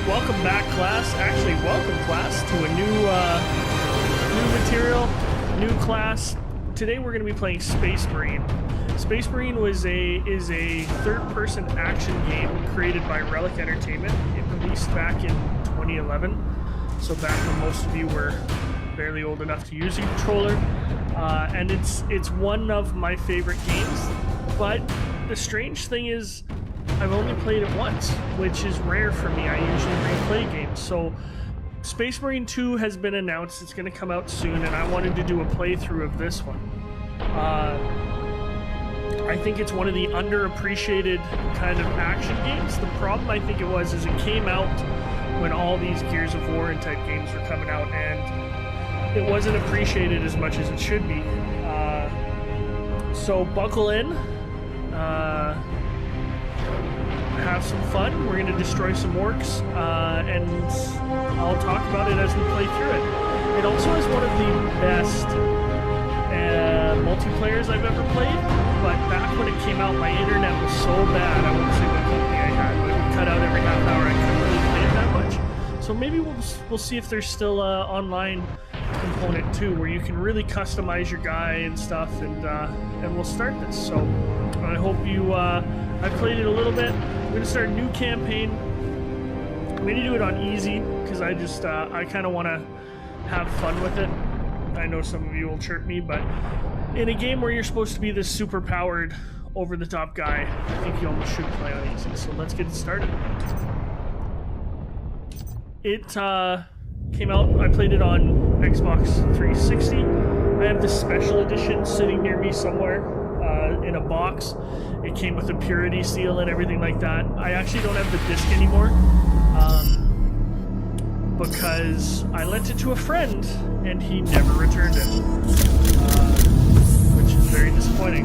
welcome back, class. Actually, welcome, class, to a new material, new class. Today we're going to be playing Space Marine. Space Marine is a third-person action game created by Relic Entertainment. It released back in 2011, so back when most of you were barely old enough to use a controller. And it's one of my favorite games, but the strange thing is I've only played it once, which is rare for me. I usually replay games. So Space Marine 2 has been announced. It's going to come out soon, and I wanted to do a playthrough of this one. I think it's one of the underappreciated kind of action games. The problem I think it was is it came out when all these Gears of War and type games were coming out, and it wasn't appreciated as much as it should be. So buckle in. Have some fun. We're going to destroy some orcs, and I'll talk about it as we play through it. It also has one of the best multiplayers I've ever played, but back when it came out, my internet was so bad, I won't say what company I had, but it would cut out every half hour. I couldn't really play it that much. So maybe we'll see if there's still an online component too, where you can really customize your guy and stuff, and we'll start this. So I hope you... I played it a little bit. I'm going to start a new campaign. I'm going to do it on easy because I kind of want to have fun with it. I know some of you will chirp me, but in a game where you're supposed to be this super powered, over-the-top guy, I think you almost should play on easy. So let's get started. It came out, I played it on Xbox 360. I have the special edition sitting near me somewhere. In a box. It came with a purity seal and everything like that. I actually don't have the disc anymore because I lent it to a friend and he never returned it, which is very disappointing,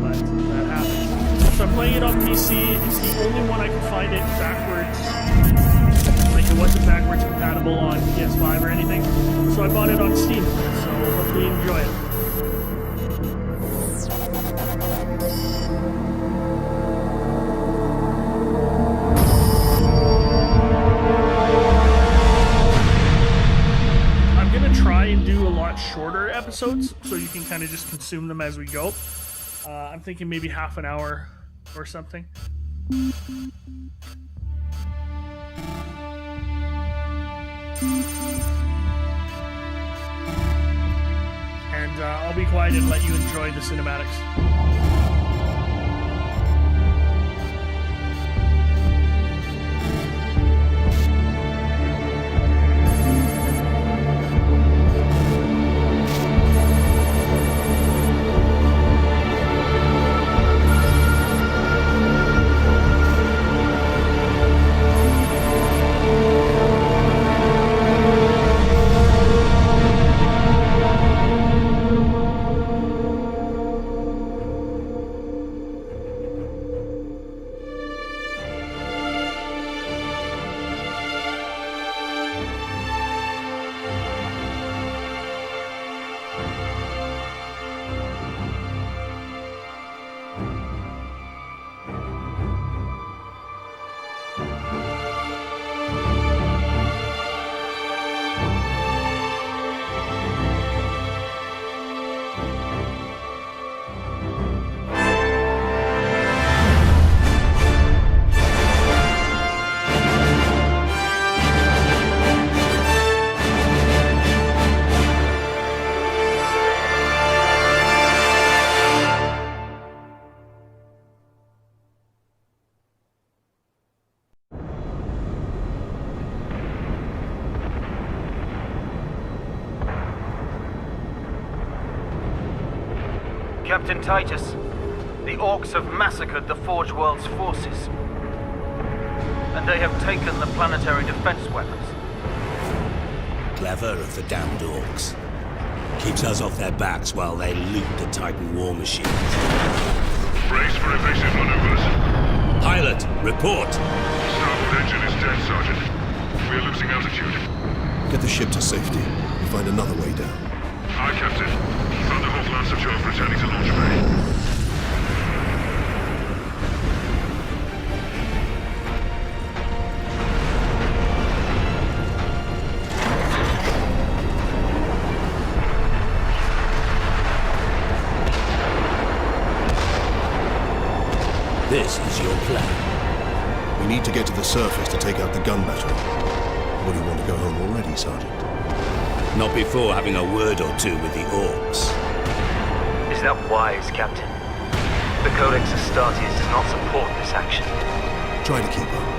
but that happens. So I'm playing it on PC. It's the only one I can find it backwards. Like, it wasn't backwards compatible on PS5 or anything, so I bought it on Steam, so hopefully you enjoy it. Try and do a lot shorter episodes so you can kind of just consume them as we go. I'm thinking maybe half an hour or something. And I'll be quiet and let you enjoy the cinematics. Captain Titus, the Orcs have massacred the Forge World's forces, and they have taken the planetary defense weapons. Clever of the damned Orcs. Keeps us off their backs while they loot the Titan war machines. Brace for evasive maneuvers. Pilot, report! Starboard engine is dead, Sergeant. We are losing altitude. Get the ship to safety. We'll find another way down. Aye, Captain. Thunderhawk Lancer 12 returning to launch bay. need to get to the surface to take out the gun battery. Or do you want to go home already, Sergeant? Not before having a word or two with the orcs. Is that wise, Captain? The Codex Astartes does not support this action. Try to keep up.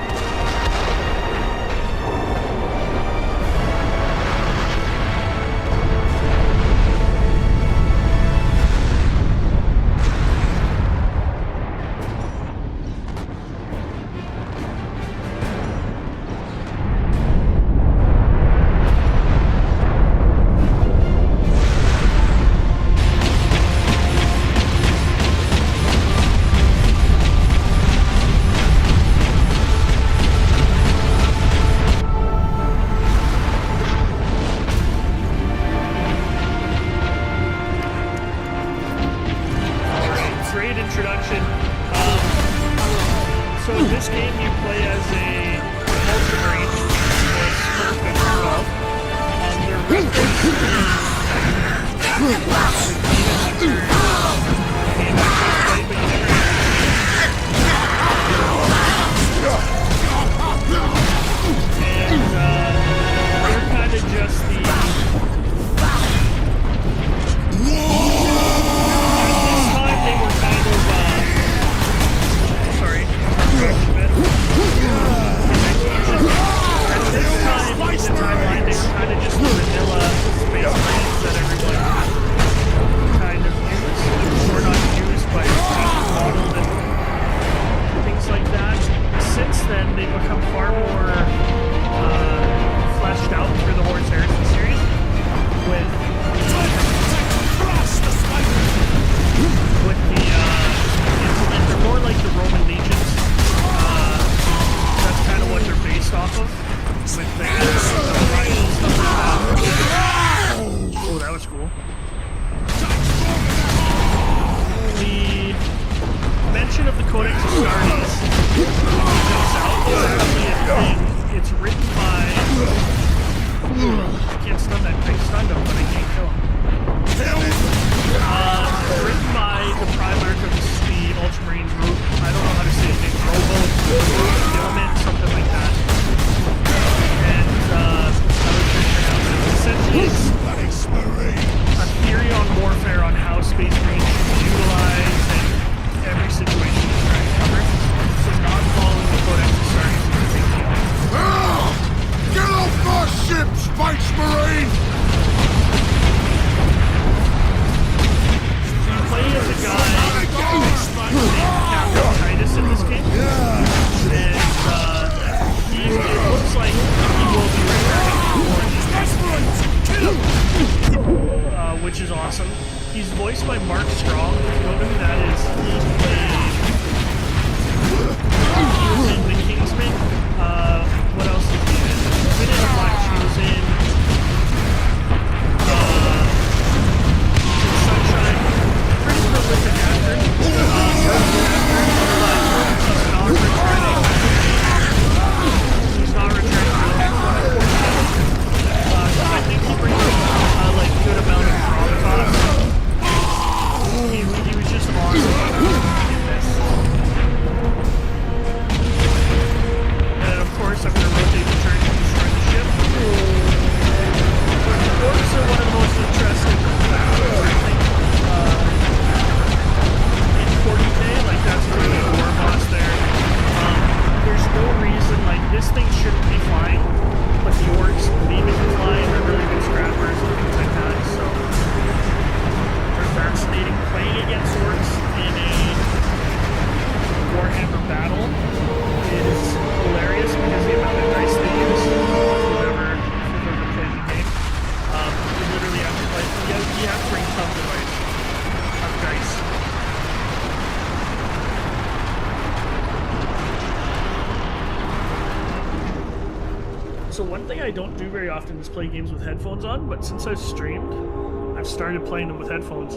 So one thing I don't do very often is play games with headphones on, but since I've streamed, I've started playing them with headphones.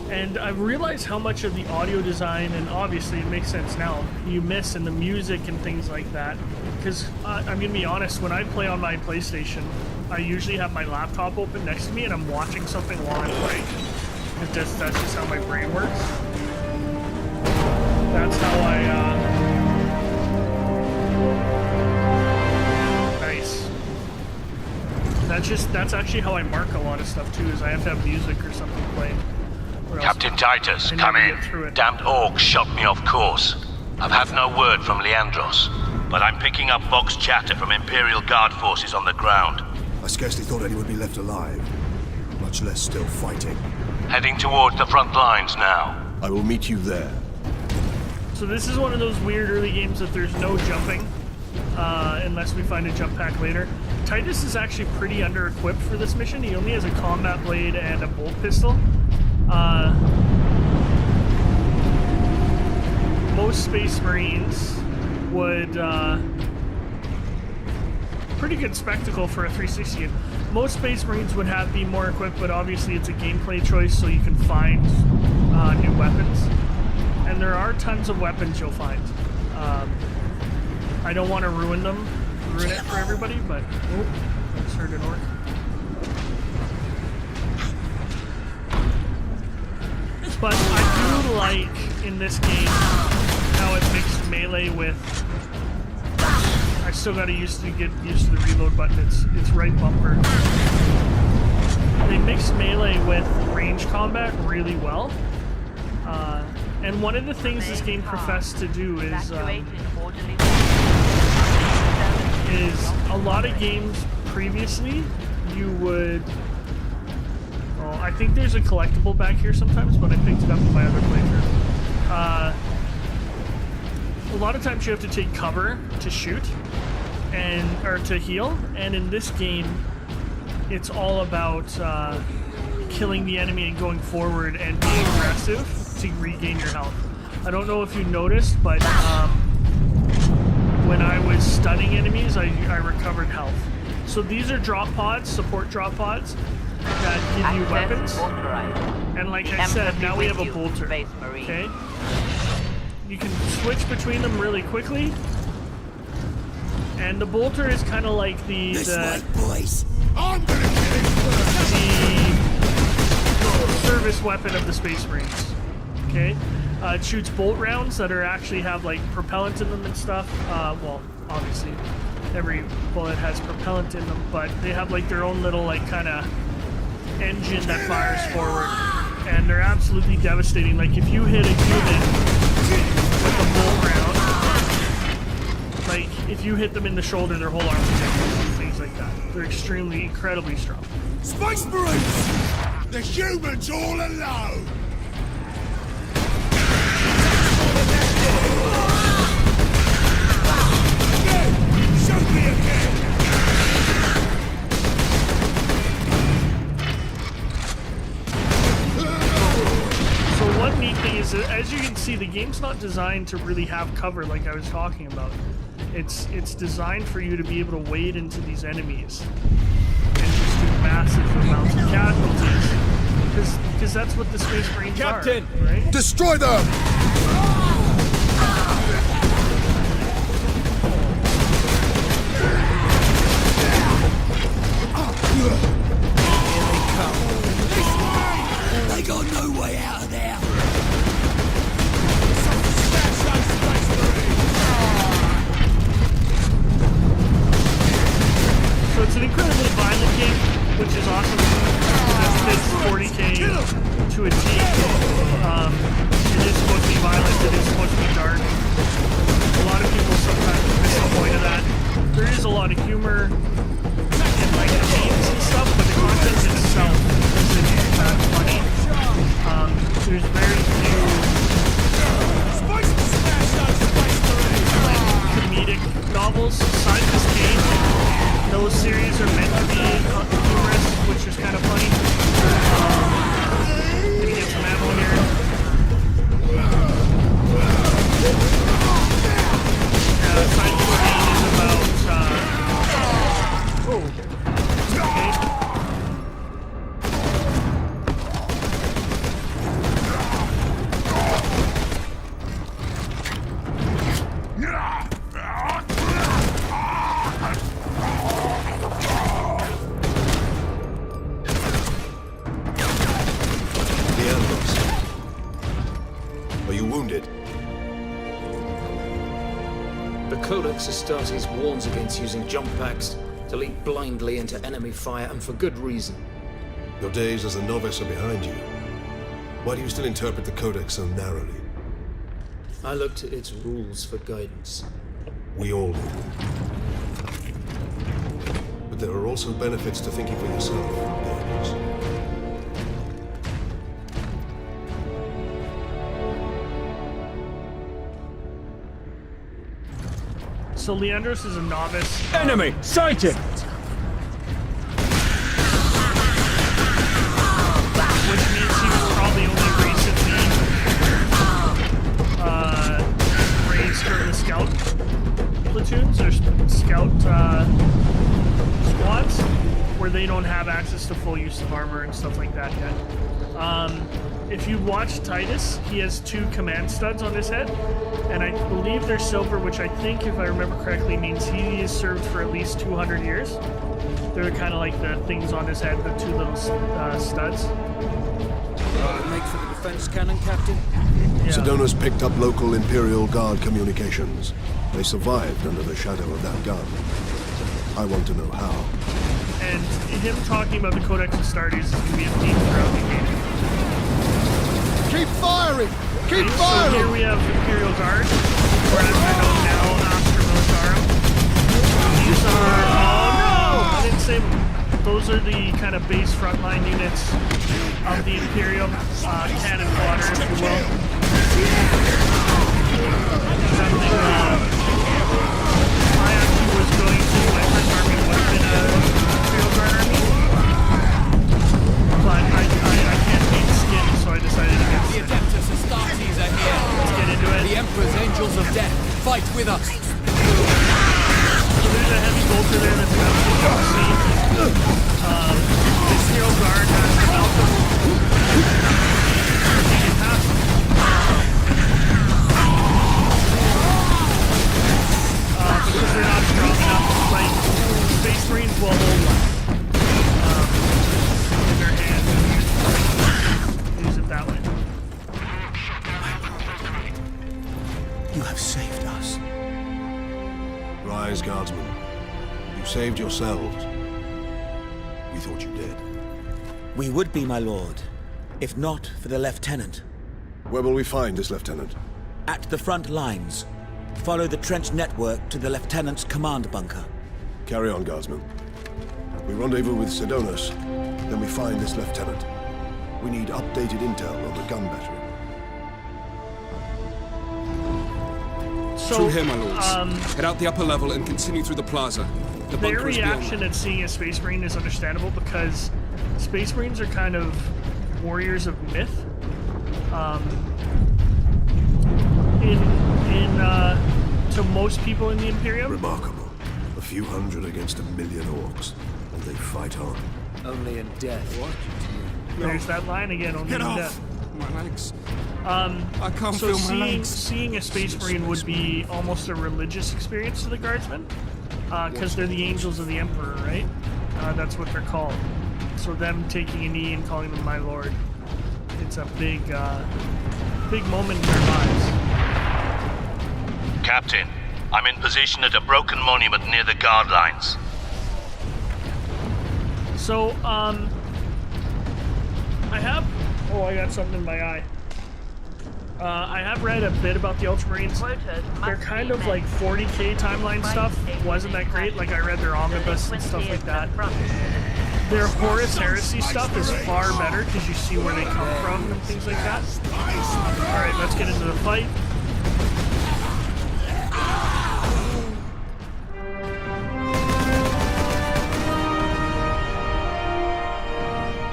And I've realized how much of the audio design, and obviously it makes sense now, you miss in the music and things like that. Because I'm going to be honest, when I play on my PlayStation, I usually have my laptop open next to me and I'm watching something while I'm playing. That's just how my brain works. That's how That's actually how I mark a lot of stuff too. Is I have to have music or something playing. Or else Captain Titus, I come never in. get through it. Damned orcs shot me off course. I've had no word from Leandros, but I'm picking up Vox chatter from Imperial Guard forces on the ground. I scarcely thought anyone would be left alive, much less still fighting. Heading towards the front lines now. I will meet you there. So this is one of those weird early games that there's no jumping, unless we find a jump pack later. Titus is actually pretty under-equipped for this mission. He only has a combat blade and a bolt pistol. Most Space Marines would... pretty good spectacle for a 360. Most Space Marines would be more equipped, but obviously it's a gameplay choice, so you can find new weapons. And there are tons of weapons you'll find. I don't want to ruin it for everybody, but... Oh, I just heard an orc. But I do like, in this game, how it mixed melee with... I still gotta get used to the reload button. It's right bumper. They mix melee with range combat really well. And one of the things this game professed to do is a lot of games previously you would... Oh, I think there's a collectible back here sometimes, but I picked it up in my other playthrough. A lot of times you have to take cover to shoot or to heal, and in this game it's all about killing the enemy and going forward and being aggressive to regain your health. I don't know if you noticed, but when I was stunning enemies, I recovered health. So these are drop pods, support drop pods, that give you weapons. And like I said, now we have a bolter. Okay? You can switch between them really quickly. And the bolter is kind of like the service weapon of the Space Marines. Okay? It shoots bolt rounds that actually have like propellant in them and stuff. Well, obviously every bullet has propellant in them, but they have like their own little like kind of engine that fires forward, and they're absolutely devastating. Like if you hit a unit with a bolt round, like if you hit them in the shoulder, their whole arm is dead, things like that. They're incredibly strong. Space Marines! The humans all alone! Shoot me again! So one neat thing is that, as you can see, the game's not designed to really have cover like I was talking about. It's designed for you to be able to wade into these enemies and just do massive amounts of casualties. Because that's what the Space Marines Captain! are, right? Destroy them! They got no way out of there. So it's an incredibly violent game, which is awesome. That fits 40K to a T. It is supposed to be violent, it is supposed to be dark. A lot of people sometimes miss the point of that. There is a lot of humor and like the themes and stuff, but the content itself isn't that funny. There's very few comedic novels aside this game. Those series are meant to be humorous, which is kind of funny. Gonna get some ammo here. Side of the game is about Are you wounded? The Codex Astartes warns against using jump packs To leap blindly into enemy fire, and for good reason. Your days as a novice are behind you. Why do you still interpret the Codex so narrowly? I look to its rules for guidance. We all do. But there are also benefits to thinking for yourself, Games. So Leandros is a novice. Enemy sighted! Which means he was probably only recently raised from the scout platoons or scout squads, where they don't have access to full use of armor and stuff like that yet. If you watch Titus, he has 2 command studs on his head, and I believe they're silver, which I think, if I remember correctly, means he has served for at least 200 years. They're kind of like the things on his head, the 2 little studs. Make for the defense cannon, Captain. Yeah. Sedona's picked up local Imperial Guard communications. They survived under the shadow of that gun. I want to know how. And him talking about the Codex Astartes is going to be a theme throughout the game. Keep firing! Keep So firing! here we have Imperial Guard, or as they're known now, Astra Militarum. These are... Oh no! I didn't say... Those are the kind of base frontline units of the Imperial cannon fodder, if you will. Something I actually was going to, my first army would have been a Imperial Guard army. But I can't beat skin, so I decided against The it. Adeptus Astartes are here. Let's get into it. The Emperor's Angels of Death fight with us. So there's a heavy bolter there that's about to jump scene. This Imperial Guard has to melt them. You can pass them. Because they're not strong enough, like, Space Marines will hold them in their hand and use it that way. You have saved us. Rise, Guardsmen. You saved yourselves. We thought you did. We would be, my lord, if not for the Lieutenant. Where will we find this Lieutenant? At the front lines. Follow the trench network to the Lieutenant's command bunker. Carry on, Guardsmen. We rendezvous with Sedonas, then we find this Lieutenant. We need updated intel on the gun battery. So, Through here, my lords. Head out the upper level and continue through the plaza. The their bunker is beyond. reaction at seeing a Space Marine is understandable because Space Marines are kind of warriors of myth. To most people in the Imperium. Remarkable. A few hundred against 1 million orcs, and they fight on. Only in death. What? There's that line again. Only Get in off! death. My legs. I can't so feel my legs. seeing a Space Marine would be almost a religious experience to the Guardsmen, because they're the angels of the Emperor, right? That's what they're called. So them taking a knee and calling them my lord, it's a big moment in their lives. Captain, I'm in position at a broken monument near the guard lines. So, I got something in my eye. I have read a bit about the Ultramarines. They're kind of like 40k timeline stuff. Wasn't that great? Like, I read their omnibus and stuff like that. Their Horus Heresy stuff is far better because you see where they come from and things like that. Alright, let's get into the fight.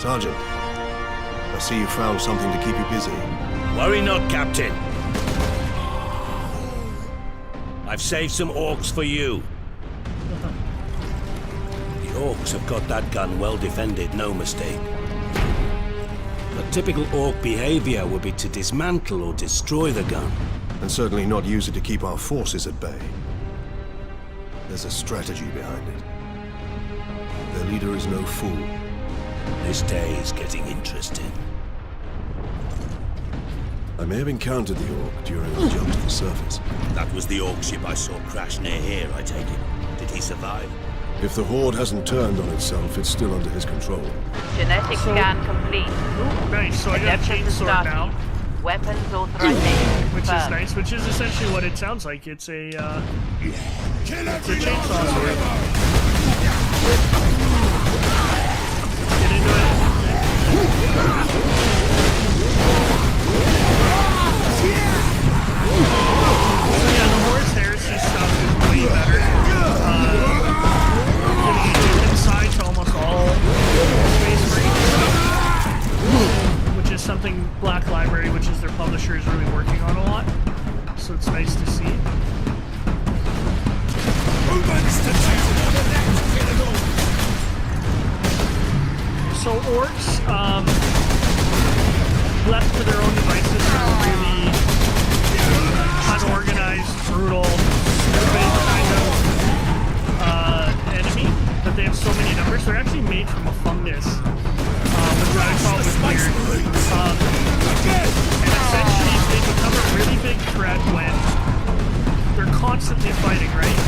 Sergeant, I see you found something to keep you busy. Worry not, Captain. I've saved some orcs for you. The orcs have got that gun well defended, no mistake. But typical orc behavior would be to dismantle or destroy the gun. And certainly not use it to keep our forces at bay. There's a strategy behind it. Their leader is no fool. This day is getting interesting. I may have encountered the orc during our jump to the surface. That was the orc ship I saw crash near here, I take it. Did he survive? If the Horde hasn't turned on itself, it's still under his control. Genetic scan complete. Ooh, nice. So I got a chainsword now. Weapons authorization. Which is nice, which is essentially what it sounds like. It's a, it's a chainsaw sword. Get into it. So yeah, the Horse Heresy stuff is way better. Getting inside to almost all Space Marine stuff, which is something Black Library, which is their publisher, is really working on a lot. So it's nice to see. So orcs, left to their own devices, are really unorganized, brutal, stupid kind of enemy, but they have so many numbers. They're actually made from a fungus, which I thought was weird. And essentially, they become a really big threat when they're constantly fighting, right?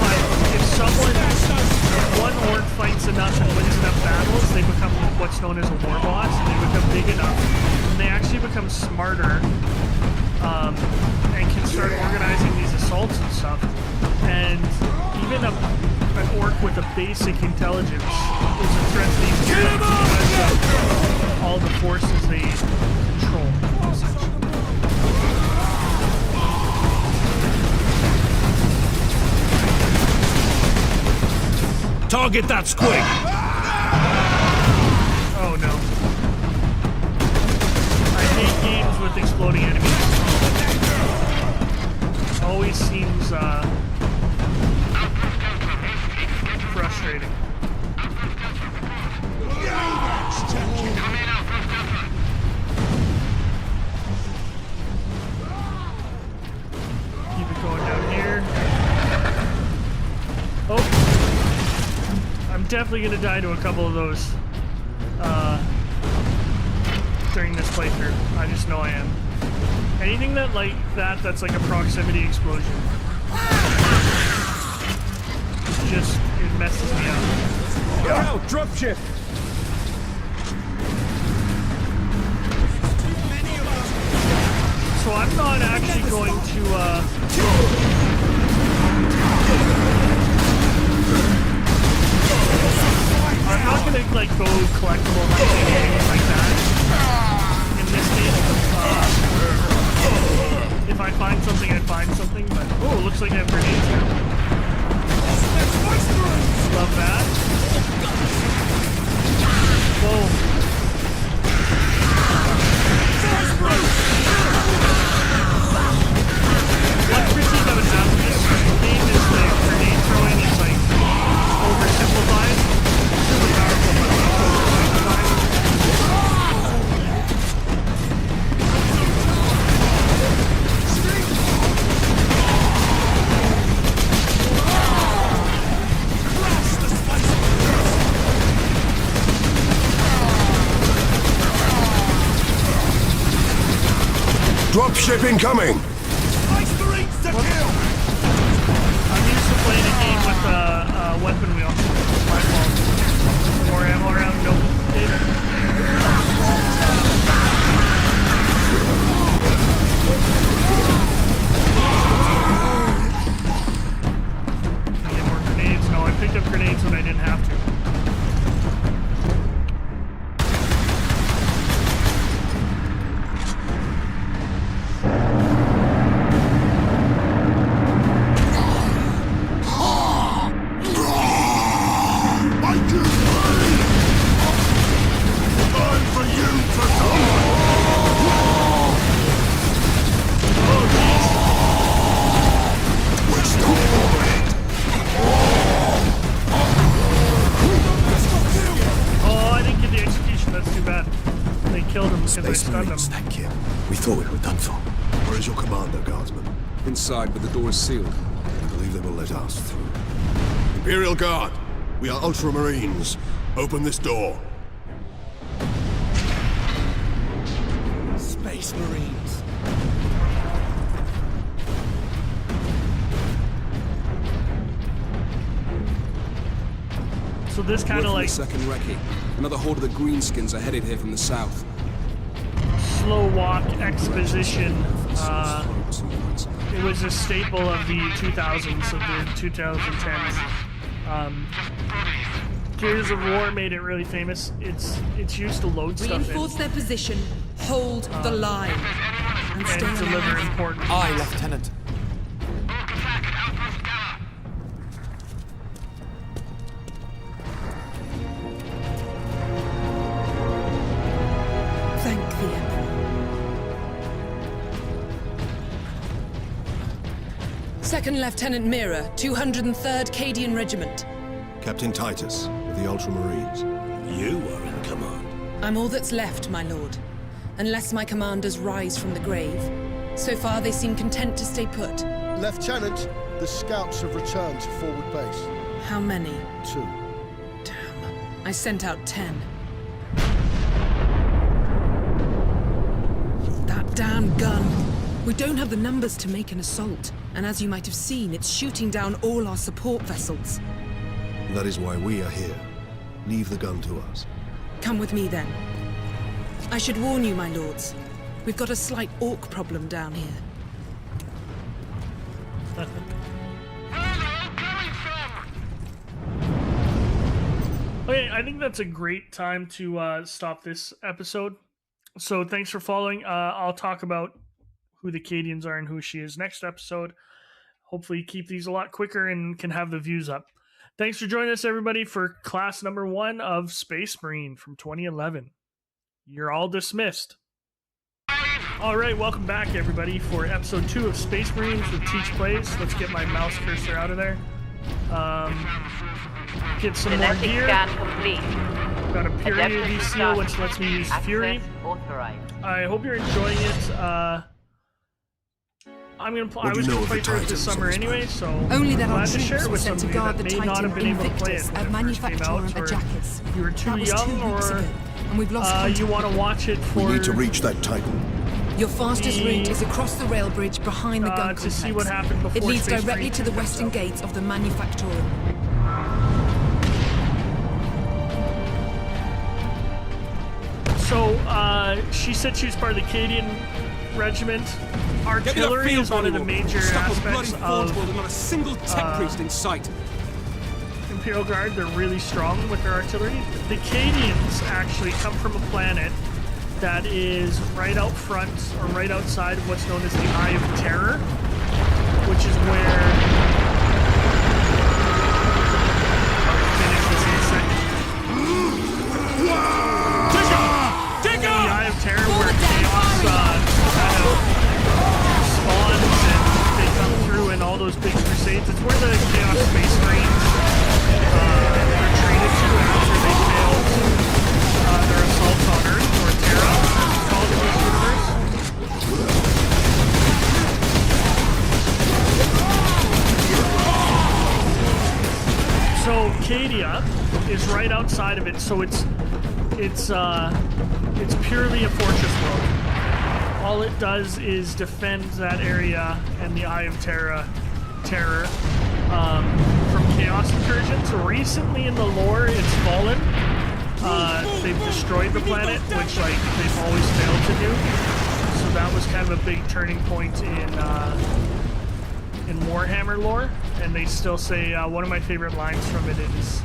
But if one orc fights enough and wins enough battles, they become what's known as a war boss, and they become big enough, and they actually become smarter, and can start organizing these assaults and stuff. And even an orc with a basic intelligence is a threat to these because of all the forces they control, essentially. Target that squig! Oh no. I hate games with exploding enemies. Always seems frustrating. Keep it going down here. Oh! I'm definitely gonna die to a couple of those during this playthrough. I just know I am. Anything that that's like a proximity explosion, it messes me up. Yo, dropship! So I'm not actually going to I'm not gonna like go collectible hunting or anything like that in this game. If I find something, I find something, but oh, it looks like I have grenades now. Love that. Whoa. One critique I would have in this game is the grenade throwing is like oversimplified. Super powerful, but oversimplified. Dropship incoming! I'm used to playing a game with a weapon wheel. My fault. More ammo around, nope. Can I get more grenades? No, I picked up grenades when I didn't have to. Space Marines, thank you. We thought we were done for. Where is your commander, Guardsman? Inside, but the door is sealed. I believe they will let us through. Imperial Guard, we are Ultramarines. Open this door. Space Marines. So this Word kind of from like the second recce. Another horde of the Greenskins are headed here from the south. slow walk exposition. It was a staple of the 2000s, of the 2010s. Gears of War made it really famous. It's used to load stuff in. Reinforce their position. Hold the line. And stay deliver alive. important. Aye, Lieutenant. Thank the Emperor. Second Lieutenant Mira, 203rd Cadian Regiment. Captain Titus, of the Ultramarines. You are in command. I'm all that's left, my lord. Unless my commanders rise from the grave. So far, they seem content to stay put. Lieutenant, the scouts have returned to forward base. How many? 2. Damn. I sent out 10. That damn gun. We don't have the numbers to make an assault. And as you might have seen, it's shooting down all our support vessels. That is why we are here. Leave the gun to us. Come with me, then. I should warn you, my lords. We've got a slight orc problem down here. Okay, I think that's a great time to stop this episode. So thanks for following. I'll talk about who the Cadians are and who she is next episode. Hopefully keep these a lot quicker and can have the views up. Thanks for joining us, everybody, for class number 1 of Space Marine from 2011. You're all dismissed. All right, welcome back, everybody, for episode 2 of Space Marines with Teach Plays. Let's get my mouse cursor out of there. Get some more Genetic gear. scan complete. Got a period seal, Adeptus which lets me use Access Fury. authorized. I hope you're enjoying it. I was gonna play through it this summer anyway, so Only that our glad to troops share it were with sent some to of you guard that the may not Titan have been able to play it Invictus when at it first came manufacturer out, of or jackets. you were too That was young, 2 weeks or ago, and we've lost contact. you want to watch it for We need to reach that Titan. Your fastest the- route is across the rail bridge behind the gun to complex. see what happened before It leads Space directly Marine to the 2 comes western out. gates of the manufactorum. So, she said she was part of the Cadian Regiment. Artillery is one of the major aspects of Not a single tech priest in sight. Imperial Guard. They're really strong with their artillery. The Cadians actually come from a planet that is right out front, or right outside of what's known as the Eye of Terror, which is where... I'll finish this in a second. The Eye of Terror, where chaos kind of spawns and they come through and all those big crusades. It's where the Chaos Space Marines retreated to after they failed their assaults on Earth, or Terra, as it's called in this universe. So Cadia is right outside of it, so it's purely a fortress world. All it does is defend that area and the Eye of Terror from Chaos incursions. Recently in the lore, it's fallen. They've destroyed the planet, which they've always failed to do. So that was kind of a big turning point in Warhammer lore. And they still say one of my favorite lines from it is,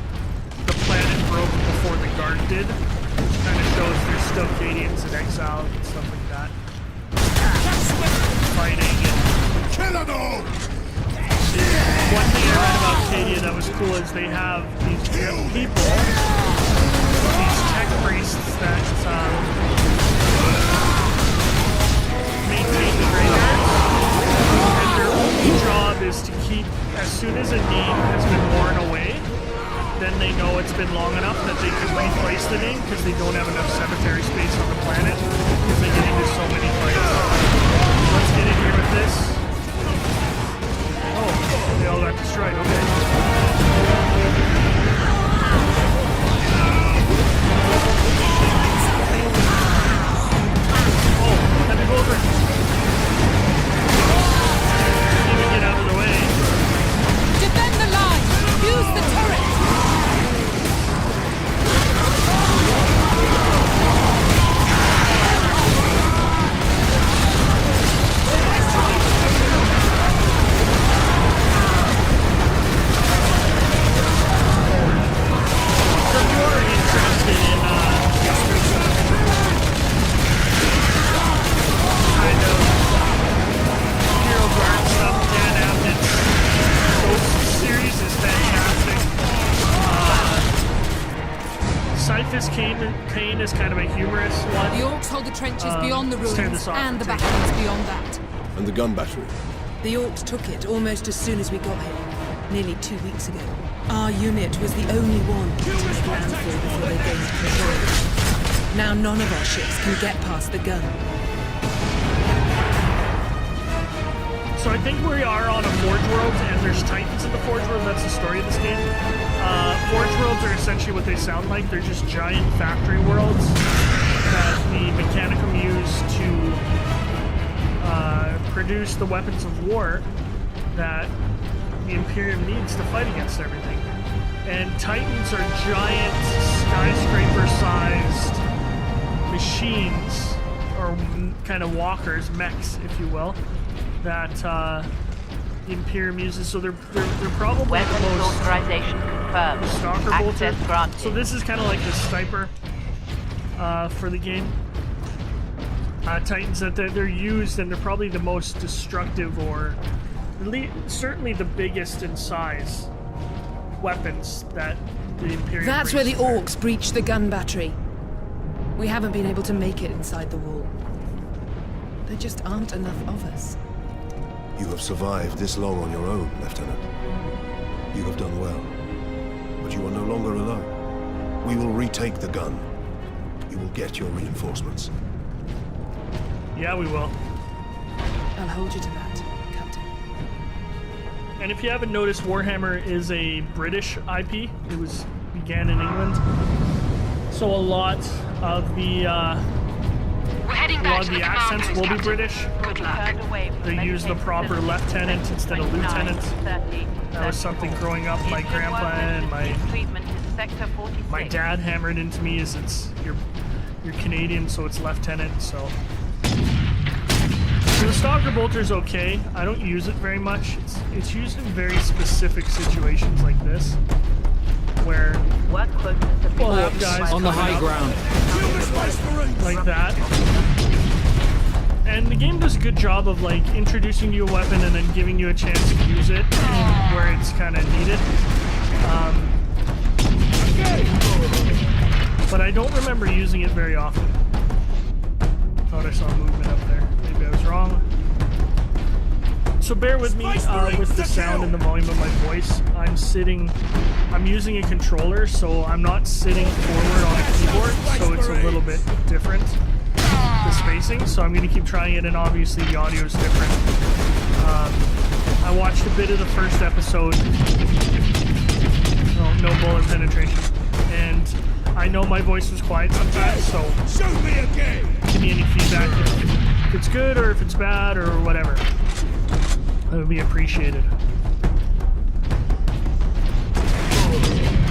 "The planet broke before the guard did," which kind of shows there's still Cadians in exile and stuff like that. Fighting and... Kill it all! One thing I read about Cadia that was cool is they have these people, these tech priests that maintain the graveyards, and their only job is to keep, as soon as a name has been worn away, then they know it's been long enough that they can replace the name, because they don't have enough cemetery space on the planet, because they get into so many fights. Let's get in here with this. Oh, they all got destroyed, okay. Oh, heavy bolter. Didn't even get out of the way. Defend the line! Use the turret! Memphis Kane is kind of a humorous one. The Orcs hold the trenches beyond the let's tear ruins this off and the take it. batteries beyond that. And the gun battery? The Orcs took it almost as soon as we got here, nearly 2 weeks ago. Our unit was the only one to make landfall before they gained control. Now none of our ships can get past the gun. So I think we are on a Forge World, and there's Titans in the Forge World. That's the story of this game. Forge Worlds are essentially what they sound like. They're just giant factory worlds that the Mechanicum use to produce the weapons of war that the Imperium needs to fight against everything. And Titans are giant, skyscraper-sized machines, or kind of walkers, mechs, if you will, that the Imperium uses. So they're probably Weapons the most authorization confirmed. stalker Access bolter. granted. So this is kind of like the sniper for the game. Titans that they're used, and they're probably the most destructive, or certainly the biggest in size weapons that the Imperium. That's where the brings to bear. Orcs breached the gun battery. We haven't been able to make it inside the wall. There just aren't enough of us. You have survived this long on your own, Lieutenant. You have done well. But you are no longer alone. We will retake the gun. You will get your reinforcements. Yeah, we will. I'll hold you to that, Captain. And if you haven't noticed, Warhammer is a British IP. It began in England. So a lot of the accents will be British. Good luck. They use the proper lieutenant instead of lieutenant. That was something growing up. My grandpa and my dad hammered into me is you're Canadian, so it's lieutenant. So the Stalker Bolter's okay. I don't use it very much. It's used in very specific situations like this, where we'll have guys on the high up ground, like that. And the game does a good job of like introducing you a weapon and then giving you a chance to use it where it's kind of needed. But I don't remember using it very often. Thought I saw movement up there. Maybe I was wrong. So bear with me with the sound and the volume of my voice. I'm using a controller, so I'm not sitting forward on a keyboard, so it's a little bit different, the spacing. So I'm going to keep trying it, and obviously the audio is different. I watched a bit of the first episode. No bullet penetration. And I know my voice was quiet sometimes, so give me any feedback if it's good or if it's bad or whatever. That would be appreciated.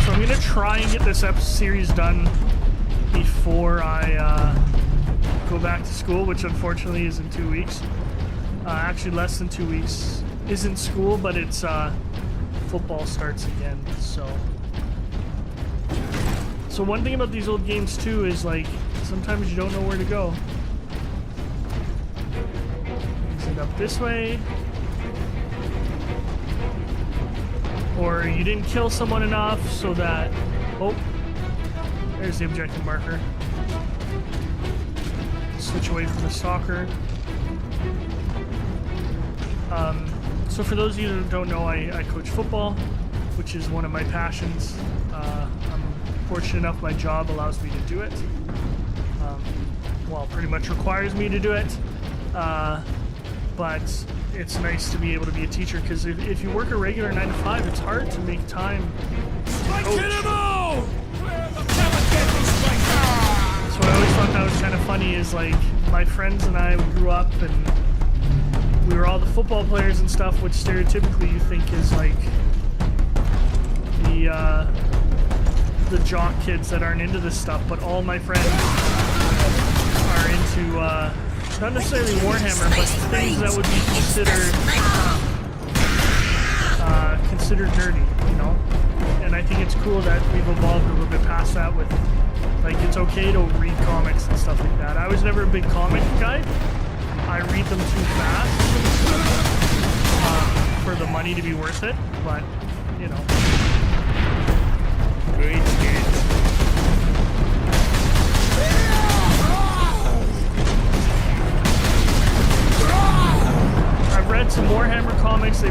So I'm going to try and get this series done before I go back to school, which unfortunately is in 2 weeks. Actually, less than 2 weeks isn't school, but it's football starts again, so one thing about these old games too is like sometimes you don't know where to go. Is it up this way? Or you didn't kill someone enough so that... Oh, there's the objective marker. Switch away from the stalker. So for those of you that don't know, I coach football, which is one of my passions. I'm fortunate enough my job allows me to do it. Well, pretty much requires me to do it. But it's nice to be able to be a teacher, because if you work a regular 9 to 5, it's hard to make time to coach. So what I always thought that was kind of funny is like my friends and I grew up and we were all the football players and stuff, which stereotypically you think is like the jock kids that aren't into this stuff, but all my friends are into not necessarily Warhammer, but things that would be considered nerdy, you know? And I think it's cool that we've evolved a little bit past that with, like, it's okay to read comics and stuff like that. I was never a big comic guy. I read them too fast for the money to be worth it, but, you know. Great skins.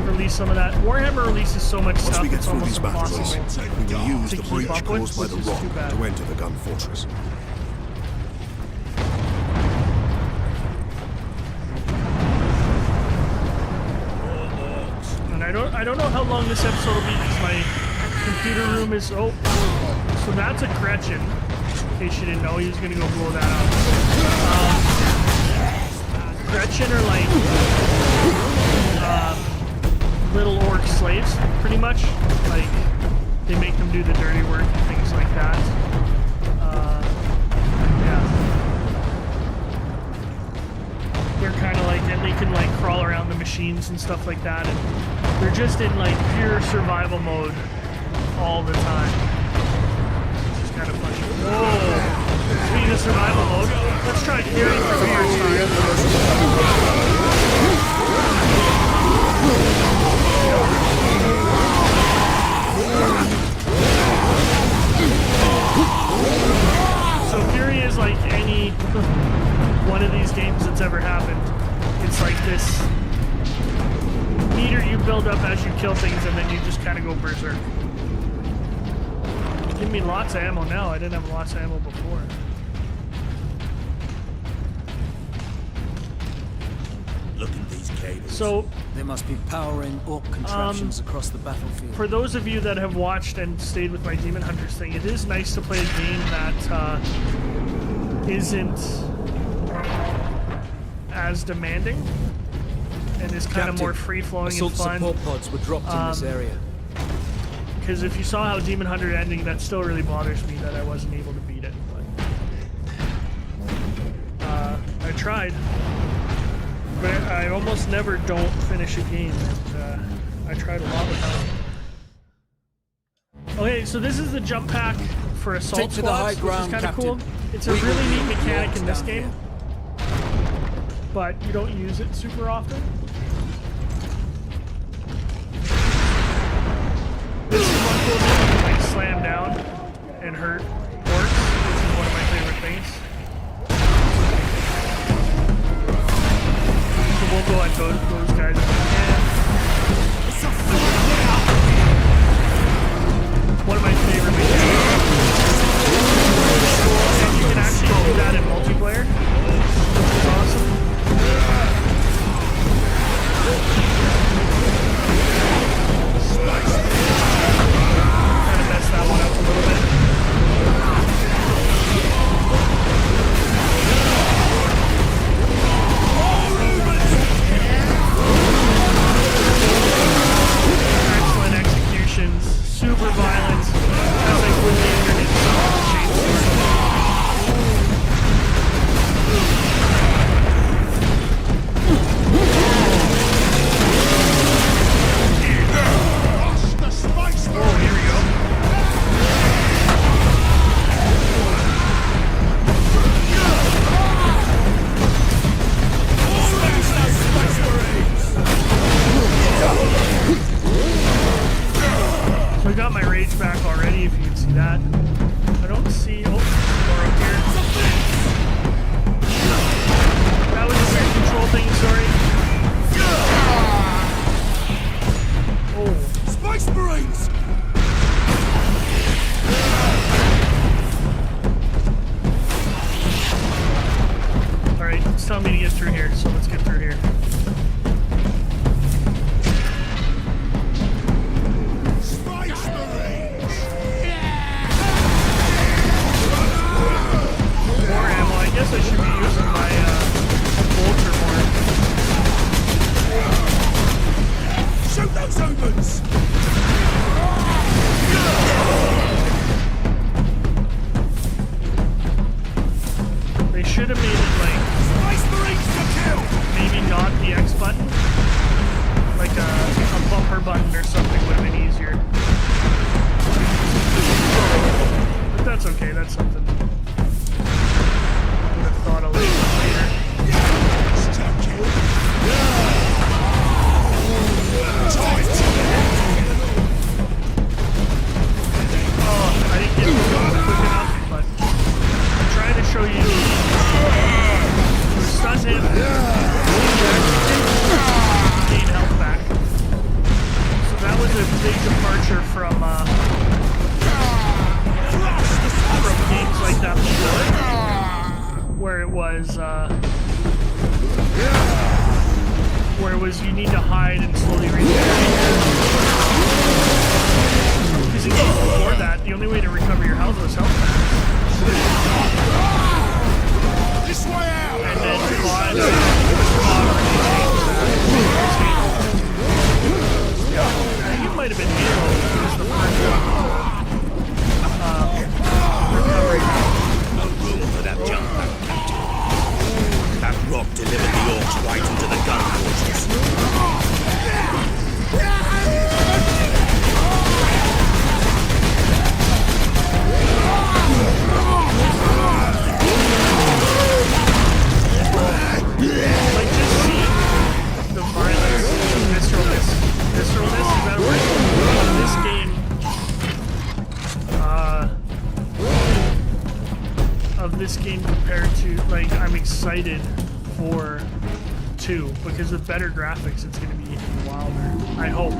they've released some of that. Warhammer releases so much Once stuff, we get it's through almost these battle rooms, impossible we will use to the keep breach up with, caused by the which is rock too bad. to enter the gun fortress. And I don't know how long this episode will be because my computer room is so that's a Gretchen. In case you didn't know, he was gonna go blow that up. Gretchen are like little orc slaves, pretty much. Like they make them do the dirty work and things like that. Yeah. They're kind of like, and they can like crawl around the machines and stuff like that, and they're just in like pure survival mode all the time. Which is kind of funny. Whoa! Speaking of survival mode, let's try Fury for the first time. So Fury is like any one of these games that's ever happened. It's like this meter you build up as you kill things, and then you just kind of go berserk. Give me lots of ammo now. I didn't have lots of ammo before. Look at these cables. So They must be powering orc contraptions across the battlefield. for those of you that have watched and stayed with my Demon Hunters thing, it is nice to play a game that isn't as demanding and is kind of more free-flowing and assault fun. support pods were dropped in this area. Because if you saw how Demon Hunter ending, that still really bothers me that I wasn't able to beat it. But I tried. But I almost never don't finish a game, and I tried a lot with that one. Okay, so this is the jump pack for assault Take to the squads, high which is ground, kind of Captain. cool. It's a really neat mechanic in this game, but you don't use it super often. This is one cool thing, you can like slam down and hurt orcs, which is one of my favorite things. So we'll go at those guys if we can. One of my favorite mechanics. And you can actually do that in multiplayer, which is awesome. Kind of messed that one up a little bit. Excellent executions, super violent, as they would be if you're hitting someone with a chainsaw. Oh, here we go. So I got my rage back already, if you can see that. I don't see... Oh, more up here. That was a set control thing, sorry. Oh. Space Marines! Alright, it's telling me to get through here, so let's get through here. Space Marines! More ammo. I guess I should be using my bolter more. Shoot those humans! was you need to hide and slowly regenerate. Because in games before that, the only way to recover your health was health packs. This way out! And then COD I think it might have been Halo was the first recovery. No room for that jump back, Captain. That rock delivered the orcs right into the gun fortress. Like just seeing the violence, the visceralness, is that a word? Of this game compared to, like, I'm excited for 2 because with better graphics it's going to be wilder. I hope.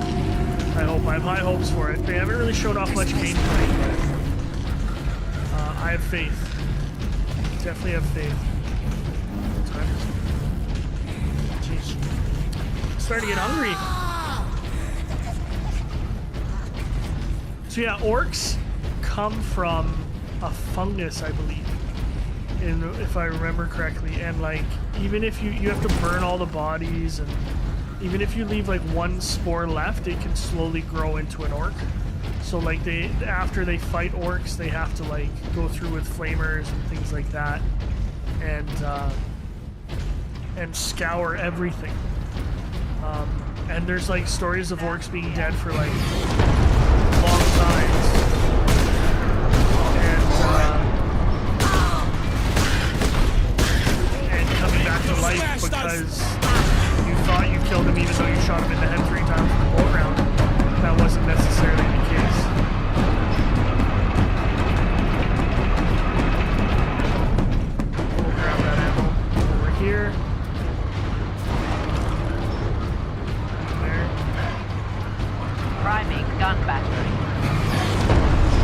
I have high hopes for it. They haven't really showed off much gameplay, but I have faith. Definitely have faith. Jeez. Starting to get hungry. So yeah, orcs come from a fungus, I believe, if I remember correctly. And like, even if you have to burn all the bodies, and even if you leave like one spore left, it can slowly grow into an orc. So like after they fight orcs, they have to like go through with flamers and things like that, and scour everything. And there's like stories of orcs being dead for like long times, and coming back to life because you thought you killed him even though you shot him in the head 3 times with a bolt round. That wasn't necessarily the case. We'll grab that ammo over here. Priming gun battery.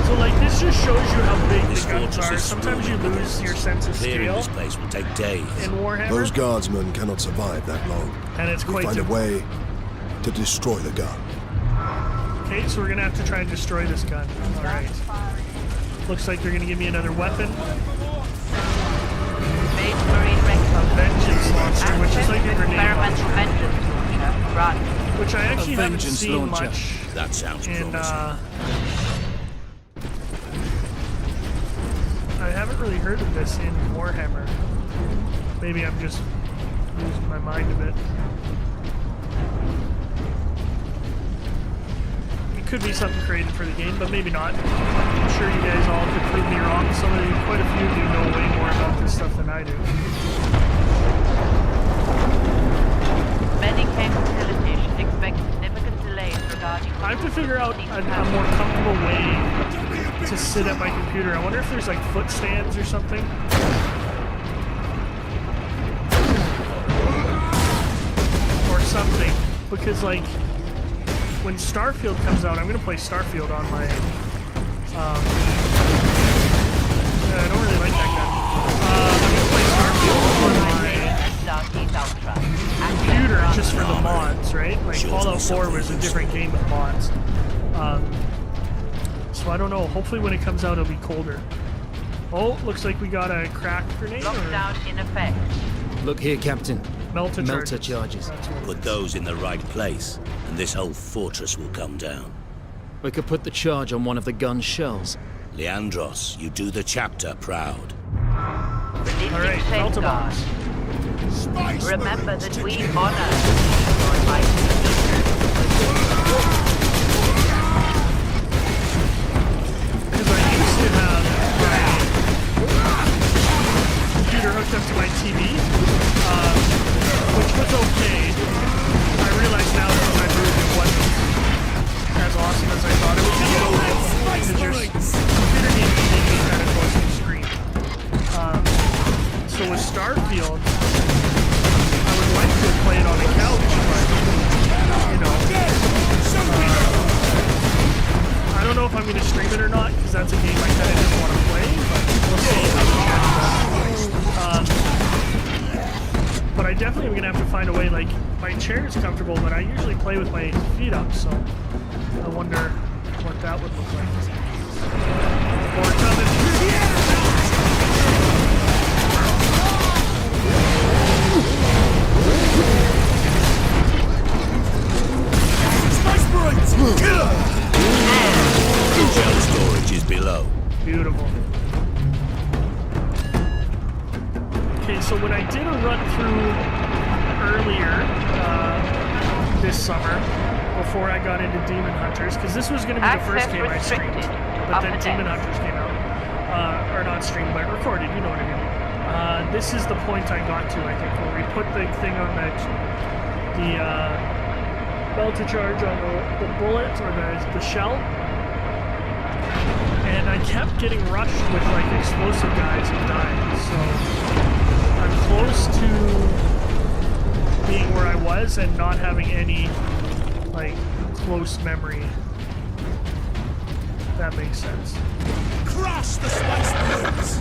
So like this just shows you how big the guns are. Sometimes you lose your sense of Clearing scale this place will take days. in Warhammer. Those guardsmen cannot survive that long. And it's quite find a way to destroy the gun. Okay, so we're gonna have to try and destroy this gun. Alright. Looks like they're gonna give me another weapon. Base Marine A vengeance launcher, which is like a grenade experimental launcher. vengeance launcher. Run. Which I actually A haven't vengeance seen launcher. much That sounds in promising. I haven't really heard of this in Warhammer. Maybe I'm just losing my mind a bit. It could be something created for the game, but maybe not. I'm sure you guys all could prove me wrong. Quite a few of you know way more about this stuff than I do. Many came facilities should expect significant delays regarding... I have to figure out a more comfortable way to sit at my computer. I wonder if there's like foot stands or something. Or something. Because like, when Starfield comes out, I'm going to play Starfield on my... I don't really like that gun. I'm going to play Starfield on my computer just for the mods, right? Like Fallout 4 was a different game with mods. So I don't know. Hopefully when it comes out it'll be colder. Oh, looks like we got a cracked grenade. Lockdown in effect. Look here, Captain. Melter charges. Put those in the right place, and this whole fortress will come down. We could put the charge on one of the gun's shells. Leandros, you do the chapter proud. Alright, melter bombs. Remember that we honor your life. Because I used to have my computer hooked up to my TV, which was okay. I realize now that my version wasn't as awesome as I thought it would be. Because your computer games need to be kind of close to the screen. So with Starfield, I would like to play it on the couch, but, you know, I don't know if I'm going to stream it or not, because that's a game I kind of just want to play, but we'll see how the chat goes. But I definitely am gonna have to find a way. Like, my chair is comfortable, but I usually play with my feet up, so I wonder what that would look like. More coming. Space Marines! Shell storage is below. Beautiful. Okay, so when I did a run through earlier this summer, before I got into Demon Hunters, because this was going to be the first game I streamed, but then Demon Hunters came out. Or not streamed, but recorded, you know what I mean. This is the point I got to, I think, where we put the thing on the bell to charge on the bullet, or the shell. And I kept getting rushed with, like, explosive guys and dying, so I'm close to being where I was and not having any, like, close memory. That makes sense. Crush the Space Marines!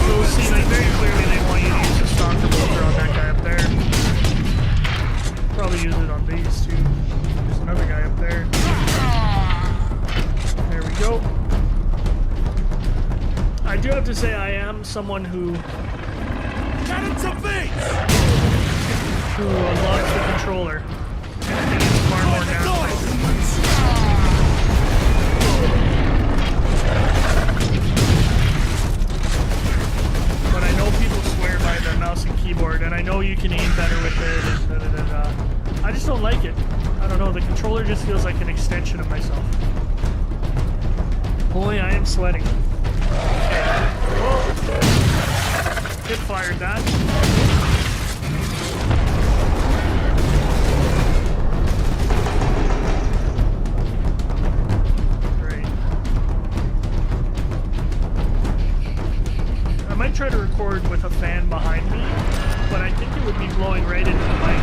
So see, like, very clearly they want you to use a stalker bolter on that guy up there. Probably use it on these too. There's another guy up there. There we go. I do have to say I am someone who loves the controller. And I think it's far more natural. But I know people swear by the mouse and keyboard, and I know you can aim better with it, and da-da-da-da. I just don't like it. I don't know, the controller just feels like an extension of myself. Boy, I am sweating. Whoa. Hip fired that. Great. I might try to record with a fan behind me, but I think it would be blowing right into the mic.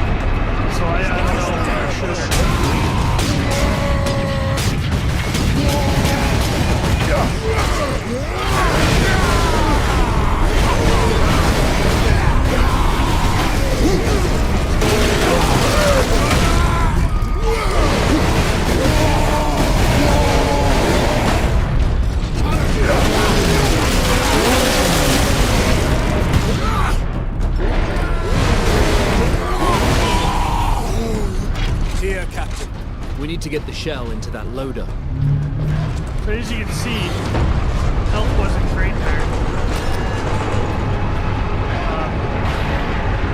So I don't know if I should. Here, Captain. We need to get the shell into that loader. So as you can see, health wasn't great there.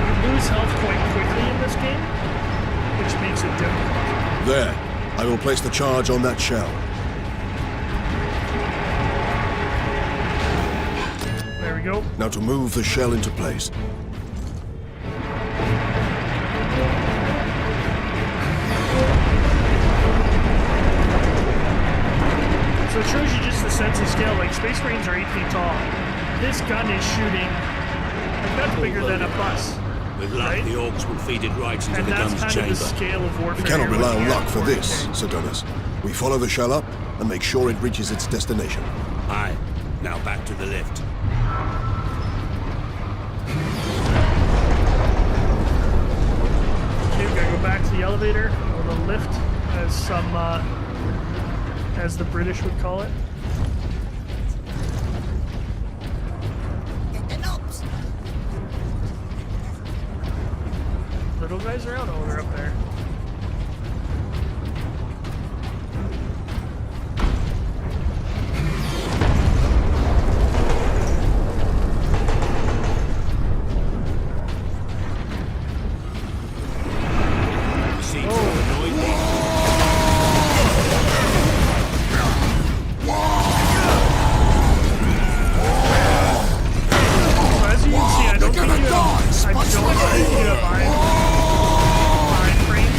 You lose health quite quickly in this game, which makes it difficult. There. I will place the charge on that shell. There we go. Now to move the shell into place. So it shows you just the sense of scale. Like, Space Marines are 8 feet tall. This gun is shooting, like, that's bigger than a bus. With luck, right? the orcs will feed it right into And the that's gun's kind chamber. of the scale of warfare. We cannot you're rely on looking luck at for for this, today. Sir Donis. We follow the shell up and make sure it reaches its destination. Aye. Now back to the lift. Okay, we gotta go back to the elevator, or the lift, as the British would call it. Little guys around? Oh, they're up there. Frames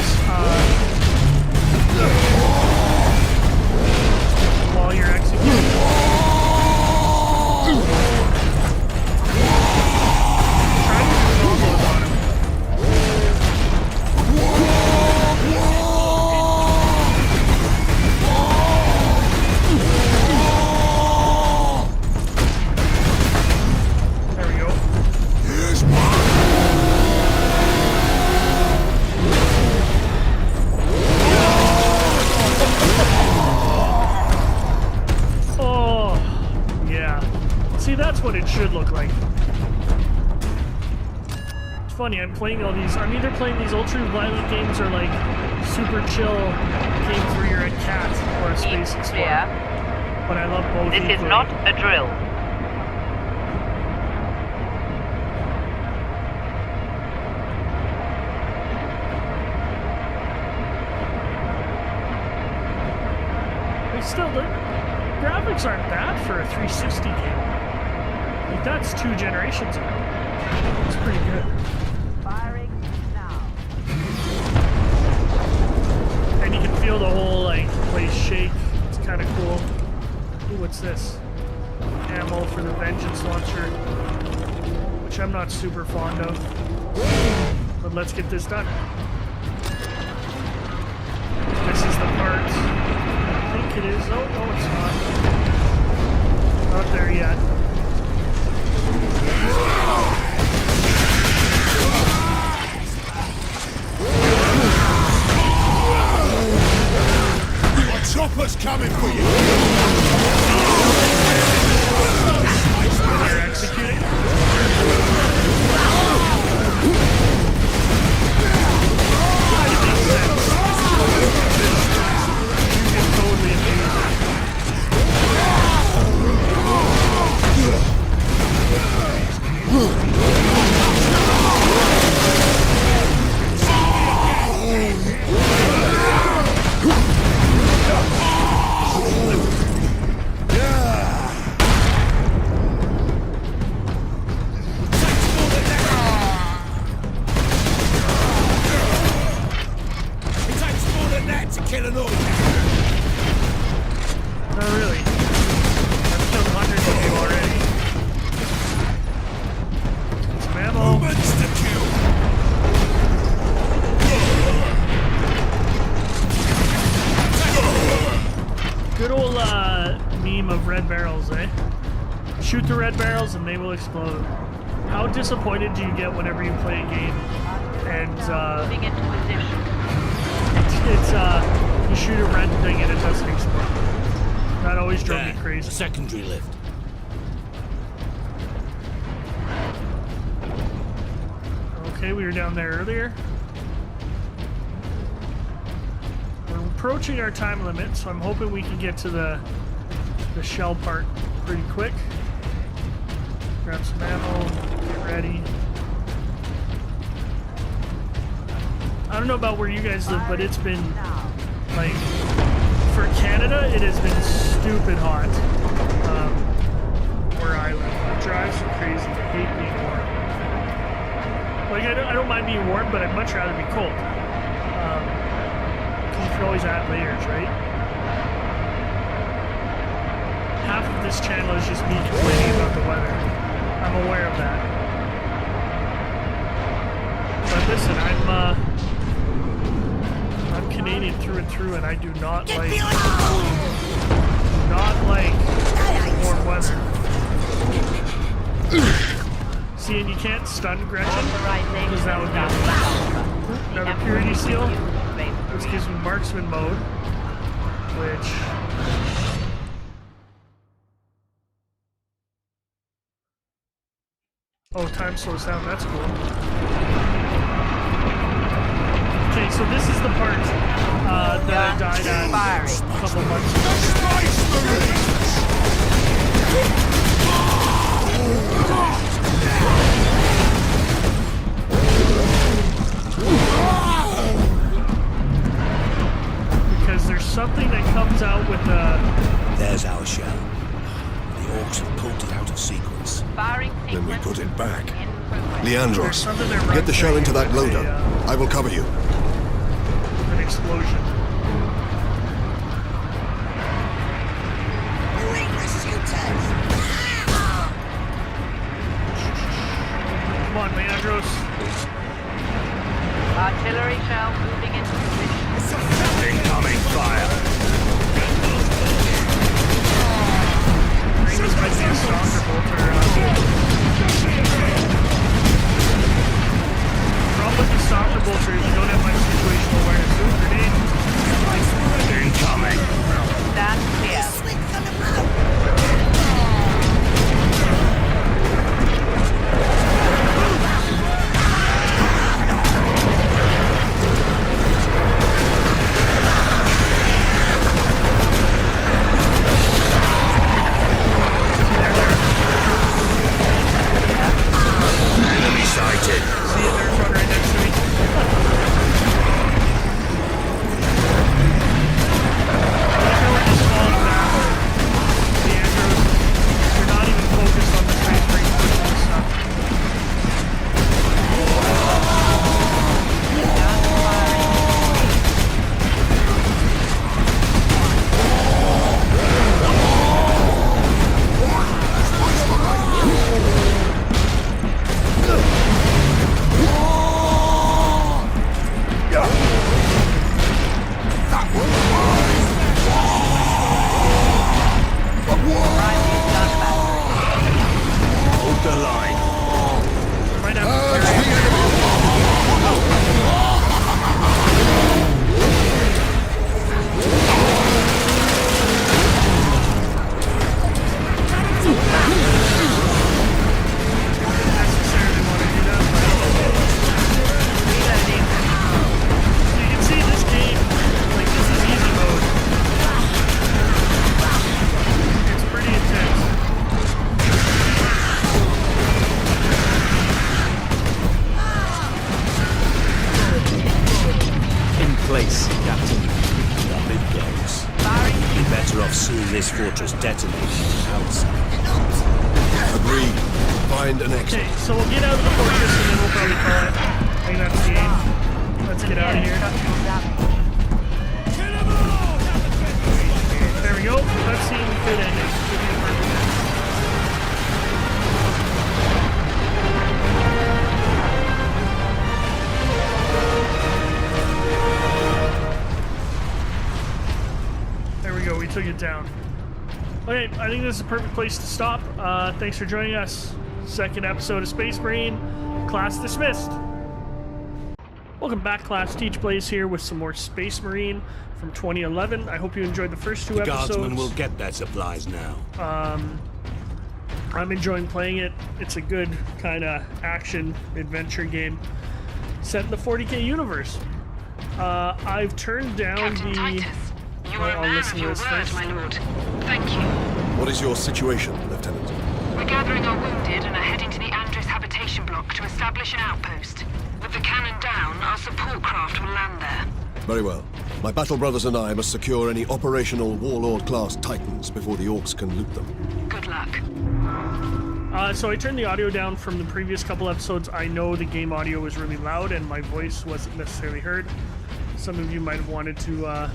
See, that's what it should look like. It's funny, I'm either playing these ultra-violent games or like super chill games where you're a cat or a space explorer. But I love both. This is not a drill. Still, the graphics aren't bad for a 360 game. Like, that's 2 generations ago. It's pretty good. Firing now. And you can feel the whole, like, place shake. It's kind of cool. Ooh, what's this? Ammo for the Vengeance Launcher, which I'm not super fond of. But let's get this done. This is the part... I think it is. Oh, no, it's not. Not there yet. A chopper's coming for you! They're executing. Shoot the red barrels and they will explode. How disappointed do you get whenever you play a game and moving into position? You shoot a red thing and it doesn't explode? That always drove me crazy. Secondary lift. Okay, we were down there earlier. We're approaching our time limit, so I'm hoping we can get to the shell part pretty quick. Grab some ammo, get ready. I don't know about where you guys live, but it's been, like, for Canada, it has been stupid hot where I live. It drives me crazy. I hate being warm. Like, I don't mind being warm, but I'd much rather be cold. Because you can always add layers, right? Half of this channel is just me complaining about the weather. I'm aware of that. But listen, I'm Canadian through and through, and I do not like warm weather. See, and you can't stun Gretchen, because that would be another purity seal. This gives me marksman mode, which... Oh, time slows down. That's cool. Okay, so this is the part that I died at a couple months ago. Because there's something that comes out with the... There's our shell. The orcs have pulled it out of sequence. Then we put it back. Leandros, get the shell into that loader. I will cover you. An explosion. Come on, Leandros. Artillery shell moving into position. Incoming fire. This might be a stalker bolter. Problem with the stalker bolter is you don't have much situational awareness. Ooh, grenade. Incoming. Stand clear. this fortress detonated outside. Agreed. Find an exit. Okay, so we'll get out of the fortress and then we'll probably call it. I think that's the aim. Let's get out of here. There we go. Let's see if we could end it. Give me a perfect end. There we go. We took it down. Okay, I think this is a perfect place to stop. Thanks for joining us. Second episode of Space Marine. Class dismissed. Welcome back, class. Teach Blaze here with some more Space Marine from 2011. I hope you enjoyed the first two episodes. Guardsmen will get their supplies now. I'm enjoying playing it. It's a good kind of action adventure game set in the 40k universe. I've turned down Captain Titus, you are a man of your word, my lord. Thank you. What is your situation, Lieutenant? We're gathering our wounded and are heading to the Andres habitation block to establish an outpost. With the cannon down, our support craft will land there. Very well. My battle brothers and I must secure any operational Warlord-class Titans before the Orcs can loot them. Good luck. So I turned the audio down from the previous couple episodes. I know the game audio was really loud and my voice wasn't necessarily heard. Some of you might have wanted to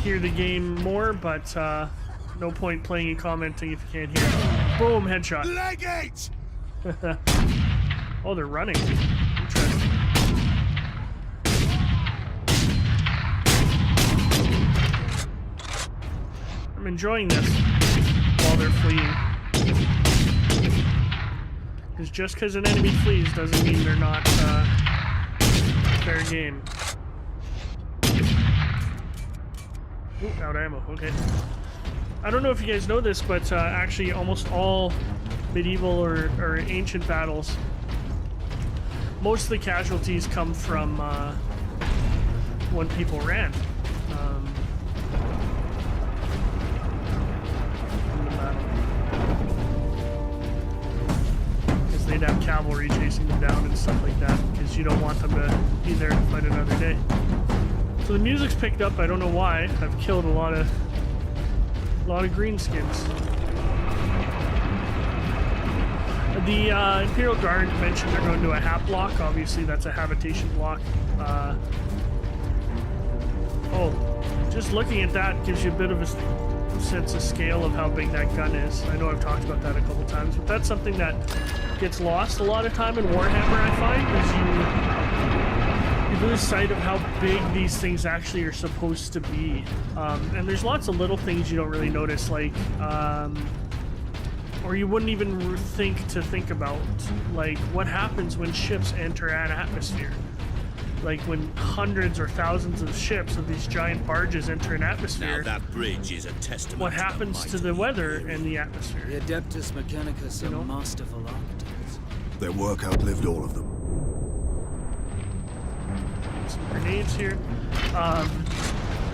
hear the game more, but no point playing and commenting if you can't hear it. Boom, headshot. Leg it! Oh, they're running. Interesting. I'm enjoying this while they're fleeing. Because just because an enemy flees doesn't mean they're not fair game. Ooh, out of ammo. Okay. I don't know if you guys know this, but actually almost all medieval or ancient battles, most of the casualties come from when people ran. In the battle. Because they'd have cavalry chasing them down and stuff like that, because you don't want them to be there to fight another day. So the music's picked up, I don't know why. I've killed a lot of greenskins. The Imperial Guard mentioned they're going to a hap block. Obviously, that's a habitation block. Just looking at that gives you a bit of a sense of scale of how big that gun is. I know I've talked about that a couple times, but that's something that gets lost a lot of time in Warhammer, I find, is you lose sight of how big these things actually are supposed to be. And there's lots of little things you don't really notice, like, or you wouldn't even think about, like what happens when ships enter an atmosphere. Like when hundreds or thousands of ships of these giant barges enter an atmosphere. Now that bridge is a testament. What happens to the weather and the atmosphere? The Adeptus Mechanicus are masterful architects. Their work outlived all of them. Some grenades here.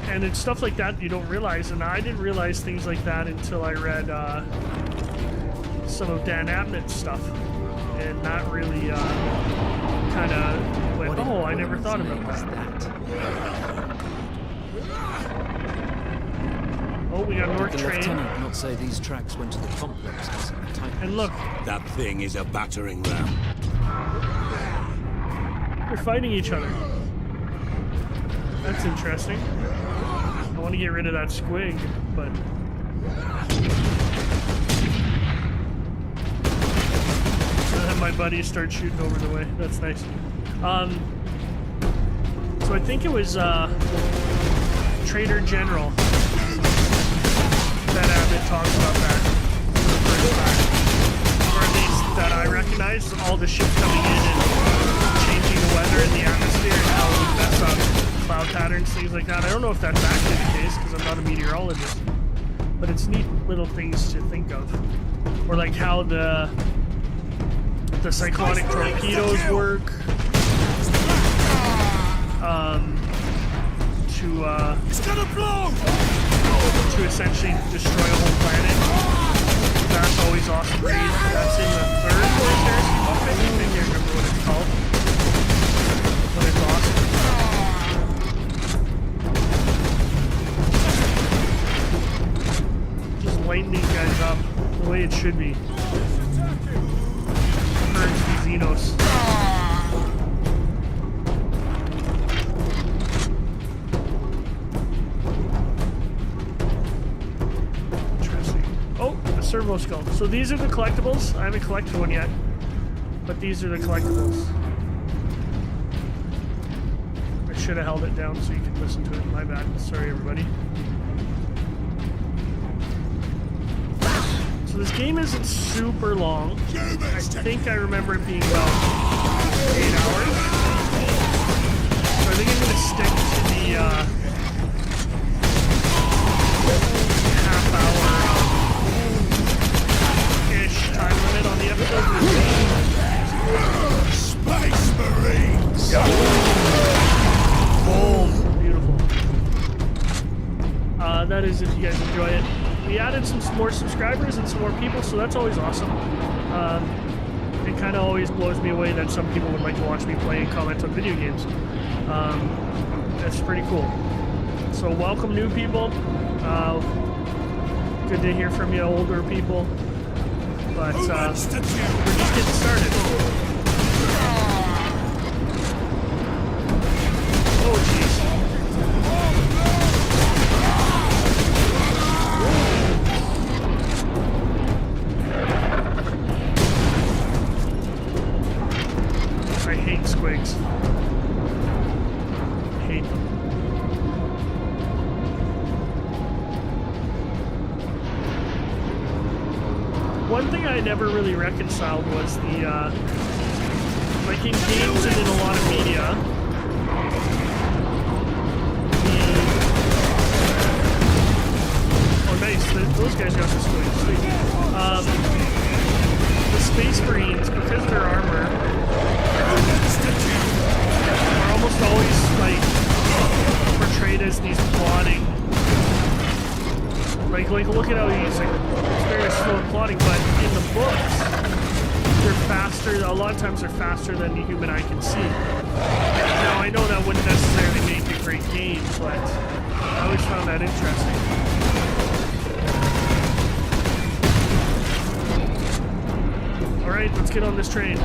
And it's stuff like that you don't realize, and I didn't realize things like that until I read some of Dan Abnett's stuff, and that really kind of went, oh, I never thought about that. Oh, we got North the Train. Lieutenant not say these tracks went to the complex, does it? And look, that thing is a battering ram. they're fighting each other. That's interesting. I want to get rid of that squig, but my buddies start shooting over the way. That's nice. So I think it was Trader General that Abbott talked about that for the first time. Or at least that I recognize all the ships coming in and changing the weather in the atmosphere and how we mess up cloud patterns, things like that. I don't know if that's actually the case because I'm not a meteorologist, but it's neat little things to think of. Or like how the cyclonic torpedoes work to essentially destroy a whole planet. That's always awesome read. That's in the third heresy book, I think. I can't remember what it's called, but it's awesome. lighten these guys up the way it should be. Purge the Xenos. Interesting. Oh, a servo skull. So these are the collectibles. I haven't collected one yet, but these are the collectibles. I should have held it down so you could listen to it. My bad. Sorry, everybody. So this game isn't super long. I think I remember it being about 8 hours. So I think I'm going to stick to the half-hour-ish time limit on the episode. Space Marines! Boom. Beautiful. That is if you guys enjoy it. We added some more subscribers and some more people, so that's always awesome. It kind of always blows me away that some people would like to watch me play and comment on video games. That's pretty cool. So welcome new people. Good to hear from you older people. But we're just getting started. Oh jeez. I hate squigs. Hate them. One thing I never really reconciled was the, like in games and in a lot of media, oh nice, those guys got some squigs. The Space Marines, because of their armor, are almost always like portrayed as these plotting. Like look at how he's like very slow and plotting, but in the books they're faster. A lot of times they're faster than the human eye can see. Now I know that wouldn't necessarily make a great game, but I always found that interesting. All right, let's get on this train.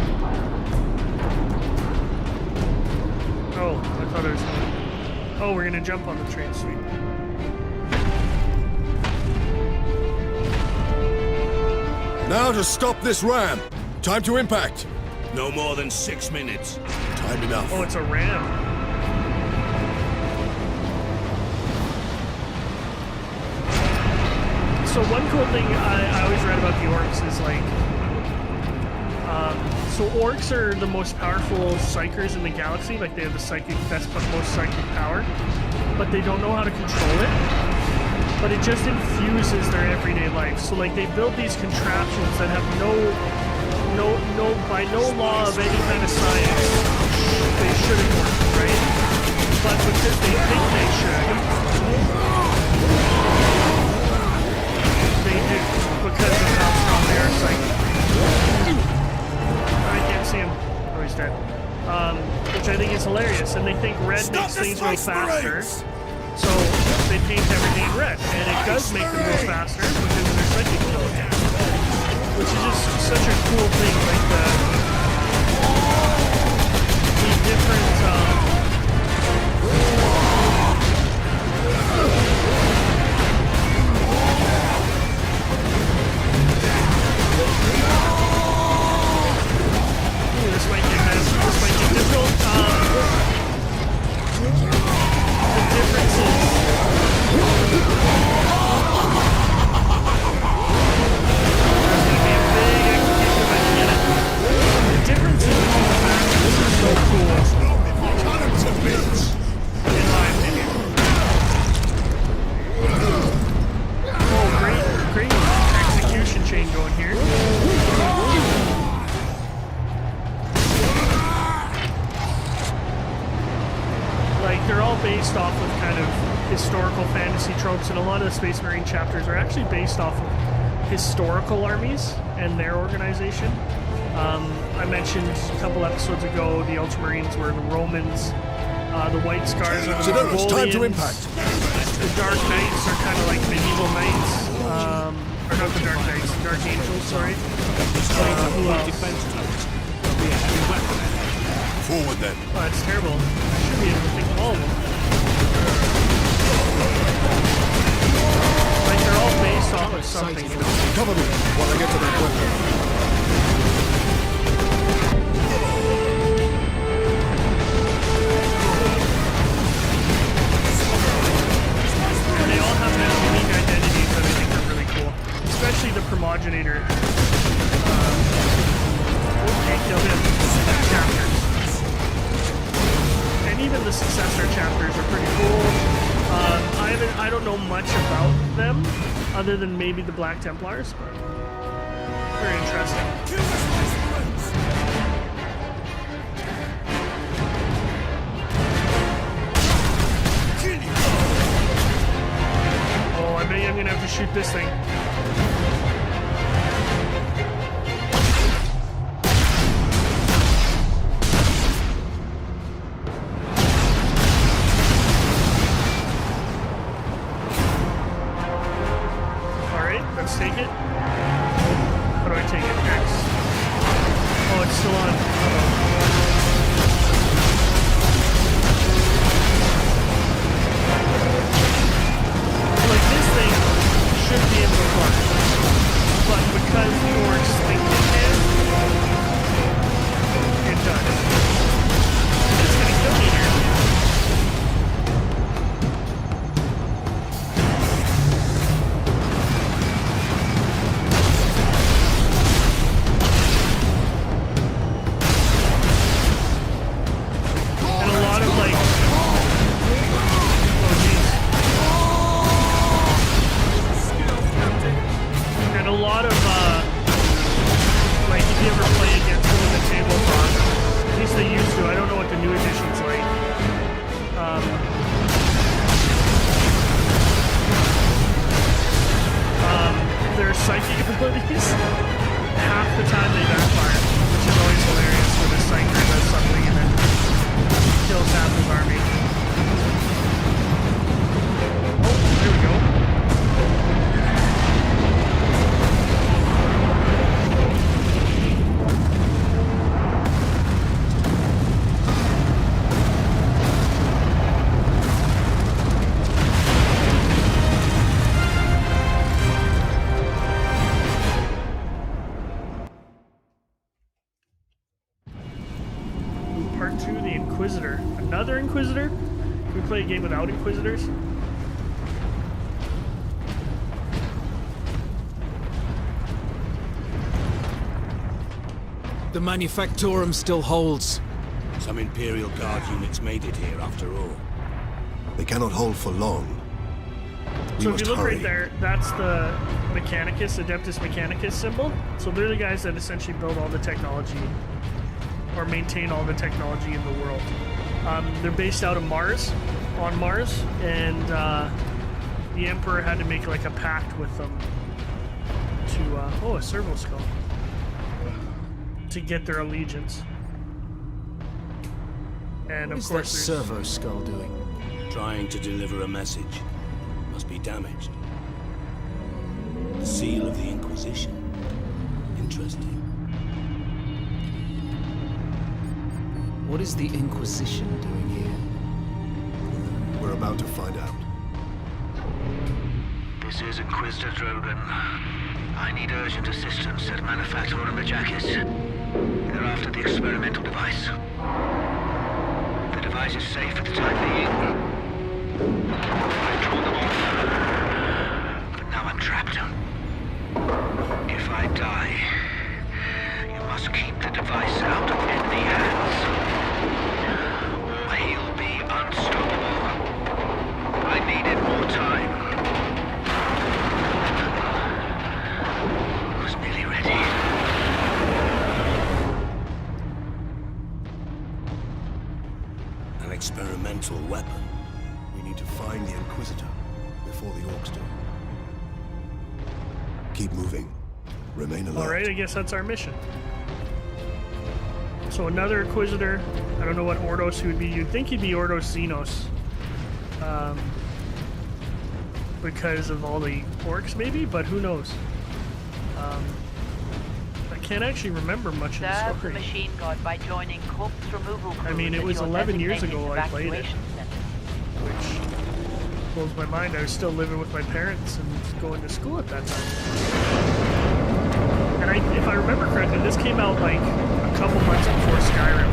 Oh, I thought I was gonna... Oh, we're gonna jump on the train, sweet. Now to stop this ram. Time to impact. No more than 6 minutes. Time enough. Oh, it's a ram. So one cool thing I always read about the orcs is like, so orcs are the most powerful psychers in the galaxy. Like they have the most psychic power, but they don't know how to control it. But it just infuses their everyday life. So like they build these contraptions that have by no law of any kind of science, they shouldn't work, right? But because they think they should, they do, because of how strong they are psychic. I can't see him. Oh, he's dead. Which I think is hilarious. And they think red makes things go faster. So they paint everything in red. And it does make them go faster because of their psychic ability. Which is just such a cool thing. Like the different... This might get difficult. The difference is... The difference in the factions is so cool. In my opinion. Oh, great execution chain going here. Like, they're all based off of kind of historical fantasy tropes, and a lot of the Space Marine chapters are actually based off of historical armies and their organization. I mentioned a couple episodes ago the Ultramarines were the Romans, the White Scars are the Mongolians. Time to impact. The Dark Knights are kind of like medieval knights. Or not the Dark Knights, the Dark Angels, sorry. Who else? Forward then. Oh, that's terrible. I should be able to think of all of them. Like, they're all based off of something. Cover me while I get to that weapon. And they all have their unique identities that I think are really cool. Especially the Primogenitor. Chapters. And even the successor chapters are pretty cool. I don't know much about them, other than maybe the Black Templars, but very interesting. Oh, I bet you I'm gonna have to shoot this thing. Let's take it. How do I take it? X. Oh, it's still on. Like, this thing should be able to fly. But because the orcs think it can, it does. It's gonna kill me here. Another Inquisitor? Can we play a game without Inquisitors? The Manufactorum still holds. Some Imperial Guard units made it here after all. They cannot hold for long. So if you look right there, that's the Mechanicus, Adeptus Mechanicus symbol. So they're the guys that essentially build all the technology, or maintain all the technology in the world. They're based out of Mars, on Mars, and the Emperor had to make like a pact with them to, oh, a servo skull, to get their allegiance. And what of is course, that servo skull doing? Trying to deliver a message. Must be damaged. The seal of the Inquisition. Interesting. What is the Inquisition doing here? We're about to find out. This is Inquisitor Drogan. I need urgent assistance at Manufactorum Ajakis. They're after the experimental device. The device is safe for the time being. I've drawn them off. But now I'm trapped. If I die, you must keep the device out of enemy hands. Or he'll be unstoppable. I needed more time. I was nearly ready. An experimental weapon. We need to find the Inquisitor before the orcs do. Keep moving. Remain alert. Alright, I guess that's our mission. So another Inquisitor. I don't know what Ordos he would be. You'd think he'd be Ordos Xenos. Because of all the orcs, maybe? But who knows? I can't actually remember much of the Serve the story. machine god by joining corpse removal crews I mean, it at was your 11 years designated ago I played it. evacuation center. Which blows my mind. I was still living with my parents and going to school at that time. And if I remember correctly, this came out like a couple months before Skyrim.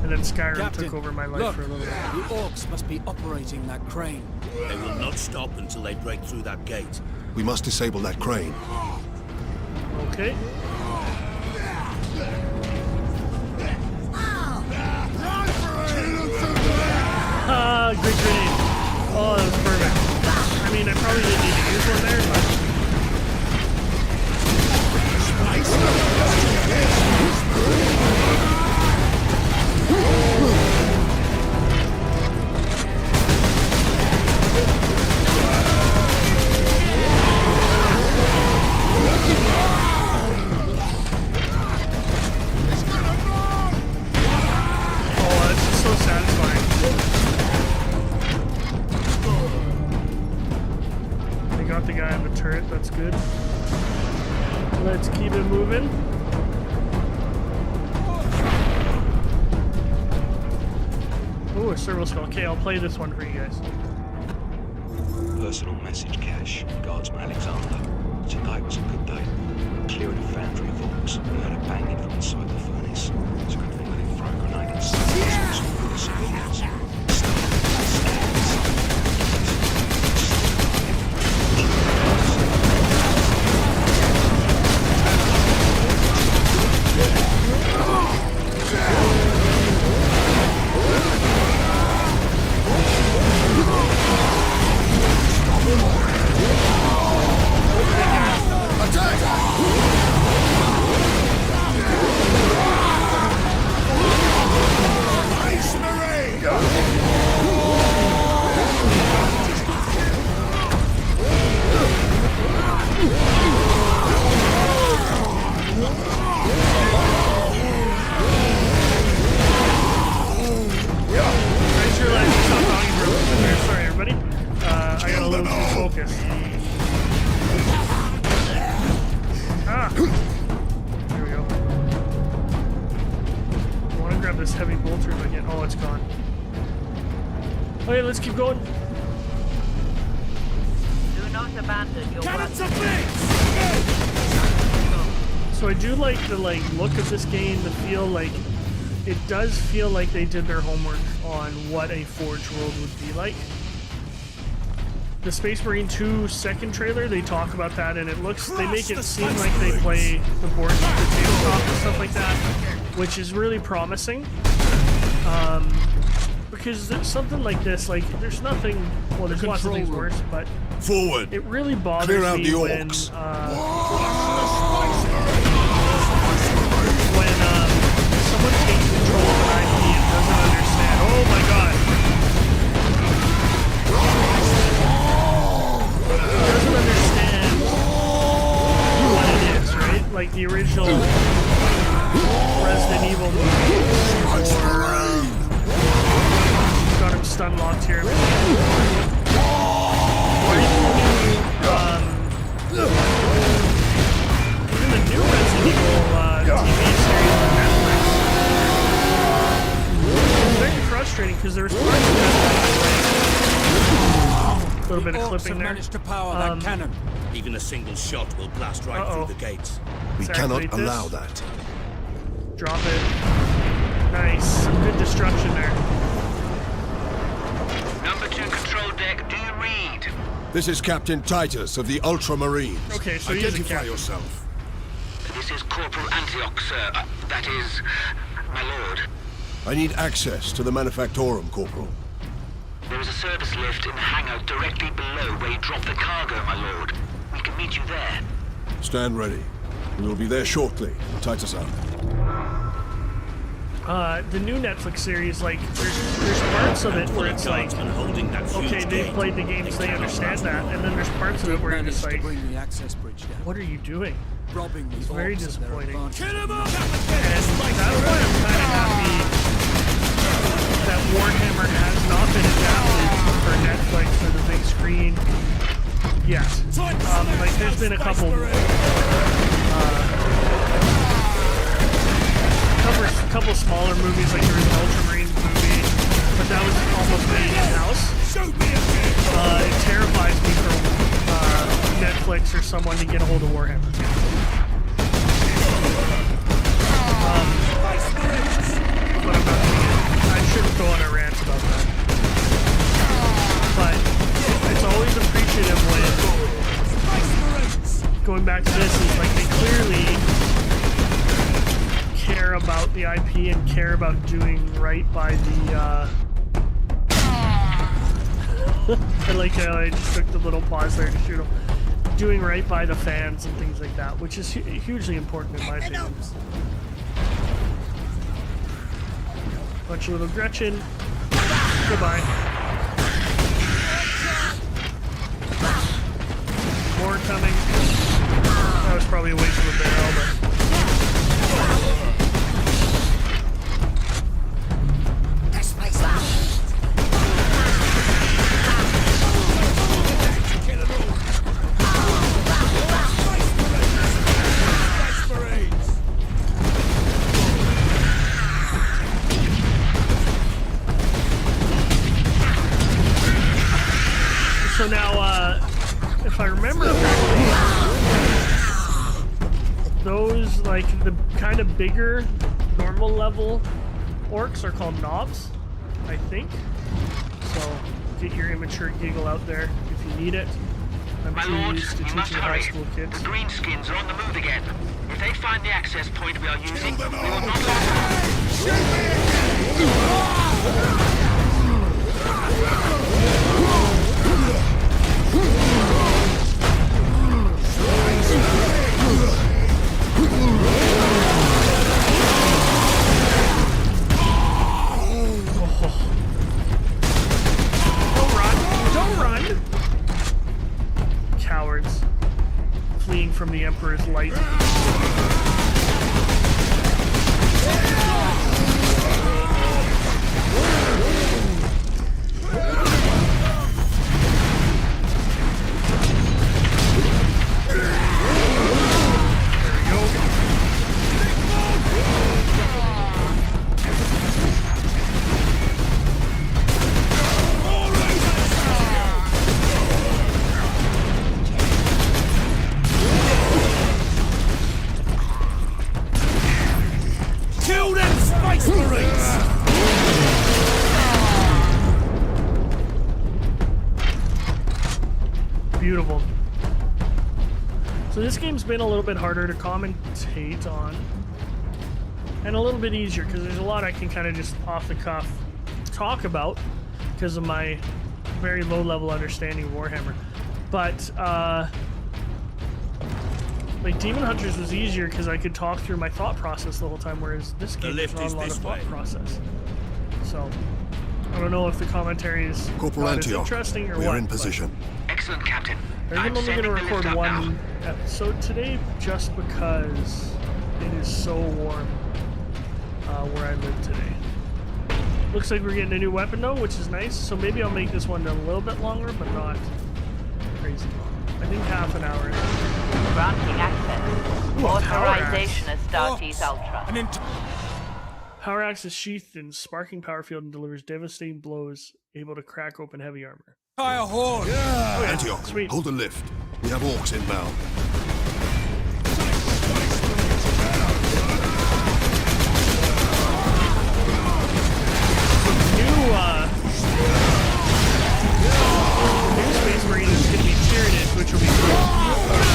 And then Skyrim Captain, took over my life look, for a little bit. The orcs must be operating that crane. They will not stop until they break through that gate. We must disable that crane. Okay. Good grenade. Oh, that was perfect. I mean, I probably didn't need to use one there, but... Oh, that's just so satisfying. They got the guy on the turret, that's good. Let's keep it moving. Oh, a servo spell. Okay, I'll play this one for you guys. Personal message cache. Guardsman Alexander. Tonight was a good day. Clearing a foundry of orcs. We heard a banging from inside the furnace. It's a good thing I didn't throw a grenade inside. The civilians. Okay, let's keep going. Do not abandon your work. So I do like the look of this game, the feel like it does feel like they did their homework on what a Forge world would be like. The Space Marine 2 second trailer, they talk about that, and it looks, they make it seem like they play the board, the tabletop and stuff like that, which is really promising. Because something like this, like, there's nothing, well, there's lots of things worse, but forward. It really bothers Clear out me the when, orcs. when someone takes control of an IP and doesn't understand. Oh my god. Doesn't understand what it is, right? Like the original Resident Evil movie, or got him stun locked here. Even the new Resident Evil TV series on Netflix. It's very frustrating because there was parts of that. A little bit of clipping there. Managed to power that cannon. Even a single shot will blast right through the gates. We cannot allow that. Drop it. Nice. Some good destruction there. Number 2 control deck, do you read? This is Captain Titus of the Ultramarines. Okay, so he is a Identify captain. yourself. This is Corporal Antioch, sir. That is, my lord. I need access to the Manufactorum, Corporal. There is a service lift in the hangar directly below where you drop the cargo, my lord. We can meet you there. Stand ready. We will be there shortly. Titus out. The new Netflix series, like, there's parts of it where it's like, okay, they've played the games, they understand that, and then there's parts of it where it's like, what are you doing? Robbing It's very disappointing. And Kill him that's why I'm kind of happy that Warhammer has not been adapted for Netflix or the big screen yet. Like there's been a couple couple smaller movies, like there was an Ultramarines movie, but that was almost made in-house. It terrifies me for Netflix or someone to get a hold of Warhammer. But I'm not gonna I shouldn't go on a rant about that. But it's always appreciative when, going back to this, is like they clearly care about the IP and care about doing right by the I like how I just took the little pause there to shoot them. Doing right by the fans and things like that, which is hugely important in my opinion. Bunch of little Gretchen. Goodbye. More coming. That was probably a waste of a barrel, but... So now, if I remember correctly, those, like, the kind of bigger, normal level orcs are called knobs, I think. So, get your immature giggle out there if you need it. I'm too used to teaching high school kids. The greenskins are on the move again. If they find the access point we are using, we will not Don't run! Cowards. Fleeing from the Emperor's light. Beautiful. So this game's been a little bit harder to commentate on, and a little bit easier because there's a lot I can kind of just off the cuff talk about because of my very low level understanding of Warhammer. But like Demon Hunters was easier because I could talk through my thought process the whole time, whereas this game has not a lot of thought process. So I don't know if the commentary is Corporal not as Antioch, interesting or we what. are in position. Excellent, Captain. I'm only going to record one episode today just because it is so warm where I live today. Looks like we're getting a new weapon though, which is nice. So maybe I'll make this one a little bit longer, but not crazy long. I think half an hour. Granting access. Authorization as Startease Ultra. Power axe is sheathed in sparking power field and delivers devastating blows, able to crack open heavy armor. Fire horn! Yeah! Oh, yeah. Antioch, Sweet. hold the lift. We have orcs inbound. New Space Marine is going to be Tyranid, which will be cool. Oh, wow.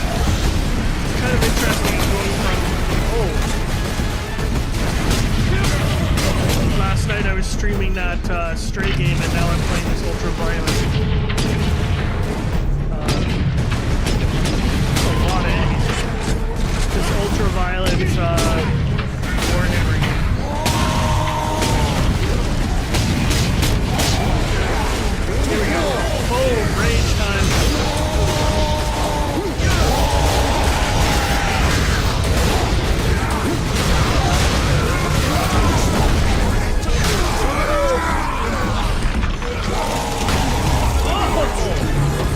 Kind of interesting going from, last night I was streaming that Stray game, and now I'm playing this Ultraviolet. A lot of enemies. This Ultraviolet Warhammer game. Here we go. Oh, rage time.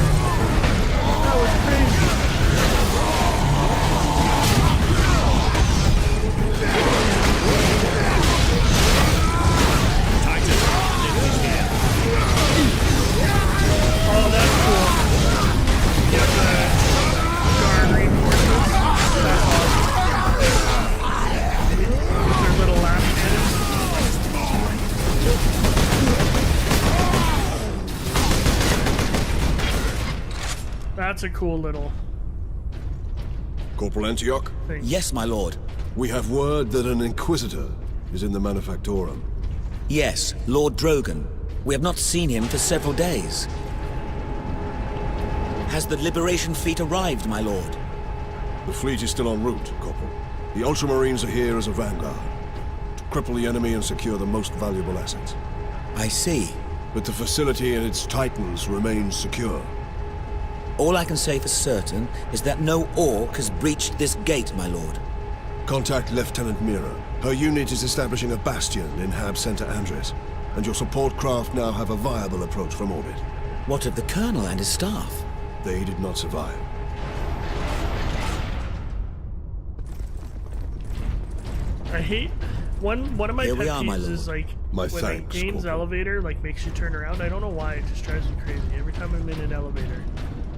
That was crazy. Oh, that's cool. You have the guard reinforcements. That's awesome. Their little lash cannons. That's a cool little Corporal Antioch? thing. Yes, my lord. We have word that an Inquisitor is in the Manufactorum. Yes, Lord Drogon. We have not seen him for several days. Has the Liberation Fleet arrived, my lord? The fleet is still en route, Corporal. The Ultramarines are here as a vanguard, to cripple the enemy and secure the most valuable assets. I see. But the facility and its Titans remain secure. All I can say for certain is that no Orc has breached this gate, my lord. Contact Lieutenant Mira. Her unit is establishing a bastion in Hab Center Andres, and your support craft now have a viable approach from orbit. What of the Colonel and his staff? They did not survive. I hate one of my Here pet we are, my peeves lord. is like My when thanks, a game's Corporal. elevator like makes you turn around. I don't know why, it just drives me crazy. Every time I'm in an elevator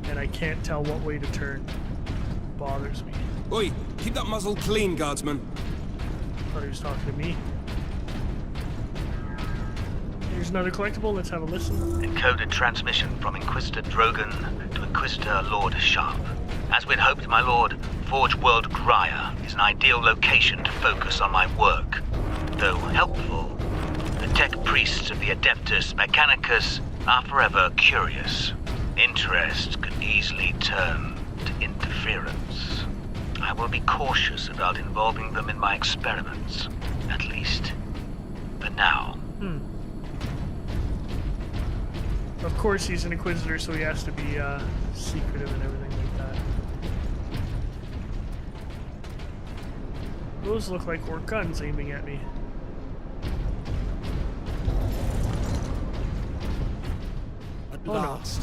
and I can't tell what way to turn, it bothers me. Oi, keep that muzzle clean, guardsman. I thought he was talking to me. Here's another collectible, let's have a listen. Encoded transmission from Inquisitor Drogon to Inquisitor Lord Sharp. As we'd hoped, my lord, Forge World Graya is an ideal location to focus on my work. Though helpful, the tech priests of the Adeptus Mechanicus are forever curious. Interest could easily turn to interference. I will be cautious about involving them in my experiments, at least for now. Of course he's an Inquisitor, so he has to be secretive and everything like that. Those look like Orc guns aiming at me. At last.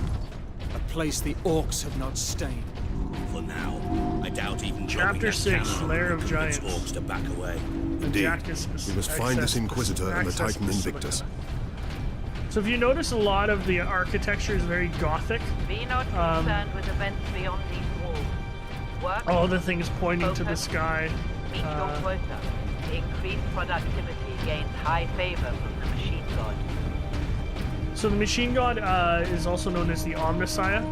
A place the Orcs have not stained. For now, I doubt even Chapter 6, Lair of Giants. Orcs to back away. Indeed. Jackus We must find this access- Inquisitor and the access Titan Basilica. Invictus. So if you notice, a lot of the architecture is very gothic. Be not concerned with events beyond these walls. Work, All the things pointing to the sky. meet your quota. Increased productivity gains high favor from the machine god. So the machine god is also known as the Omnissiah.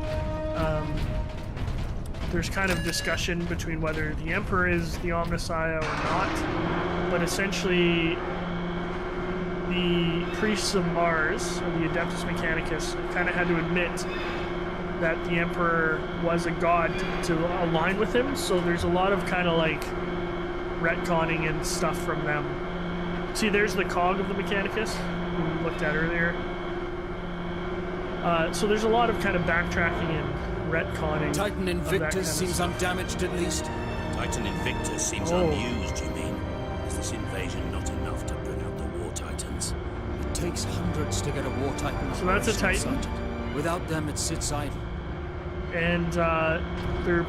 There's kind of discussion between whether the Emperor is the Omnissiah or not, but essentially the priests of Mars, or the Adeptus Mechanicus, kind of had to admit that the Emperor was a god to align with him, so there's a lot of kind of like retconning and stuff from them. See, there's the cog of the Mechanicus, who we looked at earlier. So there's a lot of kind of backtracking and retconning. Titan Invictus seems undamaged at least. Titan Invictus seems unused, you mean? Is this invasion not enough to bring out the War Titans? It takes hundreds to get a War Titan. So that's a operational, Titan. Sergeant. Without them, it sits idle. And they're,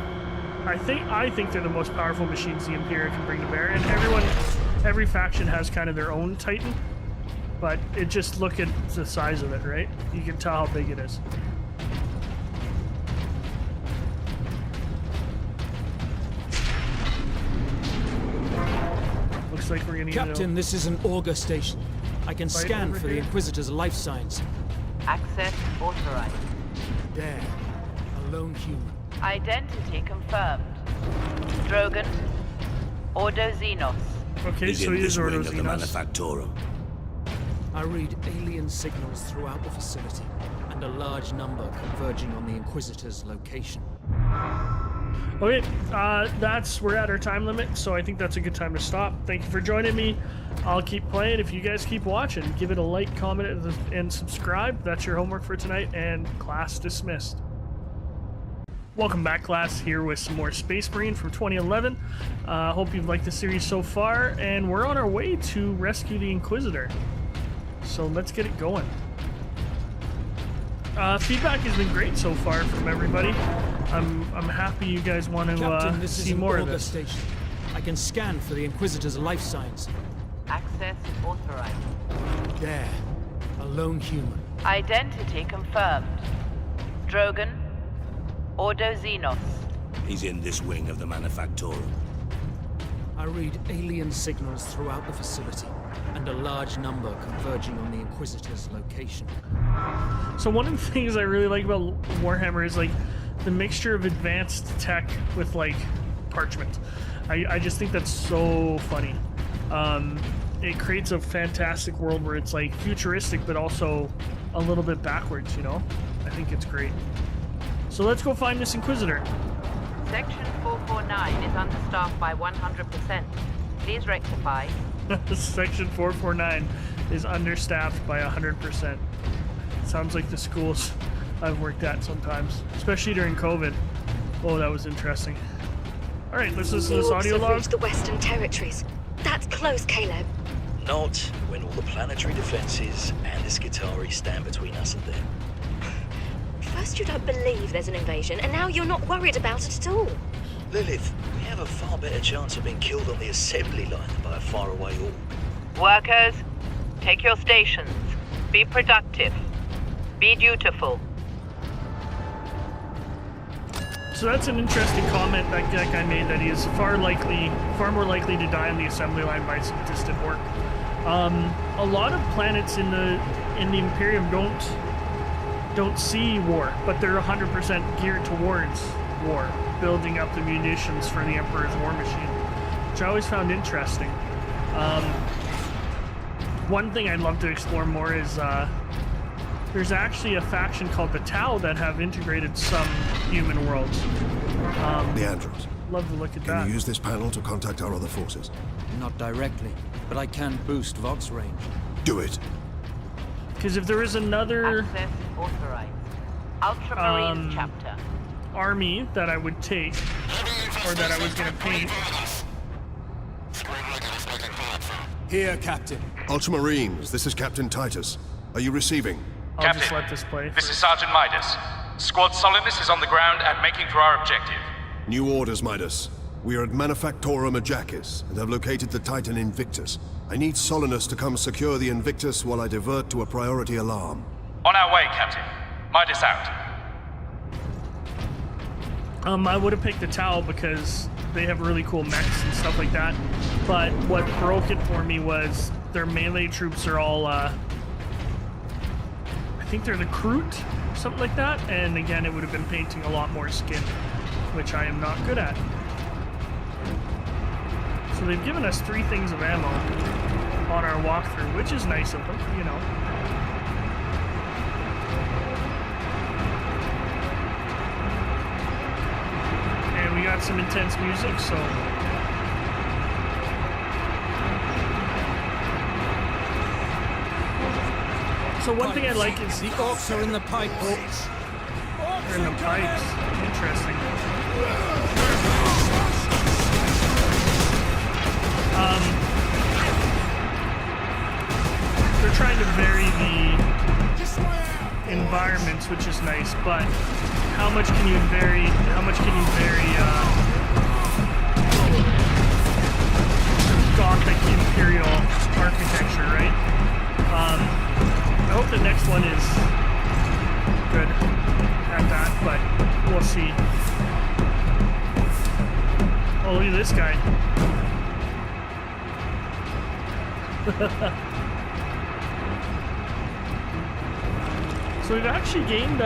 I think they're the most powerful machines the Imperium can bring to bear. And every faction has kind of their own Titan, but it just look at the size of it, right? You can tell how big it is. looks like we're gonna Captain, this is an auger station. I can Right scan over for the here. Inquisitor's life signs. Access authorized. There. A lone human. Identity confirmed. Drogon. Ordo Xenos. Okay, He's so in he this is wing Ordo of the Xenos. Manufactorum. I read alien signals throughout the facility, and a large number converging on the Inquisitor's location. Okay, we're at our time limit, so I think that's a good time to stop. Thank you for joining me. I'll keep playing. If you guys keep watching, give it a like, comment, and subscribe. That's your homework for tonight, and class dismissed. Welcome back, class, here with some more Space Marine from 2011. Hope you've liked the series so far, and we're on our way to rescue the Inquisitor. So let's get it going. Feedback has been great so far from everybody. I'm happy you guys want to Captain, this see is an more of auger this. station. I can scan for the Inquisitor's life signs. Access authorized. There. A lone human. Identity confirmed. Drogon. Ordo Xenos. He's in this wing of the Manufactorum. I read alien signals throughout the facility, and a large number converging on the Inquisitor's location. So one of the things I really like about Warhammer is like the mixture of advanced tech with like parchment. I just think that's so funny. It creates a fantastic world where it's like futuristic but also a little bit backwards, you know? I think it's great. So let's go find this Inquisitor. Section 449 is understaffed by 100%. Please rectify. Section 449 is understaffed by 100%. Sounds like the schools I've worked at sometimes, especially during COVID. Oh, that was interesting. All right, let's listen to this audio have log. reached the Western Territories. That's close, Caleb. Not when all the planetary defenses and the Skitarii stand between us and them. First you don't believe there's an invasion, and now you're not worried about it at all. Lilith, we have a far better chance of being killed on the assembly line than by a faraway orc. Workers, take your stations. Be productive. Be dutiful. So that's an interesting comment that guy made, that he is far more likely to die on the assembly line by some distant orc. A lot of planets in the Imperium don't see war, but they're 100% geared towards war, building up the munitions for the Emperor's war machine, which I always found interesting. One thing I'd love to explore more is there's actually a faction called the Tau that have integrated some human worlds. The Andros. Love to look at that. Can you use this panel to contact our other forces? Not directly, but I can boost Vox range. Do it. Because if there is another Access authorized. Ultramarines chapter. army that I would take, or that I was going to paint. Here, Captain. Ultramarines, this is Captain Titus. Are you receiving? I'll just let this play. This is Sergeant Midas. Squad Solidus is on the ground and making for our objective. New orders, Midas. We are at Manufactorum Ajakis and have located the Titan Invictus. I need Solinus to come secure the Invictus while I divert to a priority alarm. On our way, Captain. Midas out. I would have picked the Tau because they have really cool mechs and stuff like that. But what broke it for me was their melee troops are all, I think they're the Kroot, something like that. And again, it would have been painting a lot more skin, which I am not good at. So they've given us 3 things of ammo on our walkthrough, which is nice of them, you know. And we got some intense music, so... So one thing I like is... The orcs are in the pipes. They're in the pipes. Interesting. They're trying to vary the environments, which is nice, but how much can you vary Gothic Imperial architecture, right? I hope the next one is good at that, but we'll see. Oh, look at this guy. So we've actually gained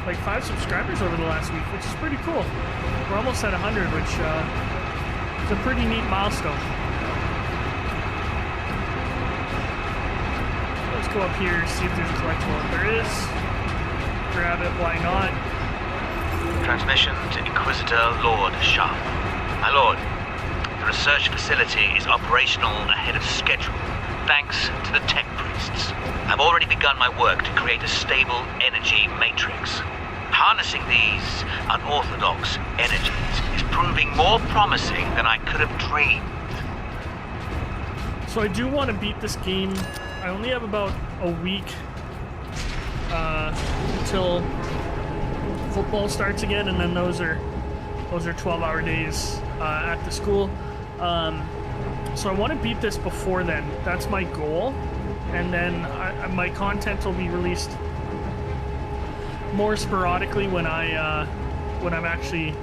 like 5 subscribers over the last week, which is pretty cool. We're almost at 100, which is a pretty neat milestone. Let's go up here, see if there's a collectible. If there is, grab it, why not? Transmission to Inquisitor Lord Sharp. My lord, the research facility is operational ahead of schedule, thanks to the tech priests. I've already begun my work to create a stable energy matrix. Harnessing these unorthodox energies is proving more promising than I could have dreamed. So I do want to beat this game. I only have about a week until football starts again, and then those are 12-hour days at the school. So I want to beat this before then. That's my goal, and then my content will be released more sporadically when I'm actually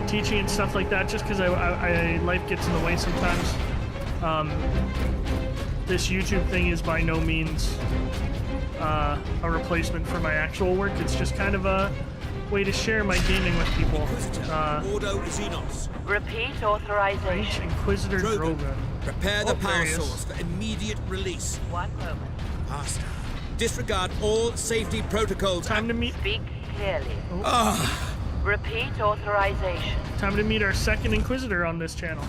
teaching and stuff like that. Just because life gets in the way sometimes. This YouTube thing is by no means a replacement for my actual work. It's just kind of a way to share my gaming with people. Repeat authorization. Inquisitor Drogon. Prepare the power source for immediate release. 1 moment. Master, disregard all safety protocols. Time to meet. Speak clearly. Repeat authorization. Time to meet our second Inquisitor on this channel.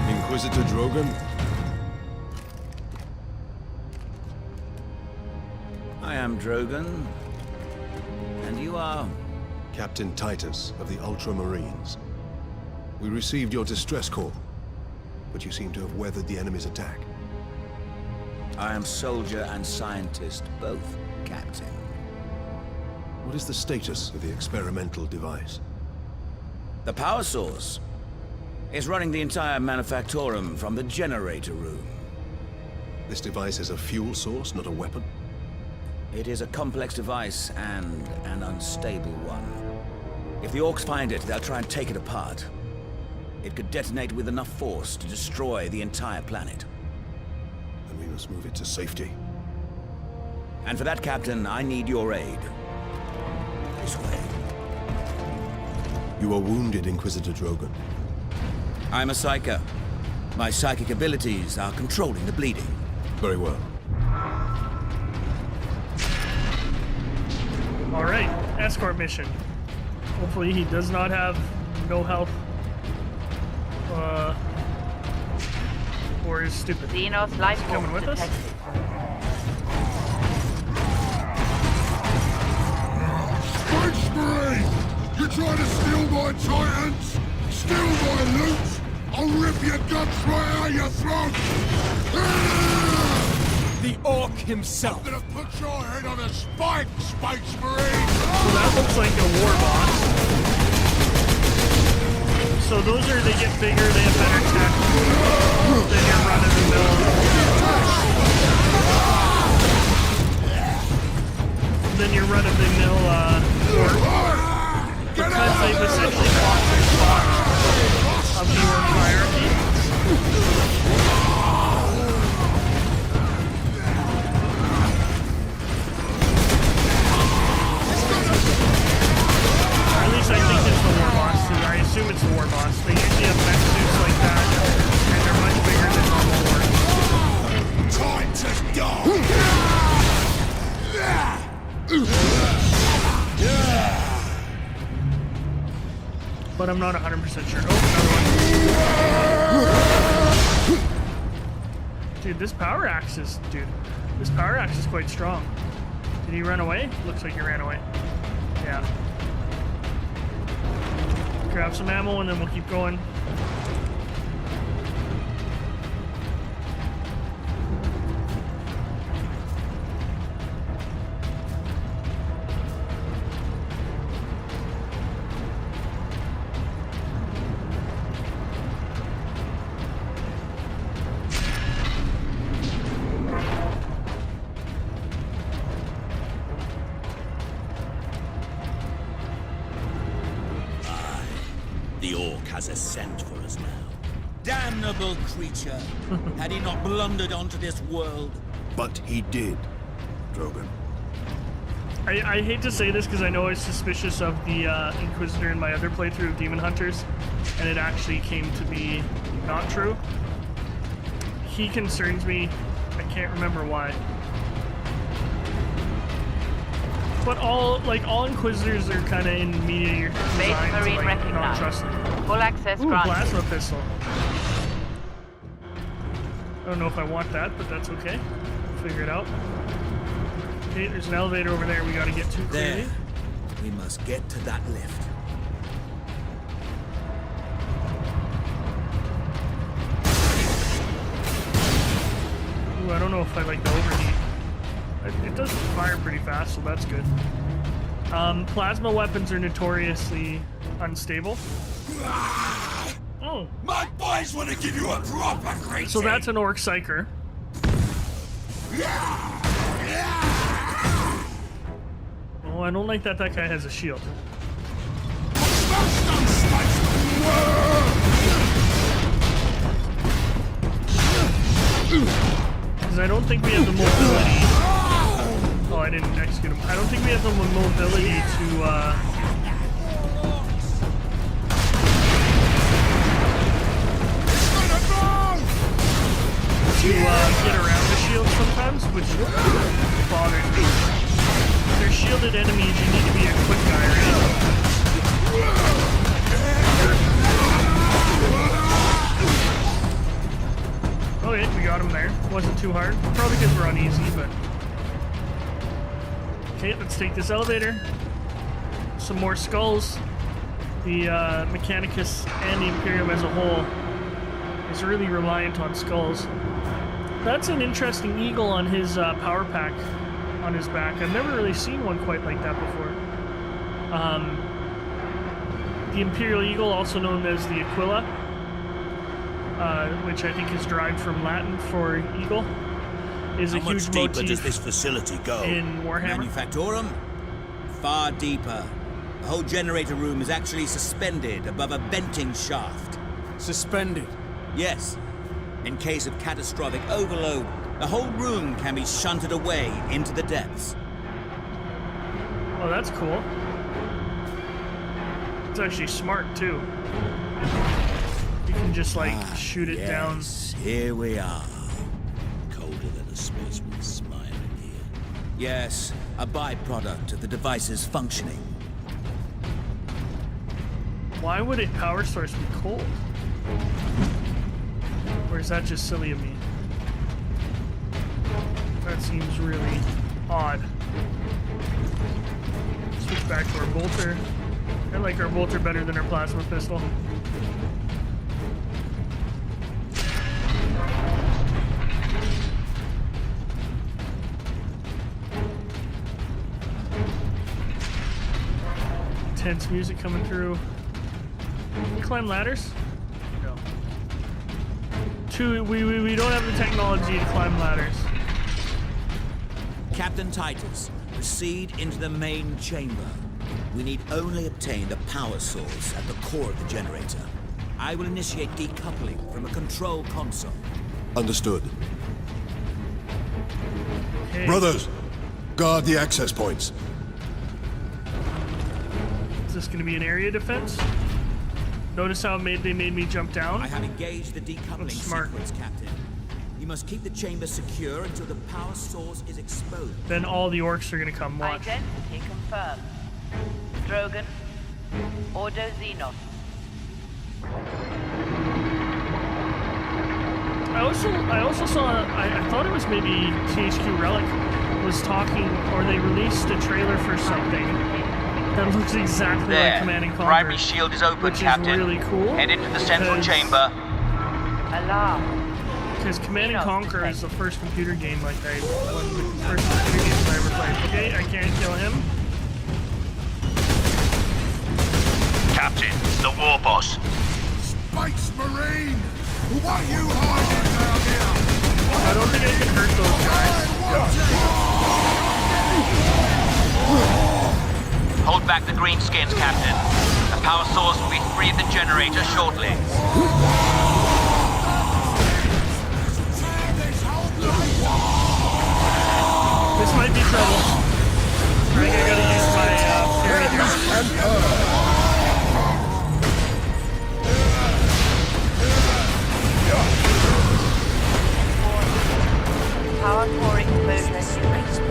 Inquisitor Drogon? I am Drogon. And you are? Captain Titus of the Ultramarines. We received your distress call, but you seem to have weathered the enemy's attack. I am soldier and scientist, both, Captain. What is the status of the experimental device? The power source is running the entire manufactorum from the generator room. This device is a fuel source, not a weapon? It is a complex device and an unstable one. If the Orcs find it, they'll try and take it apart. It could detonate with enough force to destroy the entire planet. Then we must move it to safety. And for that, Captain, I need your aid. This way. You are wounded, Inquisitor Drogon. I'm a psyker. My psychic abilities are controlling the bleeding. Very well. Alright, escort mission. Hopefully he does not have no health. Or is stupid. Xenos life coming with us? Space Marine! You trying to steal my Titans? Steal my loot? I'll rip your guts right out your throat! The Orc himself! I'm gonna put your head on a spike, Space Marine! So that looks like a war boss. So those they get bigger, they have better tech than your run-of-the-mill. Than your run-of-the-mill orc. Because they've essentially fought their spot of the orc hierarchy. Or at least I think it's the war boss. I assume it's the war boss. They usually have mech suits like that, and they're much bigger than normal orcs. Time to die! But I'm not 100% sure. Oh, another one. Dude, this power axe is quite strong. Did he run away? Looks like he ran away. Yeah. Grab some ammo and then we'll keep going. The Orc has a scent for us now. Damnable creature! Had he not blundered onto this world? But he did, Drogon. I hate to say this because I know I was suspicious of the Inquisitor in my other playthrough of Demon Hunters, and it actually came to be not true. He concerns me. I can't remember why. But all Inquisitors are kind of in media designed to like not trust them. Full access Ooh, granted. plasma pistol. I don't know if I want that, but that's okay. We'll figure it out. Okay, there's an elevator over there we gotta get to clearly. There. We must get to that lift. Ooh, I don't know if I like the overheat. It does fire pretty fast, so that's good. Plasma weapons are notoriously unstable. Oh. My boys want to give you a proper greeting. So that's an orc psyker. Oh, I don't like that guy has a shield. Because I don't think we have the mobility. Oh, I didn't execute him. I don't think we have the mobility to get around the shield sometimes, which bothers me. If they're shielded enemies, you need to be a quick guy, right? Okay, we got him there. Wasn't too hard. Probably because we're uneasy, but... Okay, let's take this elevator. Some more skulls. The Mechanicus and the Imperium as a whole is really reliant on skulls. That's an interesting eagle on his power pack on his back. I've never really seen one quite like that before. The Imperial Eagle, also known as the Aquila, which I think is derived from Latin for eagle, is a How huge much deeper motif does this facility go? in Warhammer. Manufactorum? Far deeper. The whole generator room is actually suspended above a venting shaft. Suspended? Yes. In case of catastrophic overload, the whole room can be shunted away into the depths. Oh, that's cool. It's actually smart, too. You can just, like, shoot it down. Here we are. Colder than a spaceman's smile in here. Yes, a byproduct of the device's functioning. Why would a power source be cold? Or is that just silly of me? That seems really odd. Switch back to our bolter. I like our bolter better than our plasma pistol. Intense music coming through. Can we climb ladders? No. We don't have the technology to climb ladders. Captain Titus, proceed into the main chamber. We need only obtain the power source at the core of the generator. I will initiate decoupling from a control console. Understood. Okay. Brothers, guard the access points. Is this going to be an area defense? Notice how they made me jump down? I have engaged the decoupling sequence, Captain. You must keep the chamber secure until the power source is exposed. Then all the orcs are going to come watch. Identity confirmed. Drogon. Ordo Xenos. I also saw, I thought it was maybe THQ Relic was talking, or they released a trailer for something that looks exactly like Command and Conquer. Primary shield is open, which Captain. is really cool. Head into the central chamber. Alarm. Because Command and Conquer is the first computer game one of the first computer games I ever played. Okay, I can't kill him. Captain, the war boss. Space Marine! What are you hiding down here? I don't think I can hurt those Hold back the greenskins, Captain. A Power source will be free of the generator shortly. This might be trouble. I think I gotta use my fairy here. Power core explosion.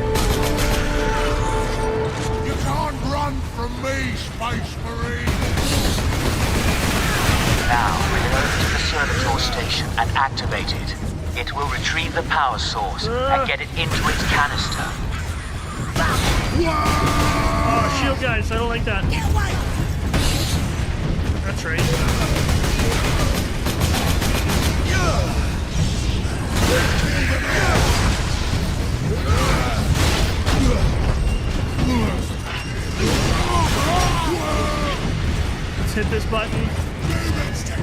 You can't run from me, Space Marine! Now, return to the servitor station and activate it. It will retrieve the power source and get it into its canister. Oh, shield guys, I don't like that. That's right. Let's hit this button.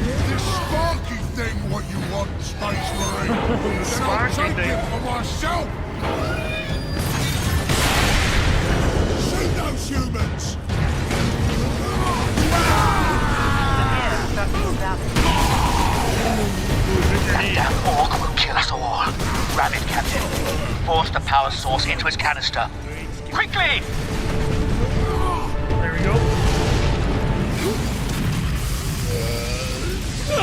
This sparky thing what you want, Space Marine? The sparky Then I'll take thing. it for myself! Shoot those humans! That damn orc will kill us all. Grab it, Captain. Force the power source into its canister. Quickly! There we go. The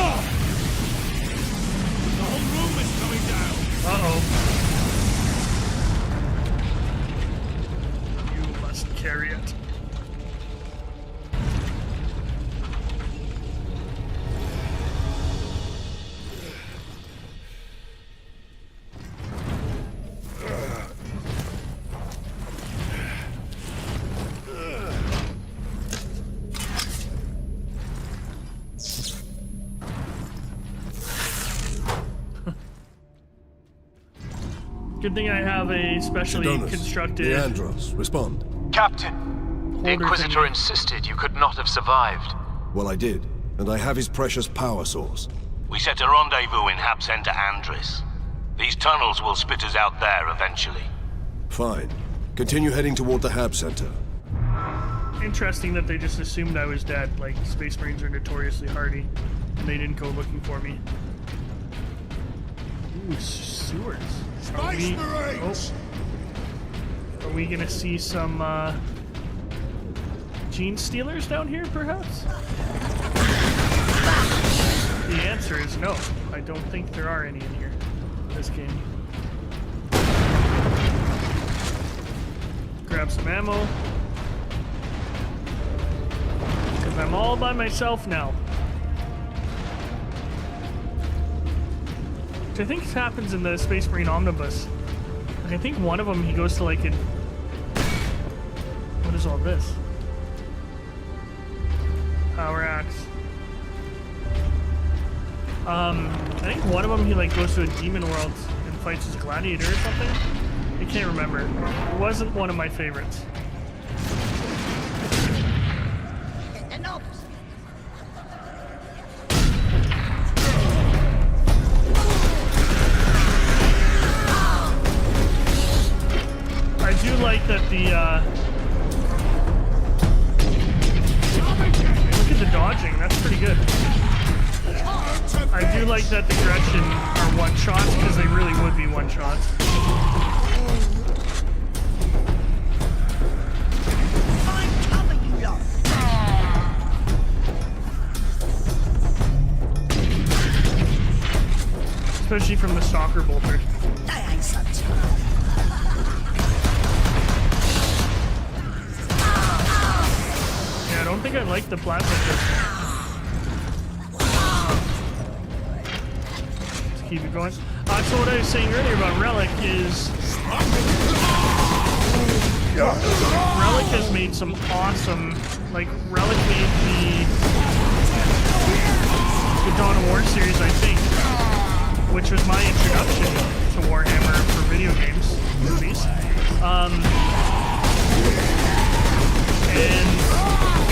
whole room is coming down! Uh-oh. You must carry it. Good thing I have a specially Sidonus, constructed Leandros, respond. Captain, the holder Inquisitor thingy. insisted you could not have survived. Well, I did, and I have his precious power source. We set a rendezvous in Hab Center Andris. These tunnels will spit us out there eventually. Fine. Continue heading toward the Hab Center. Interesting that they just assumed I was dead. Like, Space Marines are notoriously hardy, and they didn't go looking for me. Ooh, sewers. Space Marines! Are we gonna see some gene stealers down here, perhaps? The answer is no. I don't think there are any in here in this game. Grab some ammo. Because I'm all by myself now. Which I think happens in the Space Marine Omnibus. Like, I think one of them, he goes to like a... What is all this? Power axe. I think one of them, he like goes to a demon world and fights as a gladiator or something. I can't remember. It wasn't one of my favorites. I do like that the, look at the dodging, that's pretty good. I do like that the Gretchen are one-shots, because they really would be one-shots. Especially from the stalker bolter. Yeah, I don't think I like the plasma pistol. Let's keep it going. So what I was saying earlier about Relic is... Relic has made some awesome... Like, Relic made the Dawn of War series, I think, which was my introduction to Warhammer for video games, movies. And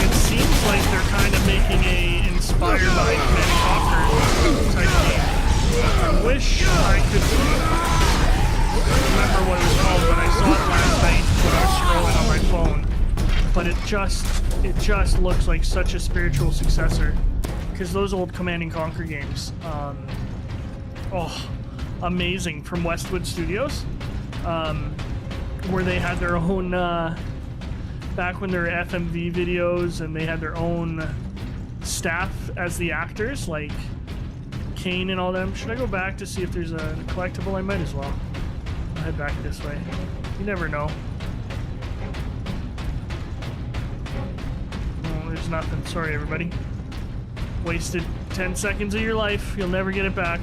it seems like they're kind of making a inspired by Command & Conquer type game. I wish I could remember what it was called, but I saw it last night when I was scrolling on my phone. but it just looks like such a spiritual successor, because those old Command and Conquer games, amazing, from Westwood Studios, where they had their own, back when there were FMV videos and they had their own staff as the actors, like Kane and all them. Should I go back to see if there's a collectible? I might as well. I'll head back this way. You never know. Oh, there's nothing. Sorry, everybody. Wasted 10 seconds of your life. You'll never get it back.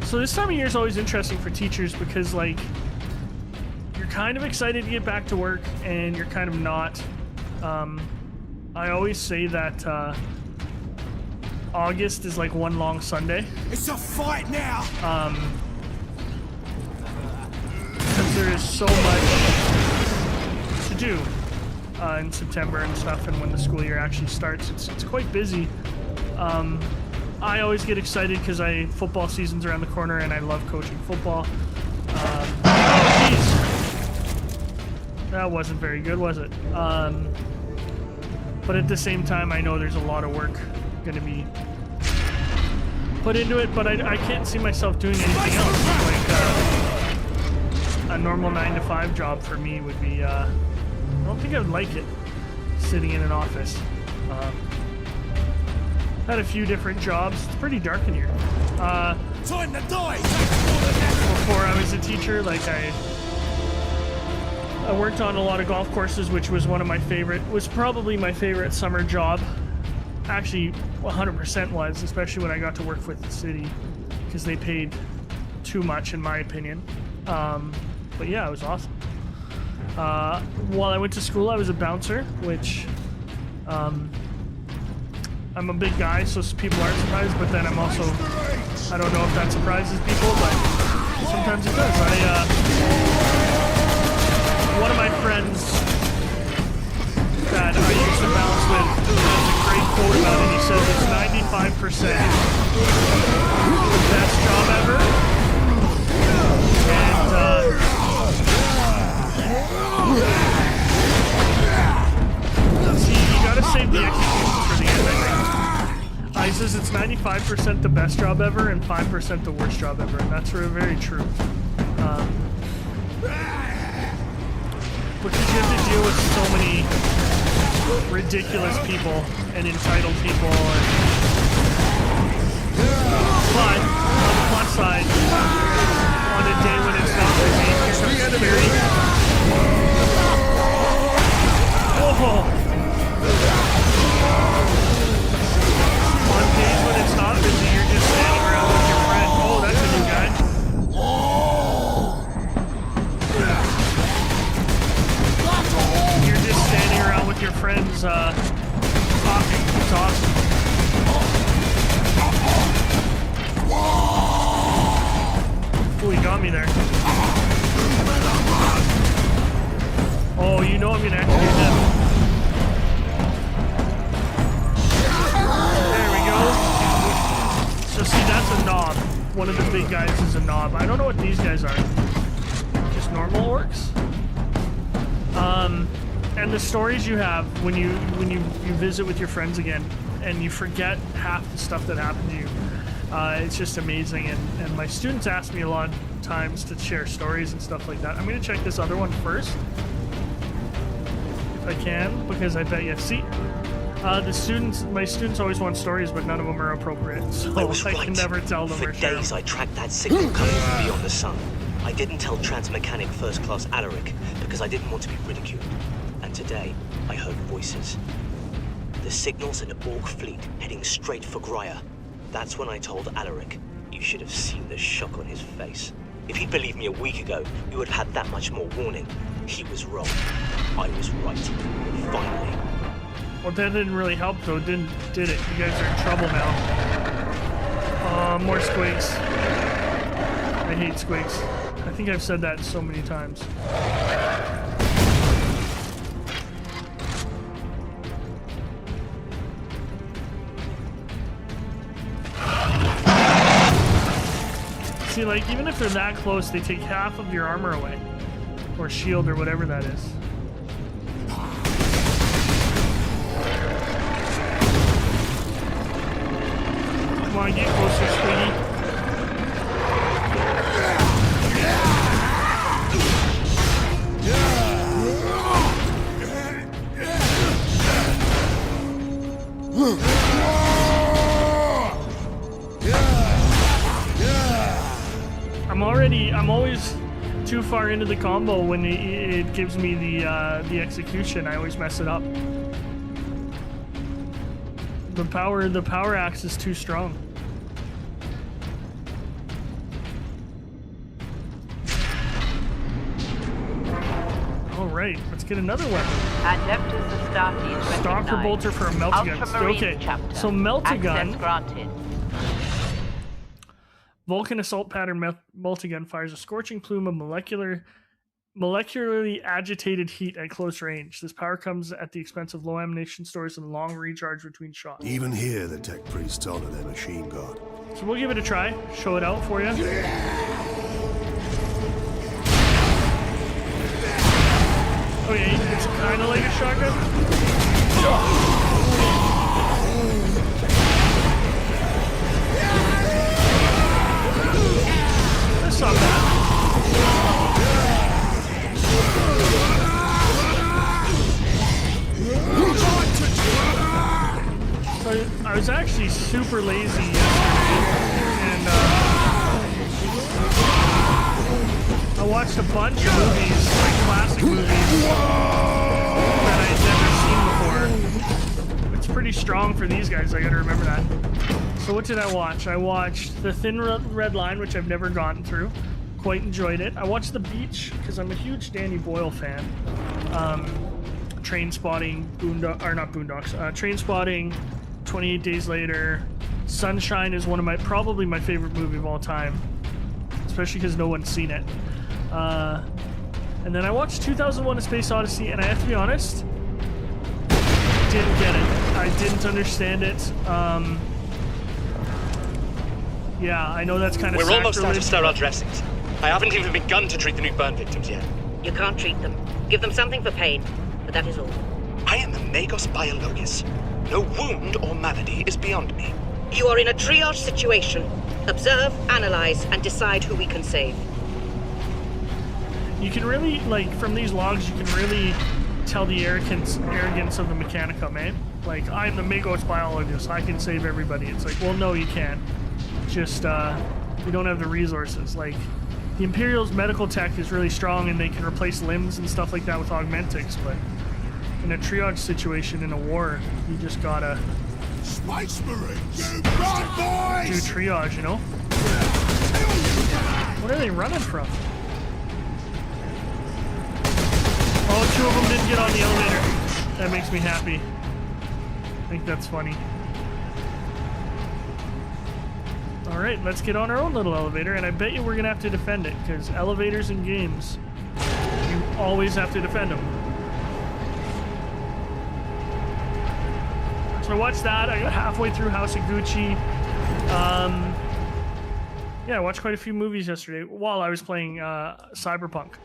So this time of year is always interesting for teachers because, like, you're kind of excited to get back to work and you're kind of not. I always say that August is like one long Sunday. It's a fight now! Because there is so much to do in September and stuff, and when the school year actually starts, it's quite busy. I always get excited because football season's around the corner and I love coaching football. Oh, jeez. That wasn't very good, was it? But at the same time, I know there's a lot of work going to be put into it, but I can't see myself doing anything else. Like, a normal 9-to-5 job for me would be, I don't think I would like it, sitting in an office. Had a few different jobs. It's pretty dark in here. Time to die! Before I was a teacher, like I worked on a lot of golf courses, which was probably my favorite summer job. Actually, 100% was, especially when I got to work with the city, because they paid too much, in my opinion. But yeah, it was awesome. While I went to school, I was a bouncer, which I'm a big guy, so people aren't surprised, but then I'm also, I don't know if that surprises people, but sometimes it does. One of my friends that I used to bounce with has a great quote about it. He says it's 95% the best job ever. And see, you gotta save the executions for the end, I think. He says it's 95% the best job ever and 5% the worst job ever, and that's very true. Because you have to deal with so many ridiculous people and entitled people. But on the plus side, on a day when it's not busy, here's some security. Whoa! On days when it's not busy, you're just standing around with your friend. Oh, that's a new guy. Standing around with your friends, talking. It's awesome. Oh, he got me there. Oh, you know I'm gonna execute him. There we go. So see, that's a knob. One of the big guys is a knob. I don't know what these guys are. Just normal orcs? And the stories you have when you visit with your friends again, and you forget half the stuff that happened to you, it's just amazing. And my students ask me a lot of times to share stories and stuff like that. I'm gonna check this other one first, if I can, because I bet you see. My students always want stories, but none of them are appropriate, so I can never tell them. For days I tracked that signal coming from beyond the sun. I didn't tell Transmechanic First Class Alaric because I didn't want to be ridiculed. And today, I heard voices. The signal's an Orc fleet heading straight for Grya. That's when I told Alaric. You should have seen the shock on his face. If he'd believed me a week ago, he would have had that much more warning. He was wrong. I was right. Finally. Well, that didn't really help, though, did it? You guys are in trouble now. More squigs. I hate squigs. I think I've said that so many times. See, like, even if they're that close, they take half of your armor away. Or shield or whatever that is. Come on, get closer, sweetie. I'm always too far into the combo when it gives me the execution. I always mess it up. The power axe is too strong. All right, let's get another weapon. Adeptus Astartes Stalker bolter for a melta gun. Okay, so melta gun. Granted. Vulcan assault pattern multigun fires a scorching plume of molecularly agitated heat at close range. This power comes at the expense of low ammunition stores and long recharge between shots. Even here, the tech priests honor their machine god. So we'll give it a try. Show it out for you. Okay, it's kind of like a shotgun. That's not bad. So I was actually super lazy yesterday, and I watched a bunch of movies, like classic movies, that I'd never seen before. It's pretty strong for these guys, I gotta remember that. So what did I watch? I watched The Thin Red Line, which I've never gotten through. Quite enjoyed it. I watched The Beach, because I'm a huge Danny Boyle fan. Train Spotting, Train Spotting, 28 Days Later. Sunshine is one of probably my favorite movie of all time. Especially because no one's seen it. And then I watched 2001: A Space Odyssey, and I have to be honest, didn't get it. I didn't understand it. Yeah, I know that's kind of We're almost out of sterile dressings. I haven't even begun to treat the new burn victims yet. You can't treat them. Give them something for pain, but that is all. I am a Magos Biologis. No wound or malady is beyond me. You are in a triage situation. Observe, analyze, and decide who we can save. You can really, like, from these logs, you can really tell the arrogance of the Mechanicum, eh? Like, I'm the Magos Biologist, I can save everybody. It's like, well, no, you can't. Just, we don't have the resources. Like, the Imperial's medical tech is really strong, and they can replace limbs and stuff like that with augmentics, but in a triage situation in a war, you just gotta Space Marines, you run, boys! do triage, you know? What are they running from? Oh, 2 of them didn't get on the elevator. That makes me happy. I think that's funny. Alright, let's get on our own little elevator, and I bet you we're gonna have to defend it, because elevators in games, you always have to defend them. So I watched that. I got halfway through House of Gucci. Yeah, I watched quite a few movies yesterday while I was playing Cyberpunk.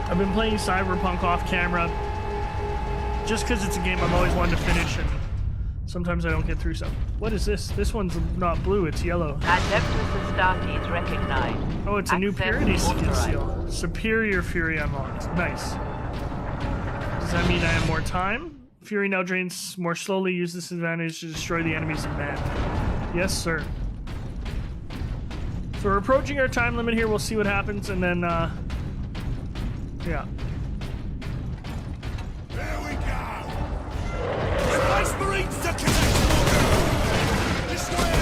I've been playing Cyberpunk off camera just because it's a game I've always wanted to finish, and sometimes I don't get through some. What is this? This one's not blue, it's yellow. Adeptus Astartes recognized. Oh, it's a new purity seal. Superior Fury unlocked. Nice. Does that mean I have more time? Fury now drains more slowly. Use this advantage to destroy the enemies in man. Yes, sir. So we're approaching our time limit here. We'll see what happens, and then, yeah. There we go! Space Marines to connect! This way!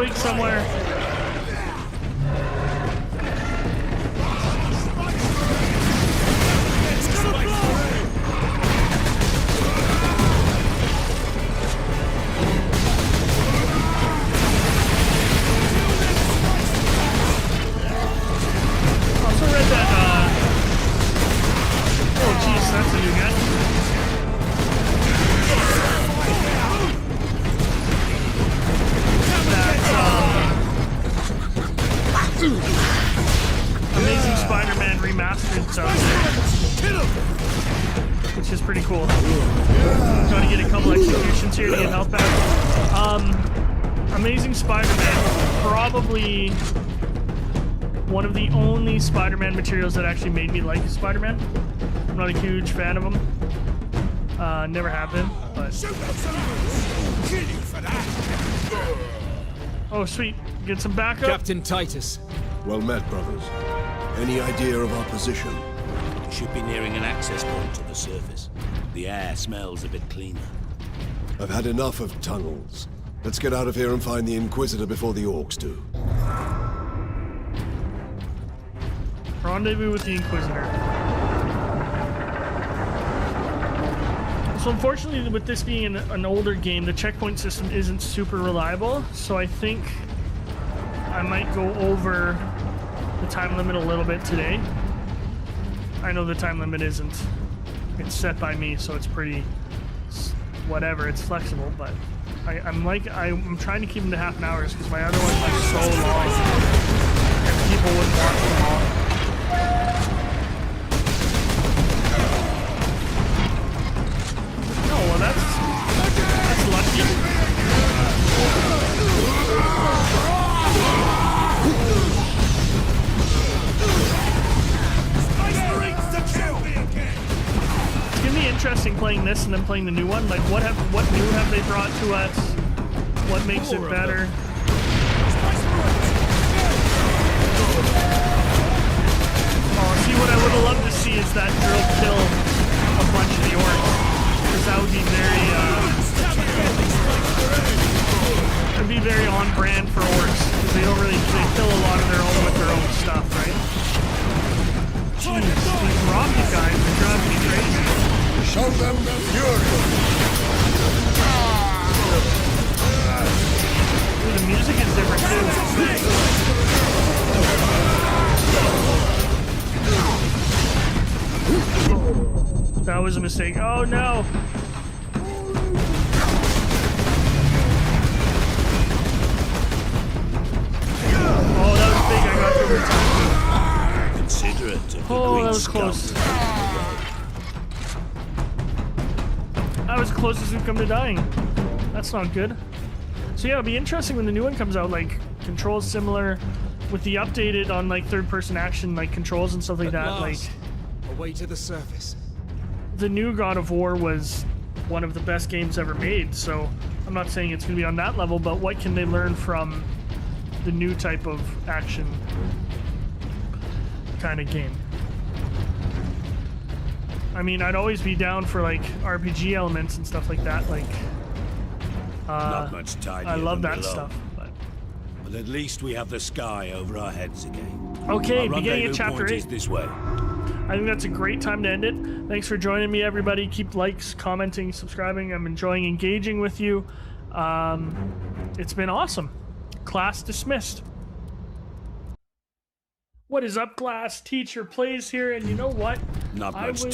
twig somewhere. Also read that, oh jeez, that's a new guy. Amazing Spider-Man Remastered stuff, which is pretty cool. Trying to get a couple executions here to get health back. Amazing Spider-Man, probably one of the only Spider-Man materials that actually made me like Spider-Man. I'm not a huge fan of him. Never have been, but... Oh, sweet. Get some backup. Captain Titus. Well met, brothers. Any idea of our position? Should be nearing an access point to the surface. The air smells a bit cleaner. I've had enough of tunnels. Let's get out of here and find the Inquisitor before the Orcs do. Rendezvous with the Inquisitor. So unfortunately, with this being an older game, the checkpoint system isn't super reliable, so I think I might go over the time limit a little bit today. I know the time limit isn't. It's set by me, so it's pretty... whatever, it's flexible, but I'm trying to keep them to half an hour because my other ones are so long and people wouldn't watch them all. Oh, well that's lucky. It's gonna be interesting playing this and then playing the new one. Like, what new have they brought to us? What makes it better? Oh, see, what I would have loved to see is that drill kill a bunch of the orcs, because that would be very on brand for orcs, because they kill a lot of their own with their own stuff, right? Jeez, these rocket guys are driving me crazy. Show them the fury! Ooh, the music is different too. That was a mistake. Oh no! Oh, that was big. I got over time. Consider it. Oh, that was close. That was as close as we've come to dying. That's not good. So yeah, it'll be interesting when the new one comes out. Like, controls similar with the updated on like third-person action, like controls and stuff like that. Like, away to the surface. the new God of War was one of the best games ever made. So I'm not saying it's going to be on that level, but what can they learn from the new type of action kind of game? I mean, I'd always be down for like RPG elements and stuff like that. Like, not much tidier I love than that below. stuff. But at least we have the sky over our heads again. Okay, Our beginning of rendezvous chapter point 8. is this way. I think that's a great time to end it. Thanks for joining me, everybody. Keep likes, commenting, subscribing. I'm enjoying engaging with you. It's been awesome. Class dismissed. What is up, class? Teacher Plays here, and you know what? Not much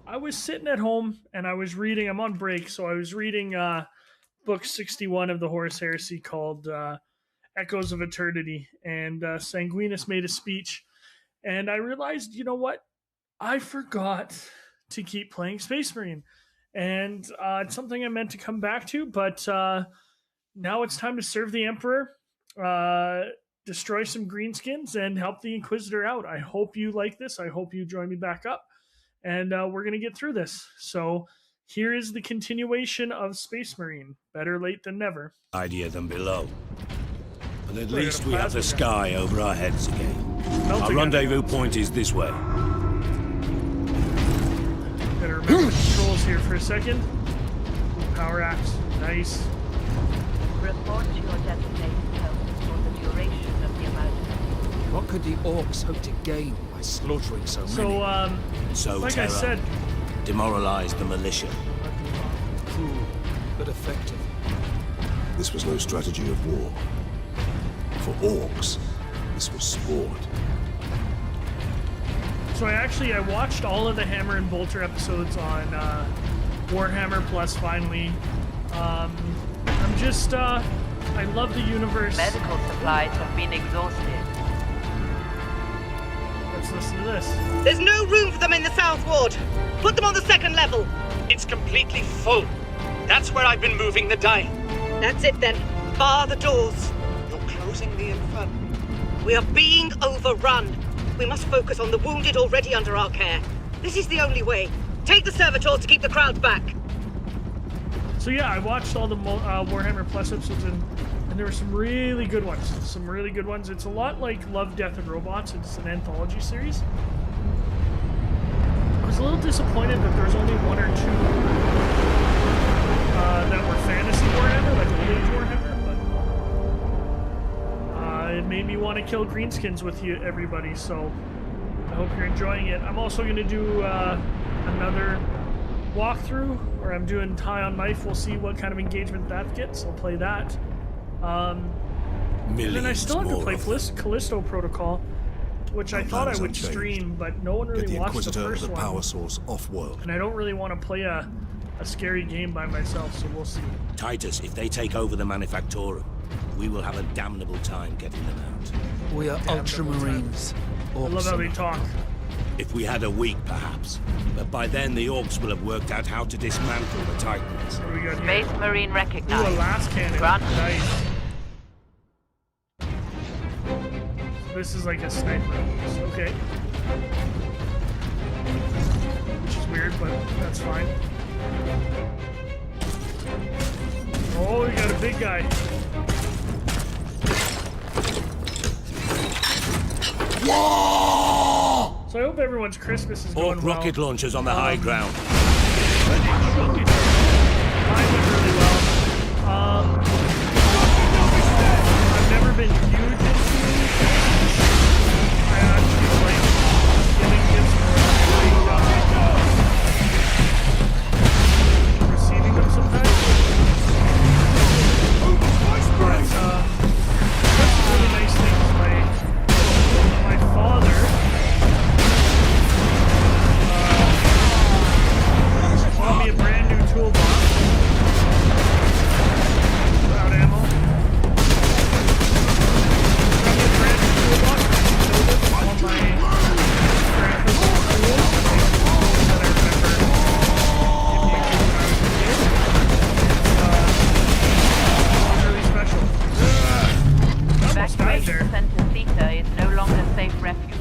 I was sitting at home and I was reading. I'm on break, so I was reading book 61 of the Horus Heresy called Echoes of Eternity, and Sanguinus made a speech, and I realized, you know what? I forgot to keep playing Space Marine, and it's something I meant to come back to, but now it's time to serve the Emperor, destroy some greenskins, and help the Inquisitor out. I hope you like this. I hope you join me back up, and we're going to get through this. So here is the continuation of Space Marine. Better late than never. Idea than below. But at least we have the sky over our heads again. Our rendezvous point is this way. Better remember the controls here for a second. Power axe. Nice. Report to your destination. could the orcs hope to gain by slaughtering so many? So, like I said, demoralize the militia. Cruel, but effective. This was no strategy of war. For orcs, this was sport. So I watched all of the Hammer and Bolter episodes on Warhammer Plus finally. I'm just, I love the universe. Medical supplies have been exhausted. Let's listen to this. There's no room for them in the South Ward. Put them on the second level. It's completely full. That's where I've been moving the dying. That's it then. Bar the doors. You're closing the infirmary. We are being overrun. We must focus on the wounded already under our care. This is the only way. Take the servitors to keep the crowd back. So yeah, I watched all the Warhammer Plus episodes, and there were some really good ones. It's a lot like Love, Death, and Robots. It's an anthology series. I was a little disappointed that there was only one or two that were fantasy Warhammer, like Old Age Warhammer, but it made me want to kill greenskins with you, everybody, so I hope you're enjoying it. I'm also going to do another walkthrough where I'm doing Tie on Knife. We'll see what kind of engagement that gets. I'll play that. And then I still have to play Callisto Protocol, which I thought I would stream, but no one really watched the first one. Power source off-world. And I don't really want to play a scary game by myself, so we'll see. Titus, if they take over the Manufactorum, we will have a damnable time getting them out. We are Ultramarines. I love how they talk. If we had a week, perhaps. But by then, the orcs will have worked out how to dismantle the Titans. What do we got here? Space Marine recognized. Ooh, a last cannon. Nice. This is like a sniper. Okay. Which is weird, but that's fine. Oh, we got a big guy. Whoa! So I hope everyone's Christmas is going Orc well. rocket launchers on the high ground. Mine went really well. I've never been huge into it. I actually like giving gifts more receiving them sometimes. But that's a really nice thing. My father bought me a brand new toolbox without ammo. Got me a brand new toolbox and filled it with all my grandpa's tools that I remember giving me when I was a kid. It's really special. Almost died there. Center Theta is no longer safe refuge.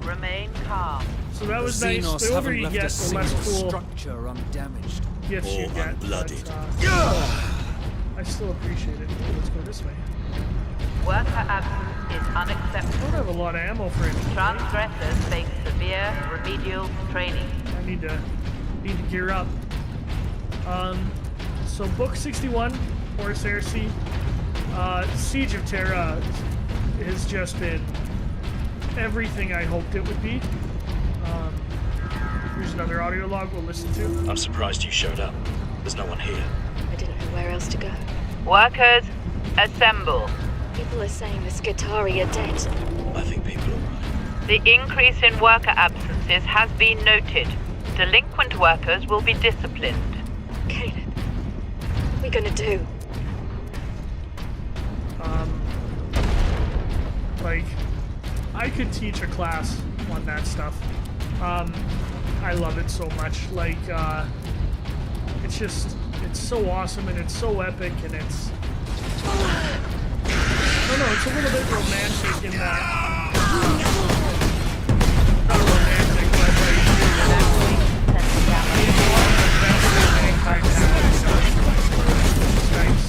Remain calm. So that was nice. Xenos The older you haven't get, left a the less single cool structure undamaged. gifts you get. Blooded. I still appreciate it. Let's go this way. Worker absence is I unacceptable. don't have a lot of ammo for anything. Transgressors face severe remedial training. I need to gear up. So book 61, Horus Heresy. Siege of Terra has just been everything I hoped it would be. Here's another audio log we'll listen to. I'm surprised you showed up. There's no one here. I didn't know where else to go. Workers, assemble. People are saying the Skitarii are dead. I think people are right. The increase in worker absences has been noted. Delinquent workers will be disciplined. Caleb, what are we gonna do? Like, I could teach a class on that stuff. I love it so much. Like, it's just, it's so awesome and it's so epic and it's, I don't know, it's a little bit romantic in that, not romantic, but like, it's one of the best mankind has. It's nice.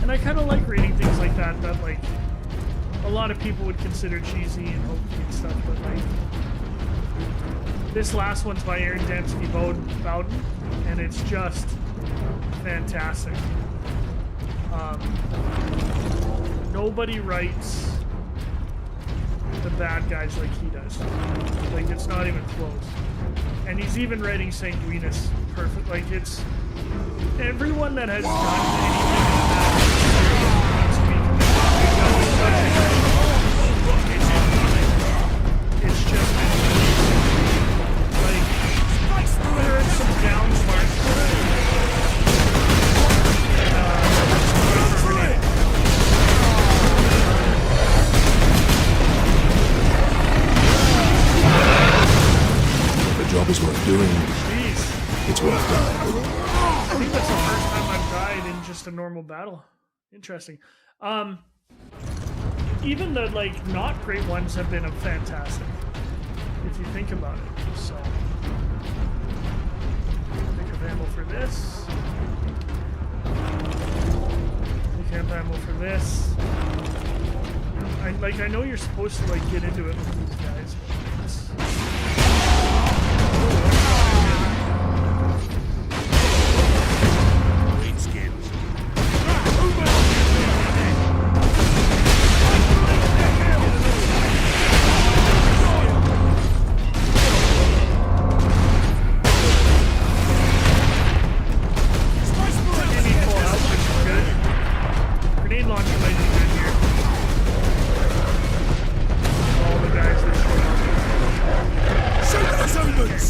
And I kind of like reading things like that like a lot of people would consider cheesy and hokey and stuff, but like This last one's by Aaron Dembski Bowden, and it's just fantastic. Nobody writes the bad guys like he does. Like, it's not even close. And he's even writing Sanguinus perfect. Like, it's everyone that has done anything it's just like there are some down parts. The job is worth doing. Jeez. It's worth done. I think that's the first time I've died in just a normal battle. Interesting. Even the like not great ones have been fantastic, if you think about it. So, pick up ammo for this. Pick up ammo for this. I know you're supposed to like get into it with these guys. But it's... Grenade launcher might be good here. All the guys that show up. Shoot those omens!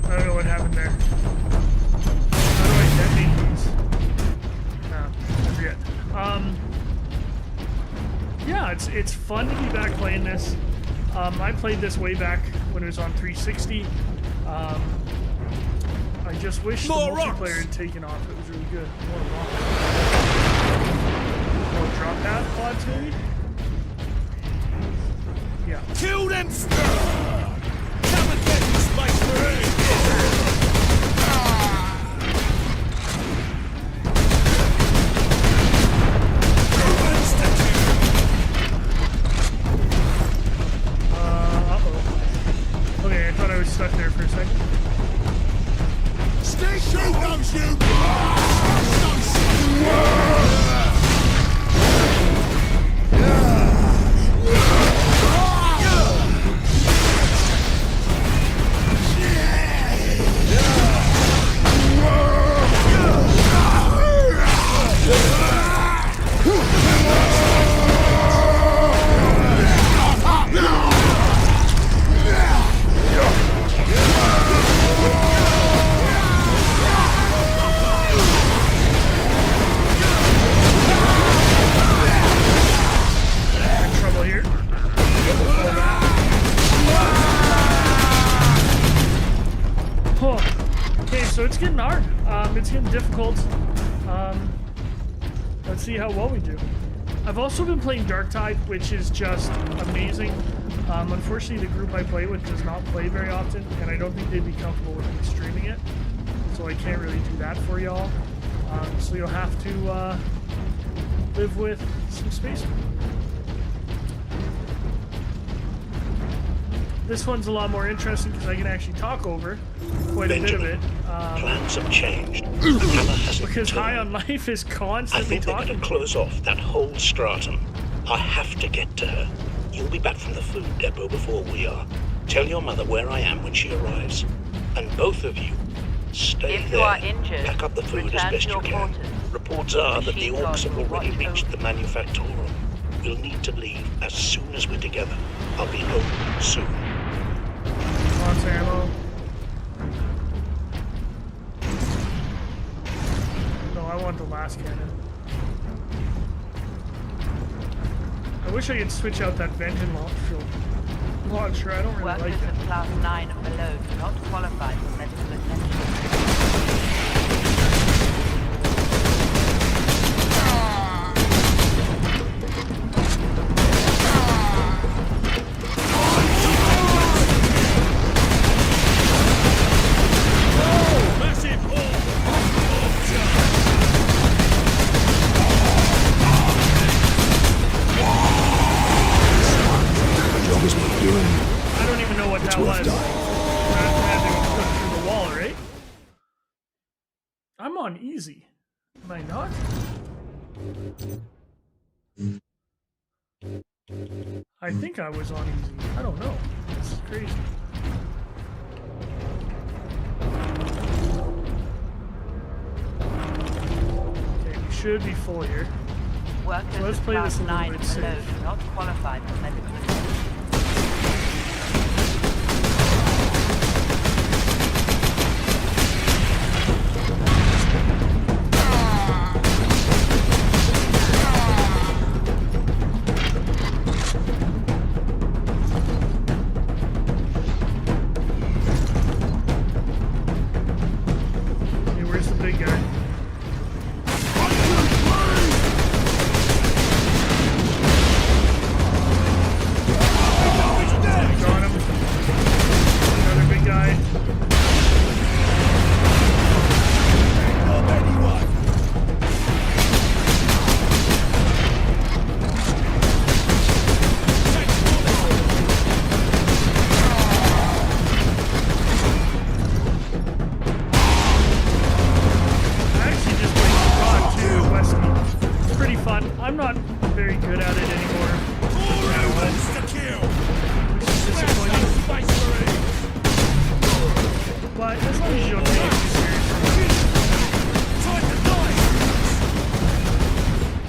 I don't know what happened there. How do I detonate these? No, I forget. Yeah, it's fun to be back playing this. I played this way back when it was on 360. I just wish the multiplayer had taken off. It was really good. More rocks. More drop pad pods, maybe? Yeah. Kill them! Come and get this Space Marine! Uh-oh. Okay, I thought I was stuck there for a second. Stay shoot those you! Trouble here. Oh. Okay, so it's getting hard. It's getting difficult. Let's see how well we do. I've also been playing Darktide, which is just amazing. Unfortunately, the group I play with does not play very often, and I don't think they'd be comfortable with me streaming it. So I can't really do that for y'all. So you'll have to live with some space. This one's a lot more interesting because I can actually talk over quite a bit of it. Plans have changed. Hammer has Because High on Life is I constantly think they're talking. going to close off that whole stratum. I have to get to her. You'll be back from the food depot before we are. Tell your mother where I am when she arrives. And both of you, stay If you there. are injured, Pack up the food as return best to you your can. quarters. Reports are that the Machine orcs have guard will already watch reached the Manufactorum. We'll need to leave as soon as we're together. I'll be home soon. Lots of ammo. No, I want the last cannon. I wish I could switch out that Vengeance launcher. I don't really Workers like it. of Class 9 and below do not qualify for medical attention. I think I was on easy. I don't know. This is crazy. Okay, we should be full here. Workers So let's play at this a Class 9 little bit and below safe. do not qualify for medical attention. Okay, where's the big guy? Got him. Another big guy. I actually just played COD too, Westy. It's pretty fun. I'm not very good at it anymore. Which is disappointing. But as long as you don't take it too seriously.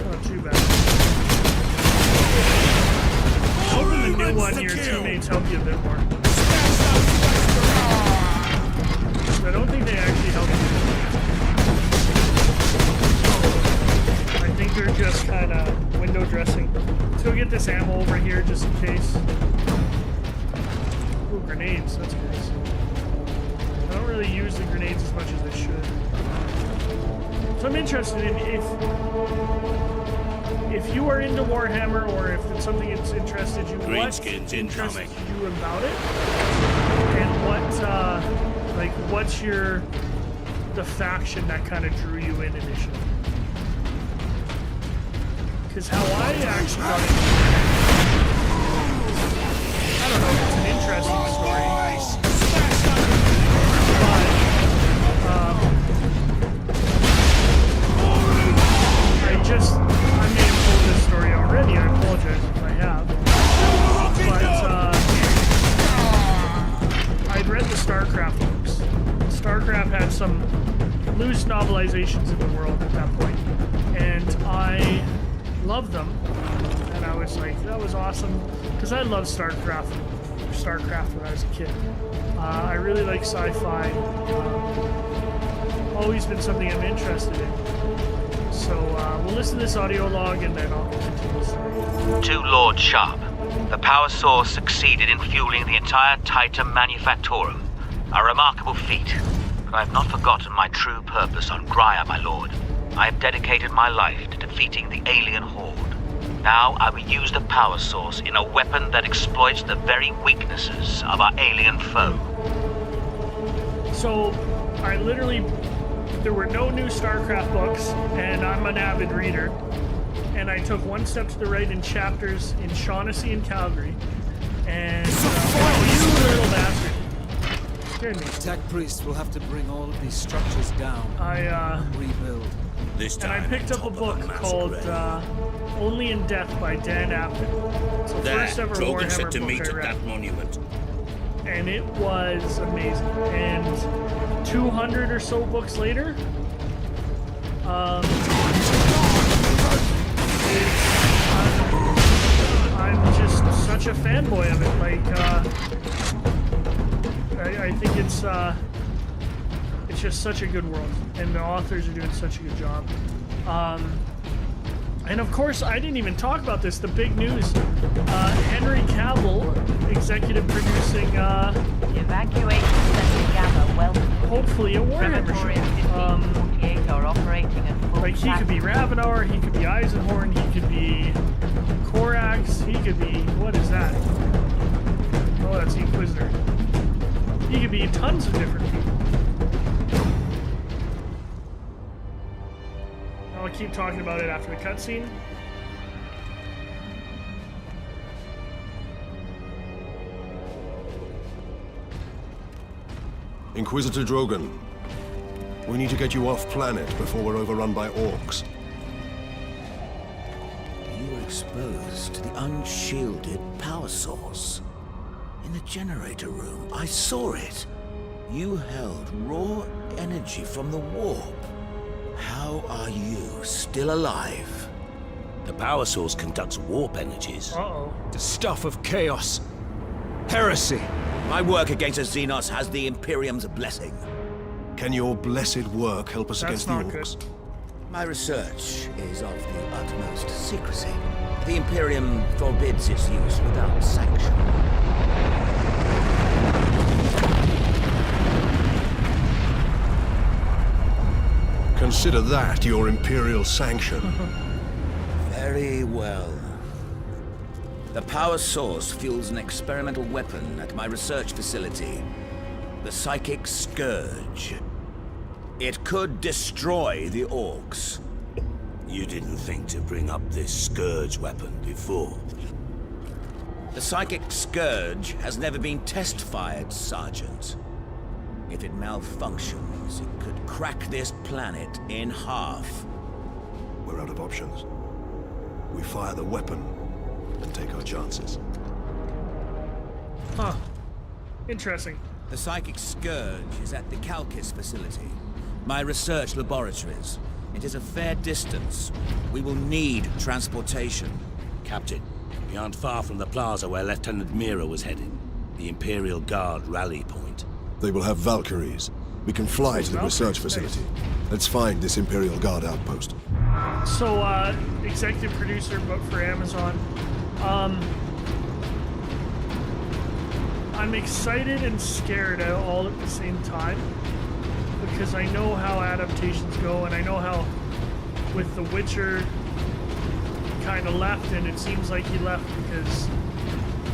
Not too bad. Hoping the new one, your teammates help you a bit more. I don't think they actually help you. I think they're just kind of window dressing. Let's go get this ammo over here just in case. Ooh, grenades. That's nice. I don't really use the grenades as much as I should. So I'm interested in if you are into Warhammer or if it's something that's interested you. Greenskins what interested incoming. you about it? And what's the faction that kind of drew you in initially? Because how I actually got into it, I don't know if it's an interesting story, but I may have told this story already. I apologize if I have. But I'd read the StarCraft books. StarCraft had some loose novelizations in the world at that point, and I loved them. And I was like, that was awesome, because I loved StarCraft when I was a kid. I really like sci-fi. Always been something I'm interested in. So we'll listen to this audio log and then I'll continue the story. To Lord Sharp, the power source succeeded in fueling the entire Titan Manufactorum. A remarkable feat. But I have not forgotten my true purpose on Graia, my lord. I have dedicated my life to defeating the alien horde. Now I will use the power source in a weapon that exploits the very weaknesses of our alien foe. So, there were no new StarCraft books, and I'm an avid reader. And I took one step to the right in chapters in Shaughnessy and Calgary. And, you little bastard. Scared me. Tech Priest will have to bring all of these structures down. and rebuild. I picked up a book called Only in Death by Dan Abnett. It's the first ever Warhammer said to book meet I at read. that monument. And it was amazing. And 200 or so books later, I'm just such a fanboy of it. Like, I think it's just such a good world, and the authors are doing such a good job. And of course, I didn't even talk about this. The big news: Henry Cavill, executive producing. Evacuation Center Gamma, welcome. Hopefully, a Warhammer Crematorium show. 1548 are operating at full Like, he could be Ravenauer, he could be Eisenhorn, he could be Korax, he could be... What is that? Oh, that's the Inquisitor. He could be tons of different people. I'll keep talking about it after the cutscene. Inquisitor Drogon, we need to get you off planet before we're overrun by orcs. exposed to the unshielded power source. In the generator room, I saw it. You held raw energy from the warp. How are you still alive? The power source conducts warp energies. Uh-oh. The stuff of chaos. Heresy. My work against the Xenos has the Imperium's blessing. Can your blessed work help us against the Orcs? My research is of the utmost secrecy. The Imperium forbids its use without sanction. Consider that your Imperial sanction. Very well. The power source fuels an experimental weapon at my research facility. The Psychic Scourge. It could destroy the Orcs. You didn't think to bring up this Scourge weapon before? The Psychic Scourge has never been test-fired, Sergeant. If it malfunctions, it could crack this planet in half. We're out of options. We fire the weapon and take our chances. Huh. Interesting. The Psychic Scourge is at the Calcis facility. My research laboratories. It is a fair distance. We will need transportation. Captain, we aren't far from the plaza where Lieutenant Mira was headed. The Imperial Guard rally point. They will have Valkyries. We can fly to the research facility. Let's find this Imperial Guard outpost. So, executive producer, but for Amazon. I'm excited and scared all at the same time. Because I know how adaptations go, and I know how with The Witcher he kind of left, and it seems like he left because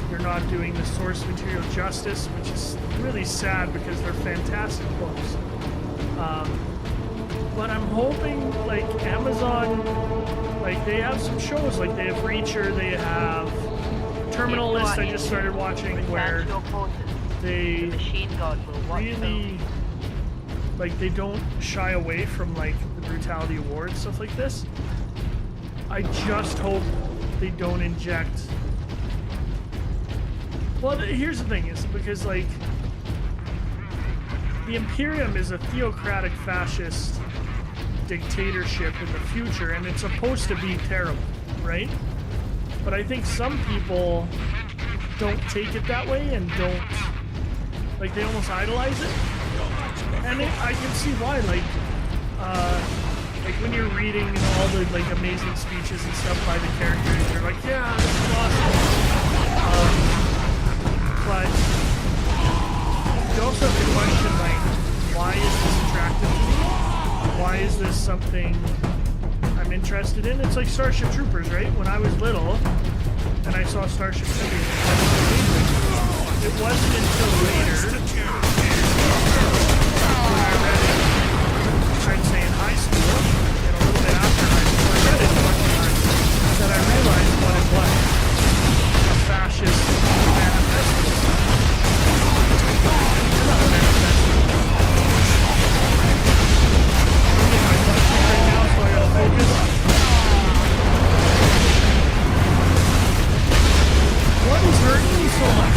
they're not doing the source material justice, which is really sad because they're fantastic books. But I'm hoping, like, Amazon, like, they have some shows, like they have Reacher, they have Terminal List I just started watching, where they really, like, they don't shy away from, like, the brutality of war and stuff like this. I just hope they don't inject... Well, here's the thing, is because, like, the Imperium is a theocratic fascist dictatorship in the future, and it's supposed to be terrible, right? But I think some people don't take it that way and don't, like, they almost idolize it. And I can see why, like when you're reading all the, like, amazing speeches and stuff by the characters, you're like, yeah, this is awesome. But you also have to question, like, why is this attractive to me? Why is this something I'm interested in? It's like Starship Troopers, right? When I was little and I saw Starship Troopers, it wasn't until later when I read it, I'd say in high school, and a little bit after high school, I read it a bunch of times, that I realized what it was. A fascist manifesto. It's not a manifesto. I'm getting my butt kicked right now, so I gotta focus. What is hurting me so much?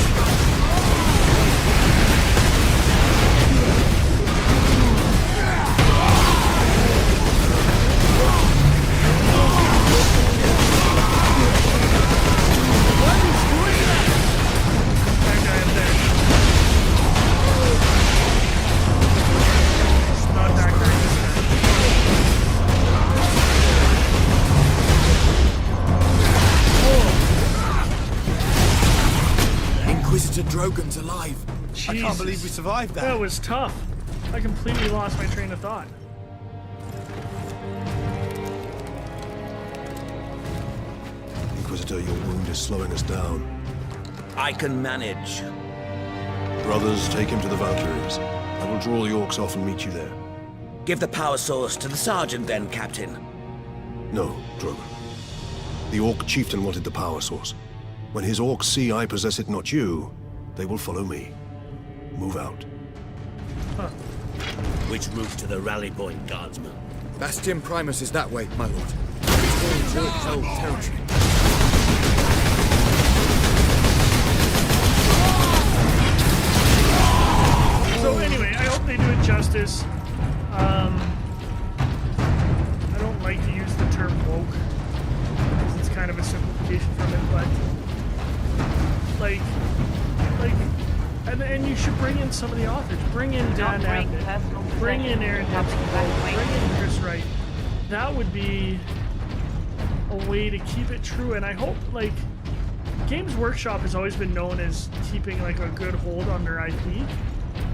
Inquisitor Drogon's alive. Jesus. I can't believe we survived that. That was tough. I completely lost my train of thought. Inquisitor, your wound is slowing us down. I can manage. Brothers, take him to the Valkyries. I will draw the Orcs off and meet you there. Give the power source to the Sergeant then, Captain. No, Drogon. The Orc chieftain wanted the power source. When his Orcs see I possess it, not you, they will follow me. Move out. Huh. Which route to the rally point, Guardsman? Bastion Primus is that way, my lord. It's going through its old territory. So anyway, I hope they do it justice. I don't like to use the term woke because it's kind of a simplification from it, but and you should bring in some of the authors. Bring in Dan Abnett. Bring in Aaron Hepzibah. Bring in Chris Wright. That would be a way to keep it true, and I hope, like, Games Workshop has always been known as keeping, like, a good hold on their IP,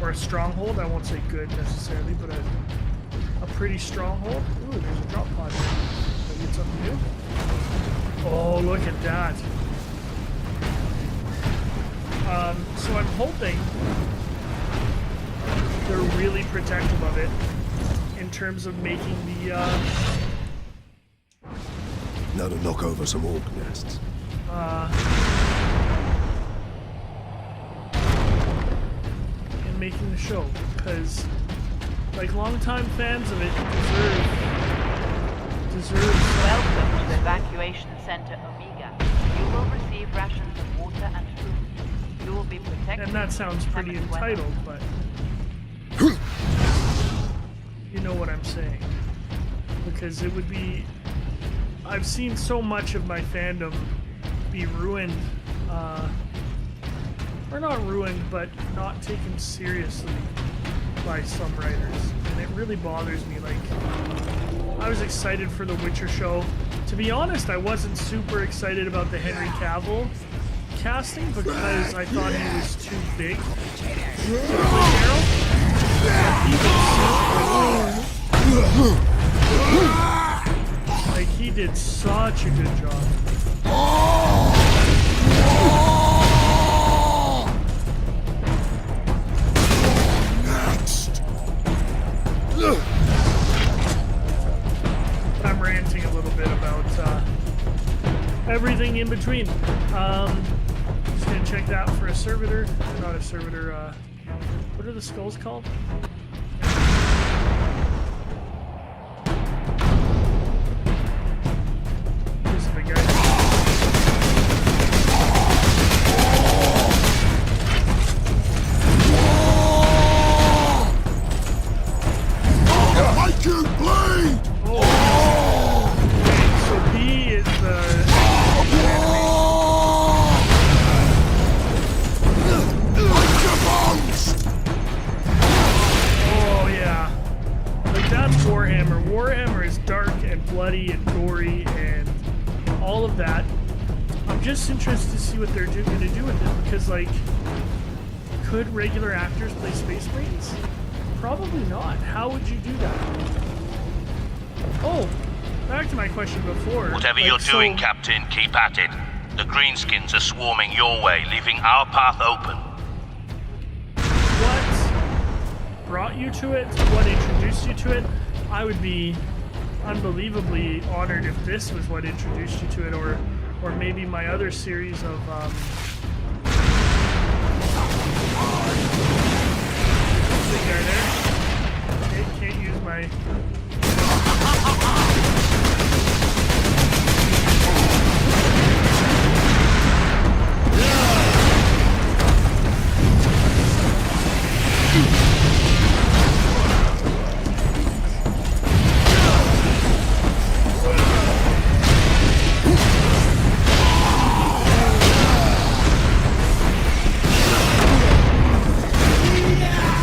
or a stronghold. I won't say good necessarily, but a pretty stronghold. Ooh, there's a drop pod here. Did I get something new? Oh, look at that. So I'm hoping they're really protective of it in terms of making the, Now to knock over some orc nests. in making the show, because, like, longtime fans of it deserve. Welcome to the Evacuation Center Omega. You will receive rations of water and food. You will be protected. And that sounds pretty entitled, but you know what I'm saying. Because it would be... I've seen so much of my fandom be ruined, or not ruined, but not taken seriously by some writers. And it really bothers me. Like, I was excited for the Witcher show. To be honest, I wasn't super excited about the Henry Cavill casting because I thought he was too big to play Geralt. Like, he did such a good job. Next. I'm ranting a little bit about everything in between. Just gonna check that for a servitor. Not a servitor, what are the skulls called? This is the guy. Make you bleed! So he is the Oh yeah. Like, that's Warhammer. Warhammer is dark and bloody and gory and all of that. I'm just interested to see what they're going to do with it, because, like, could regular actors play Space Marines? Probably not. How would you do that? Oh, back to my question before. Whatever like, you're doing, Captain, keep at it. The Greenskins are swarming your way, leaving our path open. What brought you to it? What introduced you to it? I would be unbelievably honored if this was what introduced you to it, or maybe my other series of the guy there. Okay, can't use my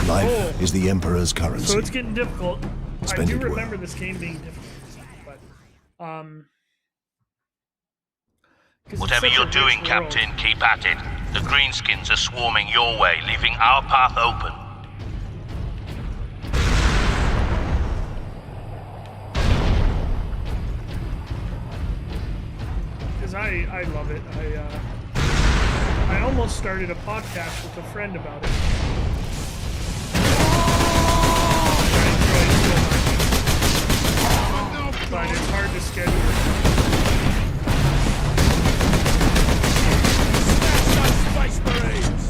Life is the Emperor's currency. So it's getting difficult. Spend I do it well. remember this game being difficult, but 'cause Whatever it's such you're a doing, rich world. Captain, keep at it. The Greenskins are swarming your way, leaving our path open. Because I love it. I almost started a podcast with a friend about it. But it's hard to schedule. Space Marines!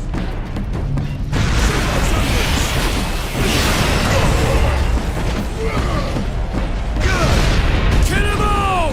Kill 'em all!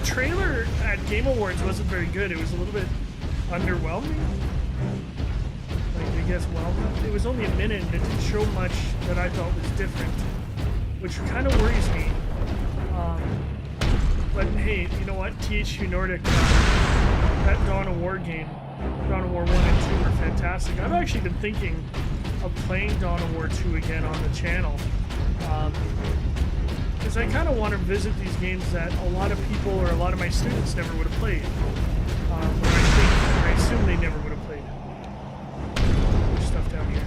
trailer at Game Awards wasn't very good. It was a little bit underwhelming. Like, I guess, well, it was only a minute and it didn't show much that I thought was different, which kind of worries me. But hey, you know what? THQ Nordic, that Dawn of War game, Dawn of War 1 and 2 were fantastic. I've actually been thinking of playing Dawn of War 2 again on the channel. Because I kind of want to visit these games that a lot of people or a lot of my students never would have played. I assume they never would have played. There's stuff down here.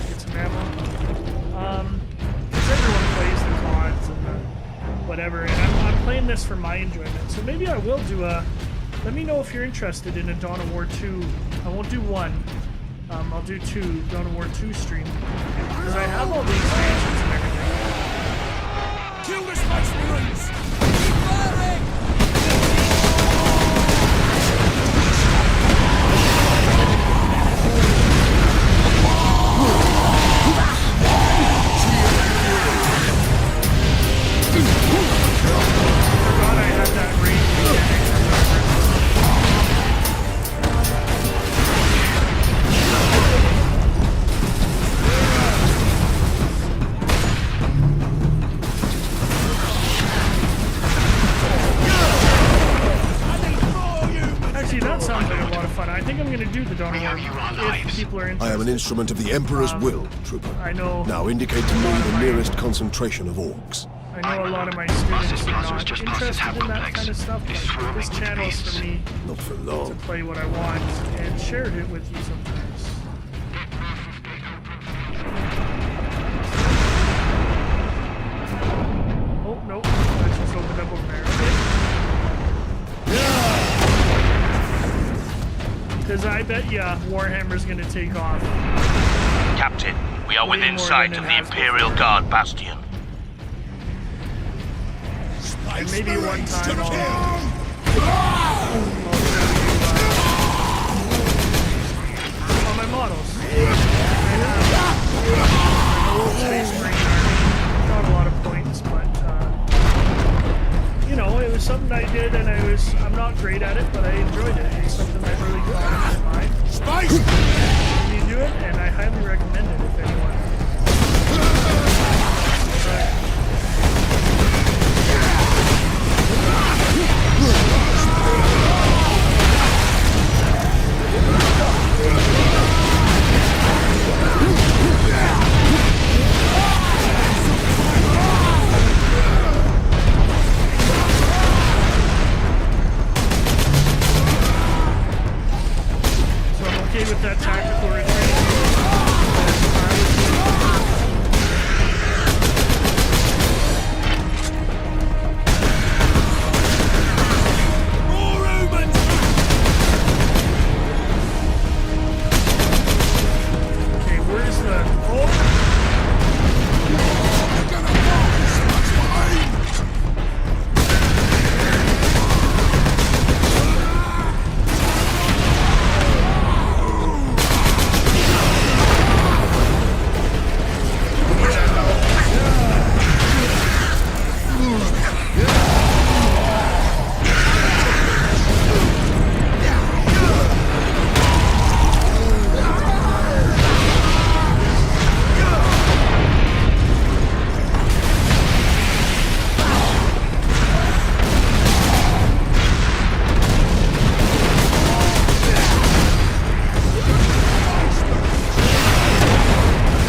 Get some ammo. Because everyone plays the CODs and the whatever, and I'm playing this for my enjoyment. So maybe I will do a... Let me know if you're interested in a Dawn of War 2. I won't do 1. I'll do 2, Dawn of War 2 stream. Because I have all the expansions and everything. Kill the Space Marines! Keep firing! I had that range mechanic. Actually, that sounds like a lot of fun. I think I'm going to do the Dawn of War if people are interested. I am an instrument of the Emperor's will, Trooper. I know. Now indicate to me the nearest concentration of orcs. I know a lot of my students are not interested in that kind of stuff, but this channel is for me Not for long. to play what I want and share it with you sometimes. Oh, nope. I just opened up over there. Okay. Because I bet, yeah, Warhammer's going to take off. Captain, we are Way within more sight than of it the has Imperial Guard bastion. And maybe one time I'll on my models. I have an old Space Marine army. Not a lot of points, but you know, it was something I did, and I'm not great at it, but I enjoyed it. It's something I really got in mind. Space! You do it, and I highly recommend it if anyone. So I'm okay with that tactical retreat. Okay, where's the... Oh!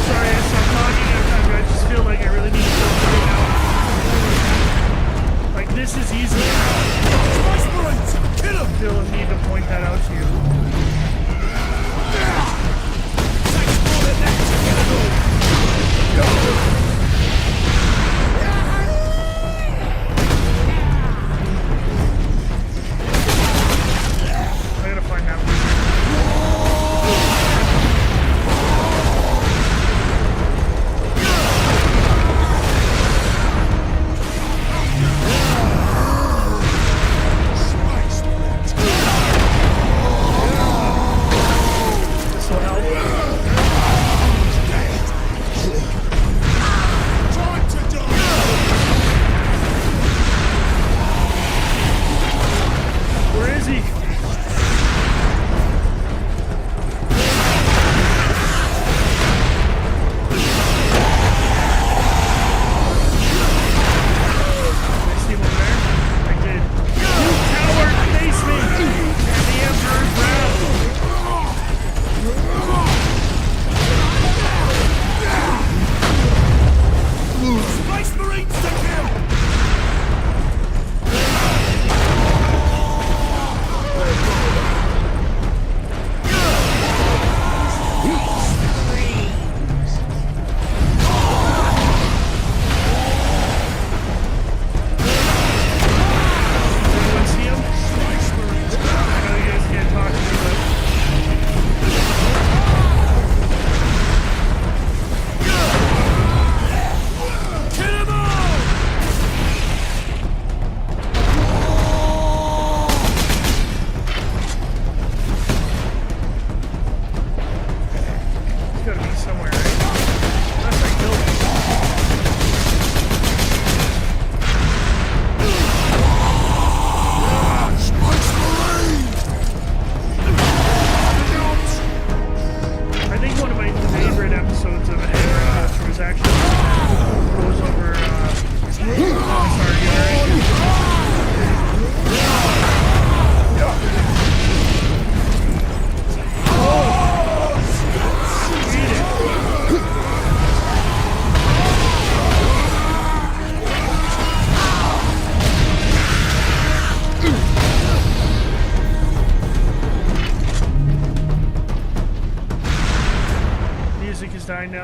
Sorry, I stopped talking. I just feel like I really need to fill something out. Like, this is easy. I feel a need to point that out to you. I gotta find that one.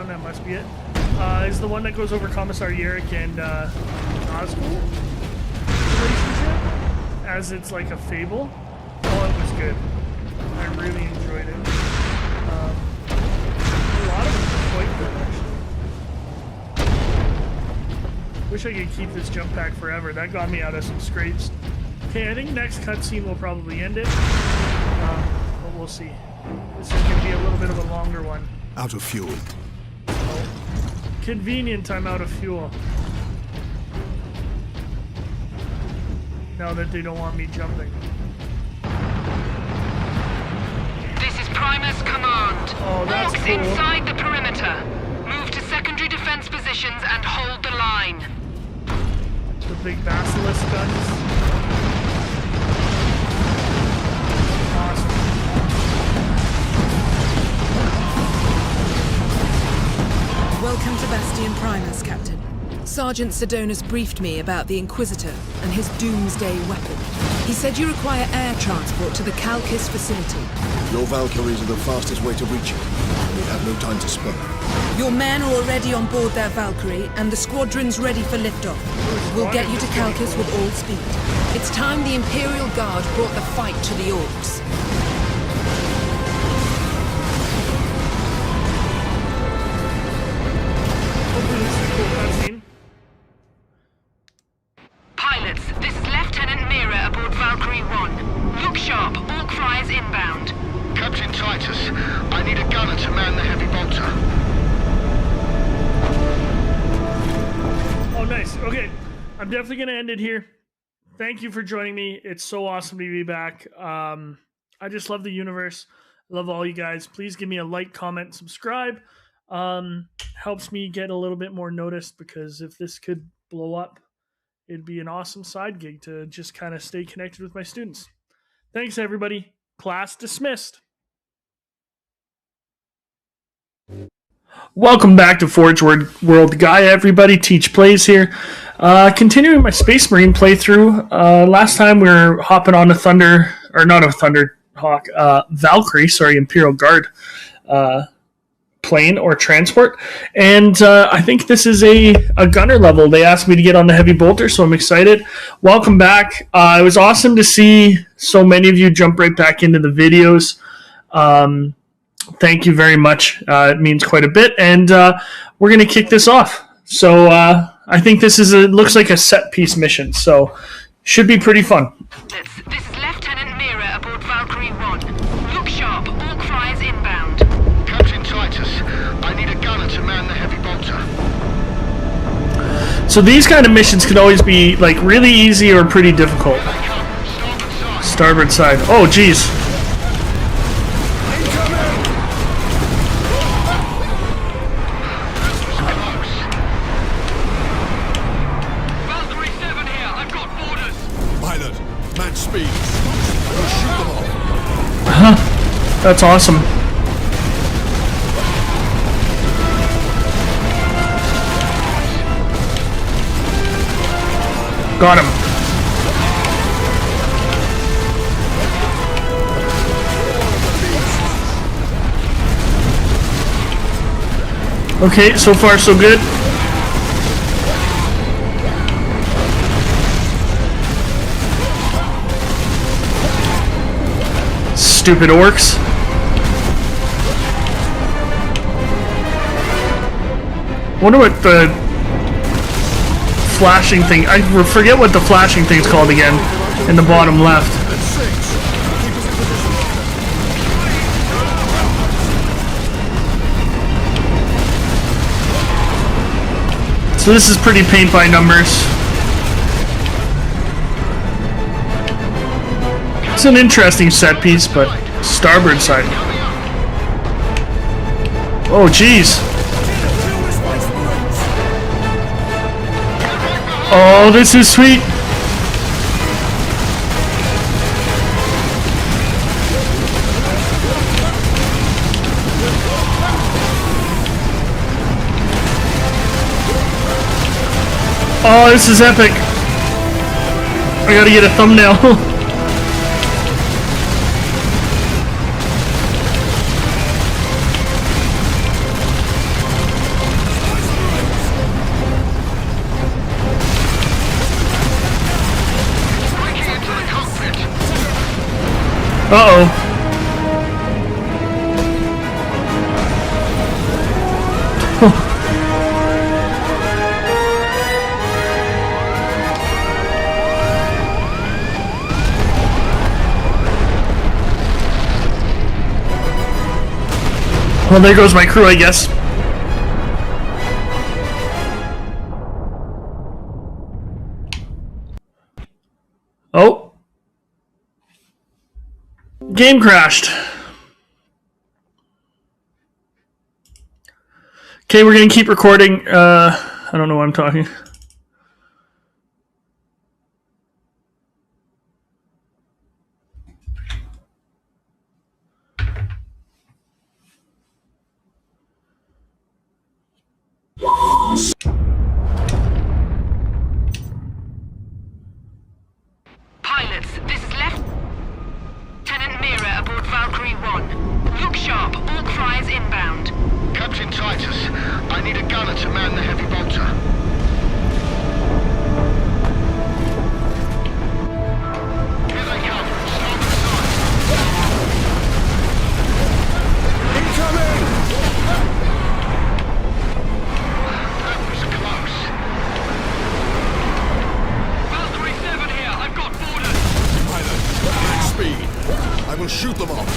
down, that must be it. Is the one that goes over Commissar Yerrick and Nazgul relationship, as it's like a fable. Oh, it was good. I really enjoyed it. A lot of them were quite good, actually. Wish I could keep this jump pack forever. That got me out of some scrapes. Okay, I think next cutscene will probably end it. But we'll see. This is going to be a little bit of a longer one. Out of fuel. Oh. Convenient, I'm out of fuel. Now that they don't want me jumping. This is Primus Command. Oh, that's Orcs cool. inside the perimeter. Move to secondary defense positions and hold the line. The big basilisk guns. Awesome. Welcome to Bastion Primus, Captain. Sergeant Sedonis briefed me about the Inquisitor and his doomsday weapon. He said you require air transport to the Calkis facility. Your Valkyries are the fastest way to reach it. We have no time to spare. Your men are already on board their Valkyrie, and the squadron's ready for liftoff. We'll get you to Calkis with all speed. It's time the Imperial Guard brought the fight to the Orcs. Pilots, this is Lieutenant Mira aboard Valkyrie 1. Look sharp, Orc flyers inbound. Captain Titus, I need a gunner to man the heavy bolter. Oh, nice. Okay, I'm definitely going to end it here. Thank you for joining me. It's so awesome to be back. I just love the universe. I love all you guys. Please give me a like, comment, subscribe. Helps me get a little bit more noticed, because if this could blow up, it'd be an awesome side gig to just kind of stay connected with my students. Thanks, everybody. Class dismissed. Welcome back to Forge World Gaia, everybody. Teach Plays here. Continuing my Space Marine playthrough. Last time we were hopping on a Thunder, or not a Thunderhawk, Valkyrie, sorry, Imperial Guard plane or transport. And I think this is a gunner level. They asked me to get on the heavy bolter, so I'm excited. Welcome back. It was awesome to see so many of you jump right back into the videos. Thank you very much. It means quite a bit. And we're going to kick this off. So I think this is looks like a set piece mission. So should be pretty fun. This is Lieutenant Mira aboard Valkyrie 1. Look sharp, Orc flyers inbound. Captain Titus, I need a gunner to man the heavy bolter. So these kind of missions can always be like really easy or pretty difficult. Starboard side. Oh, geez. That's awesome. Got him. Okay, so far so good. Stupid orcs. Wonder what the flashing thing, I forget what the flashing thing's called again, in the bottom left. So this is pretty paint by numbers. It's an interesting set piece, but starboard side. Oh, jeez. Oh, this is sweet. Oh, this is epic. I gotta get a thumbnail. Uh-oh. Well, there goes my crew, I guess. Oh. Game crashed. Okay, we're gonna keep recording. I don't know why I'm talking. Pilots, this is Lieutenant Mira aboard Valkyrie 1. Look sharp, all flyers inbound. Captain Titus, I need a gunner to man the heavy bolter. Here they come. Incoming! That was close. Valkyrie 7 here, I've got orders! Pilot, at speed. I will shoot them off.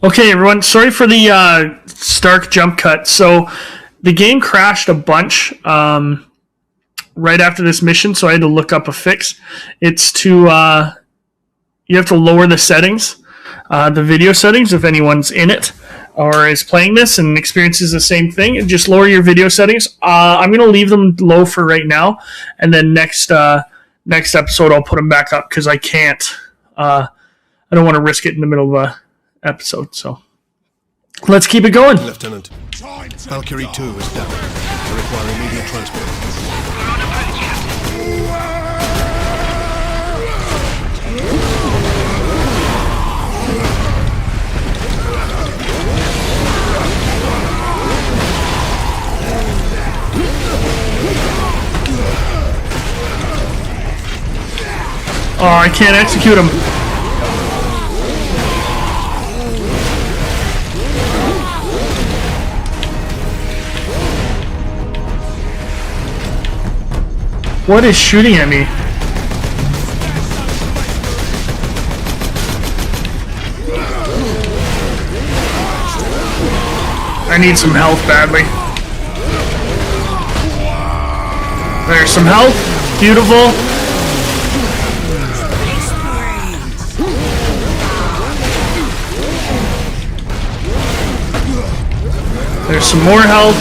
Okay, everyone, sorry for the stark jump cut. So the game crashed a bunch right after this mission, so I had to look up a fix. It's to, you have to lower the settings, the video settings, if anyone's in it or is playing this and experiences the same thing, and just lower your video settings. I'm going to leave them low for right now, and then next episode I'll put them back up because I can't, I don't want to risk it in the middle of a episode, so let's keep it going. Lieutenant, Valkyrie 2 is down. I require immediate transport. Oh, I can't execute him. What is shooting at me? I need some health badly. There's some health. Beautiful. There's some more health.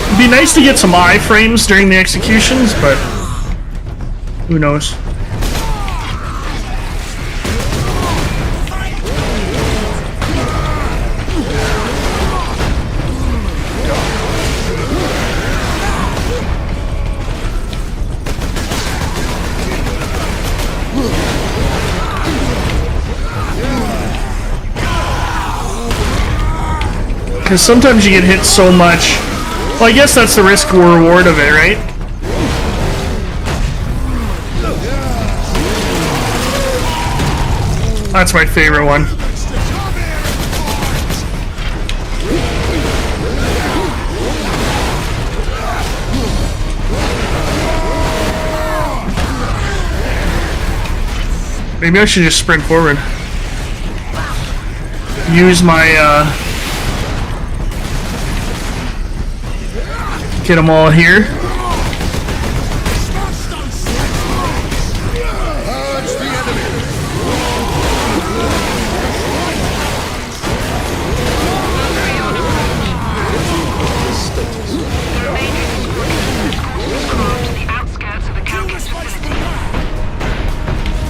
It'd be nice to get some iframes during the executions, but who knows? Because sometimes you get hit so much. Well, I guess that's the risk or reward of it, right? That's my favorite one. Maybe I should just sprint forward. Use my, get them all here.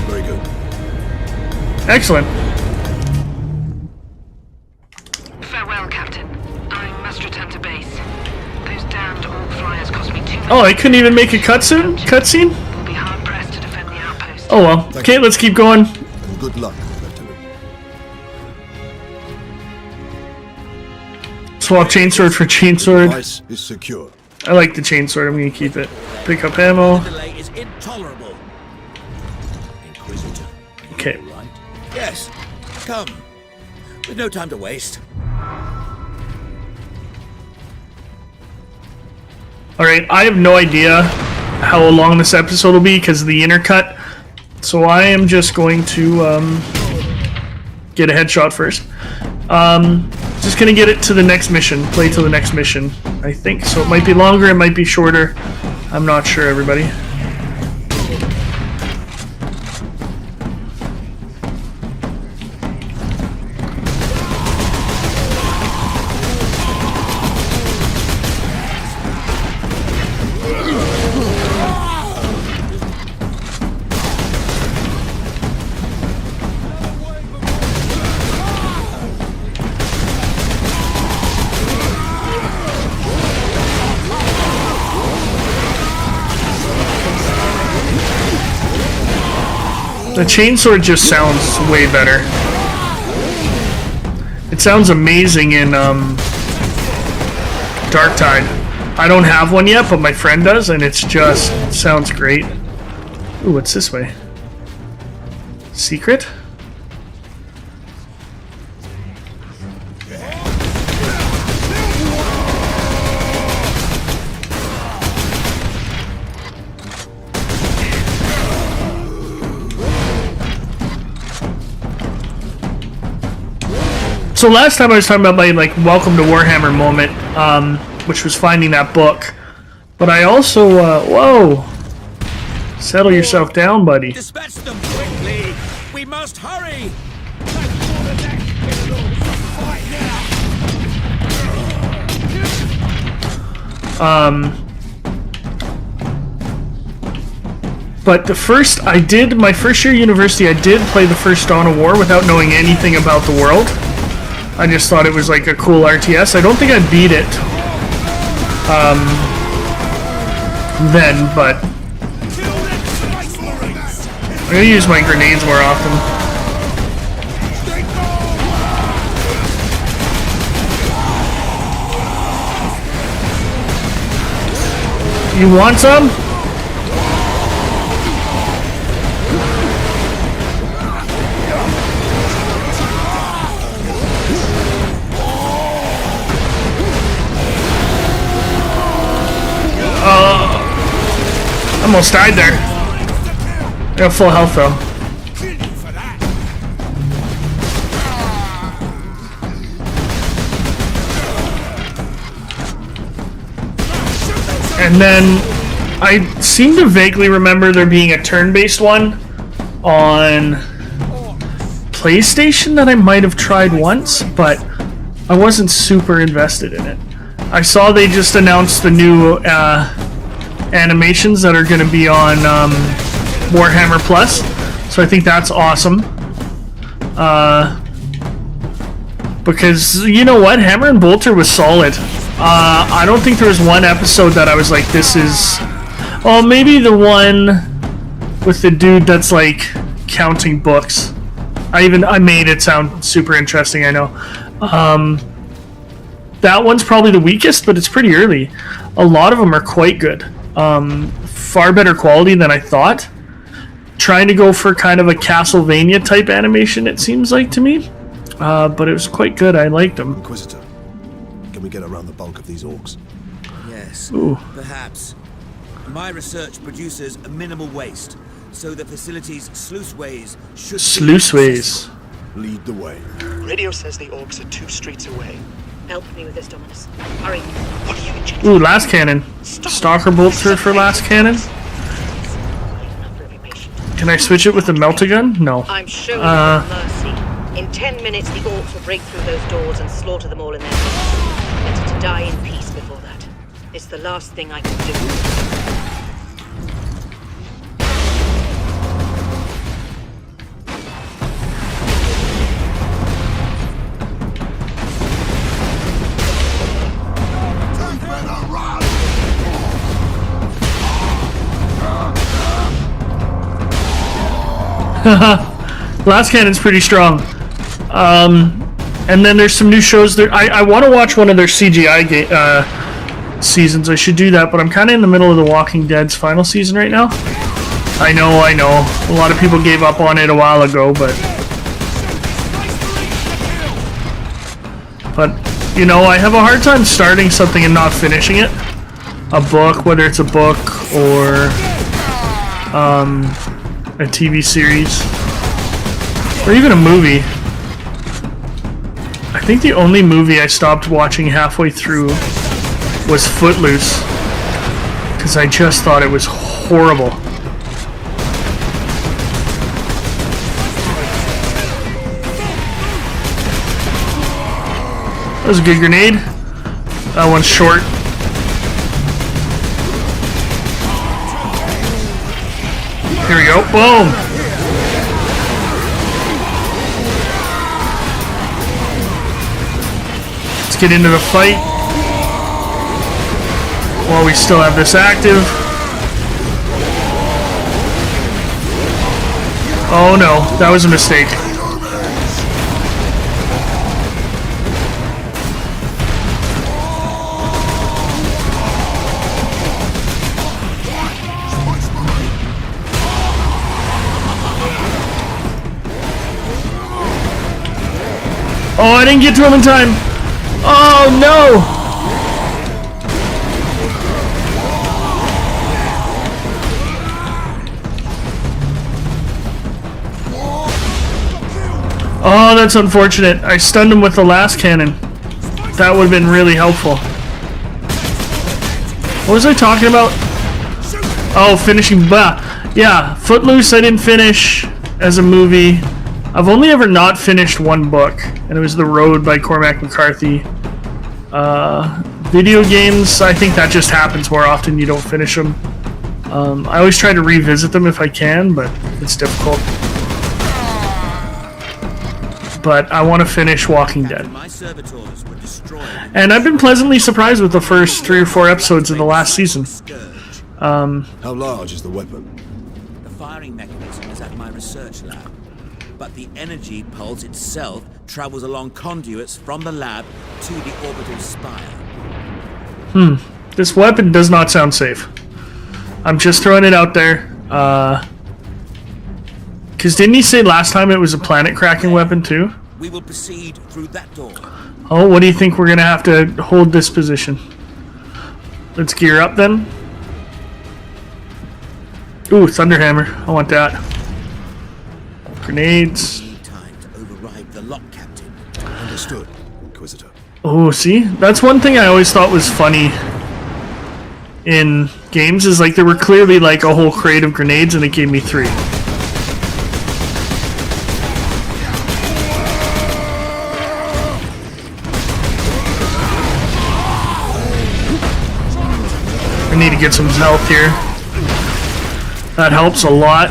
Very good. Excellent. Farewell, Captain. I must return to base. Those damned orc flyers cost me too much. Oh, I couldn't even make a cutscene? We'll be hard pressed to defend the outpost. Oh well. Okay, let's keep going. And good luck, Lieutenant. Swap chainsword for chainsword. Device is secure. I like the chainsword. I'm gonna keep it. Pick up ammo. The delay is intolerable. Inquisitor. Okay. Right. Yes. Come. With no time to waste. Alright, I have no idea how long this episode will be because of the intercut. So I am just going to get a headshot first. Just gonna get it to the next mission. Play to the next mission, I think. So it might be longer, it might be shorter. I'm not sure, everybody. The chainsword just sounds way better. It sounds amazing in Darktide. I don't have one yet, but my friend does, and it's just sounds great. Ooh, what's this way? Secret? So last time I was talking about my welcome to Warhammer moment, which was finding that book. But I also whoa. Settle yourself down, buddy. Dispatch them quickly. We must hurry. But my first year at university, I did play the first Dawn of War without knowing anything about the world. I just thought it was like a cool RTS. I don't think I beat it then, but I'm gonna use my grenades more often. You want some? Almost died there. I got full health though. And then I seem to vaguely remember there being a turn-based one on PlayStation that I might have tried once, but I wasn't super invested in it. I saw they just announced the new animations that are going to be on Warhammer Plus, so I think that's awesome. Because, you know what, Hammer and Bolter was solid. I don't think there was one episode that I was like, this is... Oh, maybe the one with the dude that's like counting books. I made it sound super interesting, I know. That one's probably the weakest, but it's pretty early. A lot of them are quite good. Far better quality than I thought. Trying to go for kind of a Castlevania type animation, it seems like to me. But it was quite good. I liked them. Inquisitor, can we get around the bulk of these orcs? Yes, Ooh. perhaps. My research produces a minimal waste, so the facility's sluiceways should... Sluiceways. Lead the way. Radio says the orcs are 2 streets away. Help me with this, Dominus. Hurry. What are you injecting? Ooh, last cannon. Stalker bolter for last cannon. Can I switch it with the meltagun? No. I'm showing you mercy. In 10 minutes, the orcs will break through those doors and slaughter them all in their homes. Better to die in peace before that. It's the last thing I can do. Last Cannon's pretty strong. And then there's some new shows there. I want to watch one of their CGI seasons. I should do that, but I'm kind of in the middle of The Walking Dead's final season right now. I know. A lot of people gave up on it a while ago, but you know, I have a hard time starting something and not finishing it. A book, whether it's a book or a TV series, or even a movie. I think the only movie I stopped watching halfway through was Footloose, because I just thought it was horrible. That was a good grenade. That one's short. Here we go. Boom! Let's get into the fight while we still have this active. Oh no, that was a mistake. Oh, I didn't get to him in time. Oh, no. Oh, that's unfortunate. I stunned him with the last cannon. That would have been really helpful. What was I talking about? Oh, finishing. Yeah, Footloose I didn't finish as a movie. I've only ever not finished one book, and it was The Road by Cormac McCarthy. Video games, I think that just happens more often. You don't finish them. I always try to revisit them if I can, but it's difficult. But I want to finish Walking Dead. And I've been pleasantly surprised with the first 3 or 4 episodes of the last season. How large is the weapon? The firing mechanism is at my research lab, but the energy pulse itself travels along conduits from the lab to the orbital spire. This weapon does not sound safe. I'm just throwing it out there. Because didn't he say last time it was a planet-cracking weapon too? We will proceed through that door. Oh, what do you think we're going to have to hold this position? Let's gear up then. Ooh, Thunderhammer. I want that. Grenades. Time to override the lock, Captain. Understood, Inquisitor. Oh, see? That's one thing I always thought was funny in games is like there were clearly like a whole crate of grenades and it gave me 3. I need to get some health here. That helps a lot.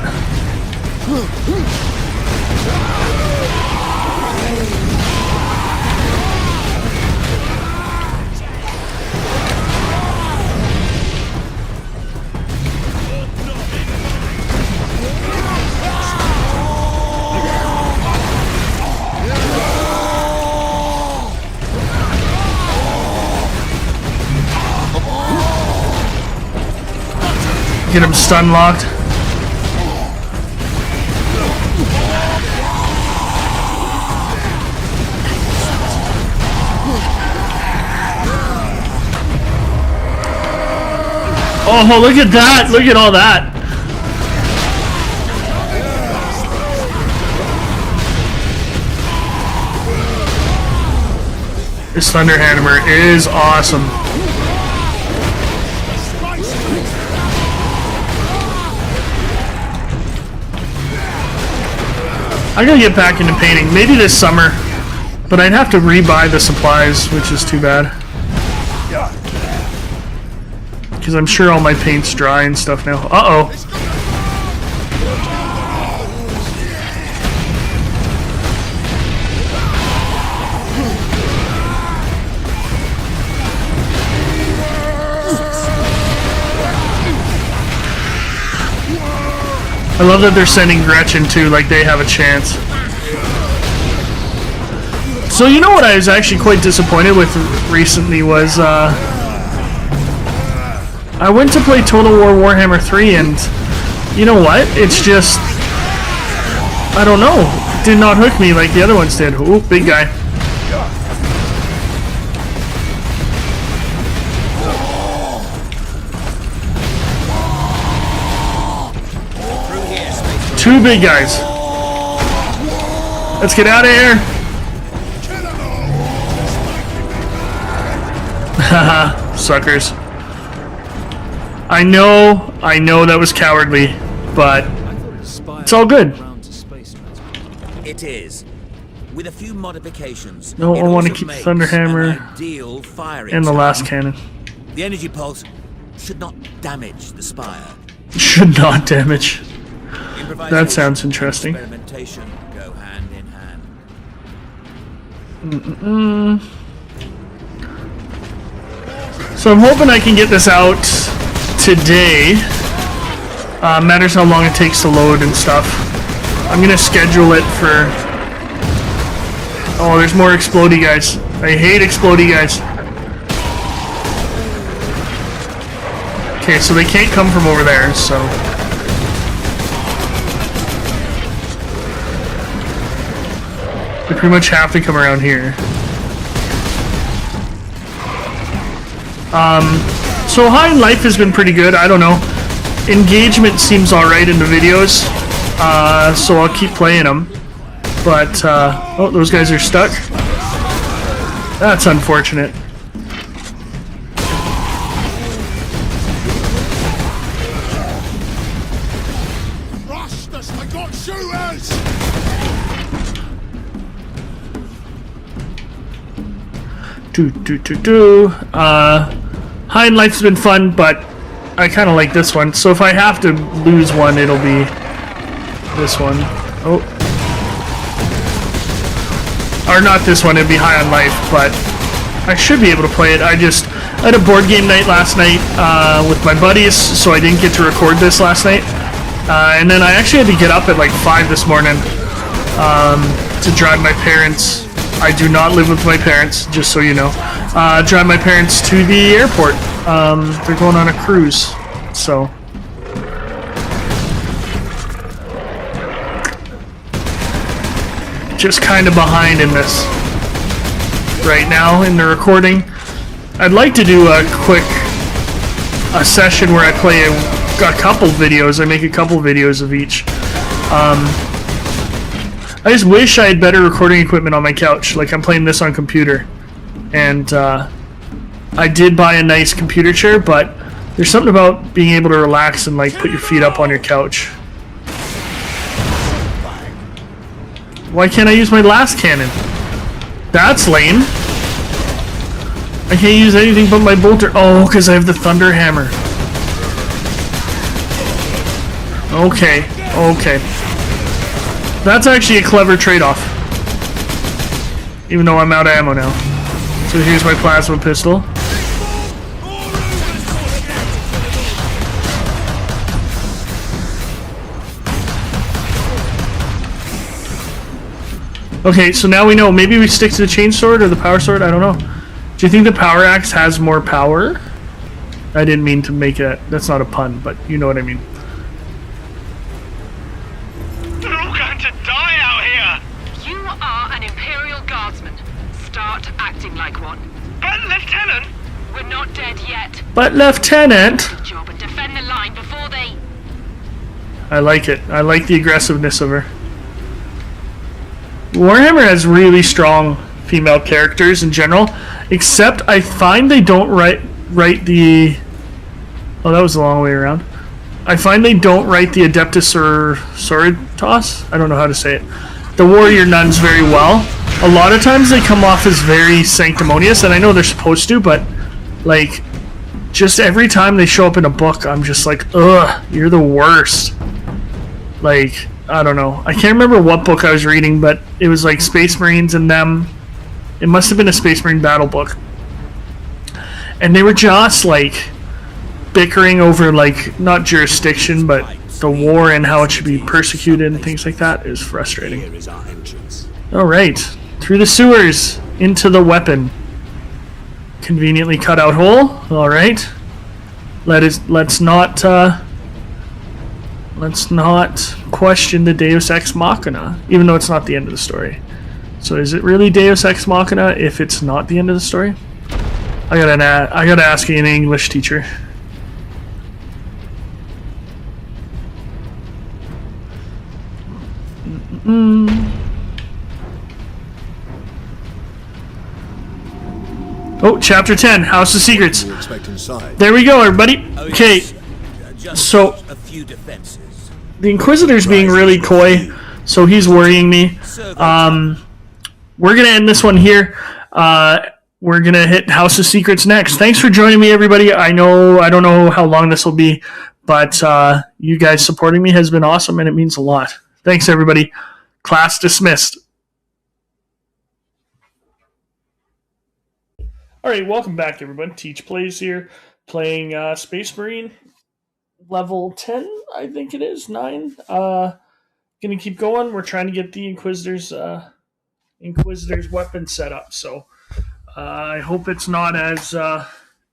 Get him stun locked. Oh, look at that! Look at all that! This Thunder Hammer is awesome. I gotta get back into painting, maybe this summer, but I'd have to rebuy the supplies, which is too bad. Because I'm sure all my paint's dry and stuff now. Uh-oh. I love that they're sending Gretchen too, like they have a chance. So you know what I was actually quite disappointed with recently was, I went to play Total War Warhammer 3 and, you know what, it's just, I don't know, did not hook me like the other ones did. Ooh, big guy. Two big guys. Let's get out of here. Haha, suckers. I know that was cowardly, but it's all good. It is. With a few modifications. No, I want to keep Thunderhammer and the last cannon. The energy pulse should not damage the spire. Should not damage. That sounds interesting. Experimentation go hand in hand. So I'm hoping I can get this out today. Matters how long it takes to load and stuff. I'm gonna schedule it for... Oh, there's more explodey guys. I hate explodey guys. Okay, so they can't come from over there, so... They pretty much have to come around here. So High in Life has been pretty good, I don't know. Engagement seems alright in the videos, so I'll keep playing them. But, oh, those guys are stuck. That's unfortunate. I got shooters! High in Life's been fun, but I kind of like this one. So if I have to lose one, it'll be this one. Oh. Or not this one, it'd be High on Life, but I should be able to play it. I had a board game night last night with my buddies, so I didn't get to record this last night. And then I actually had to get up at like 5 this morning to drive my parents. I do not live with my parents, just so you know. Drive my parents to the airport. They're going on a cruise, so. Just kind of behind in this right now in the recording. I'd like to do a session where I play a couple videos. I make a couple videos of each. I just wish I had better recording equipment on my couch. Like, I'm playing this on computer. And I did buy a nice computer chair, but There's something about being able to relax and like put your feet up on your couch. Why can't I use my last cannon? That's lame. I can't use anything but my bolter. Oh, because I have the thunder hammer. Okay, okay. That's actually a clever trade-off. Even though I'm out of ammo now. So here's my plasma pistol. Okay, so now we know. Maybe we stick to the chain sword or the power sword? I don't know. Do you think the power axe has more power? I didn't mean to make it. That's not a pun, but you know what I mean. We're all going to die out here! You are an Imperial Guardsman. Start acting like one. But, Lieutenant! We're not dead yet. But, Lieutenant! Good job and defend the line before they... I like it. I like the aggressiveness of her. Warhammer has really strong female characters in general, except I find they don't write the... Oh, that was the long way around. I find they don't write the Adeptus or Sword Toss. I don't know how to say it. The warrior nuns very well. A lot of times they come off as very sanctimonious, and I know they're supposed to, but like, just every time they show up in a book, I'm just like, ugh, you're the worst. Like, I don't know. I can't remember what book I was reading, but it was like Space Marines and them. It must have been a Space Marine battle book. And they were just like bickering over like not jurisdiction, but the war and how it should be persecuted and things like that. Is frustrating. All right, through the sewers into the weapon. Conveniently cut out hole. All right. Let's not question the Deus Ex Machina, even though it's not the end of the story. So is it really Deus Ex Machina if it's not the end of the story? I gotta ask an English teacher. Oh, chapter 10, House of Secrets. There we go, everybody. Okay, so the Inquisitor's being really coy, so he's worrying me. We're gonna end this one here. We're gonna hit House of Secrets next. Thanks for joining me, everybody. I don't know how long this will be, but you guys supporting me has been awesome, and it means a lot. Thanks, everybody. Class dismissed. All right, welcome back, everyone. Teach Plays here, playing Space Marine, level 10, I think it is, 9. Gonna keep going. We're trying to get the Inquisitor's weapon set up, so I hope it's not as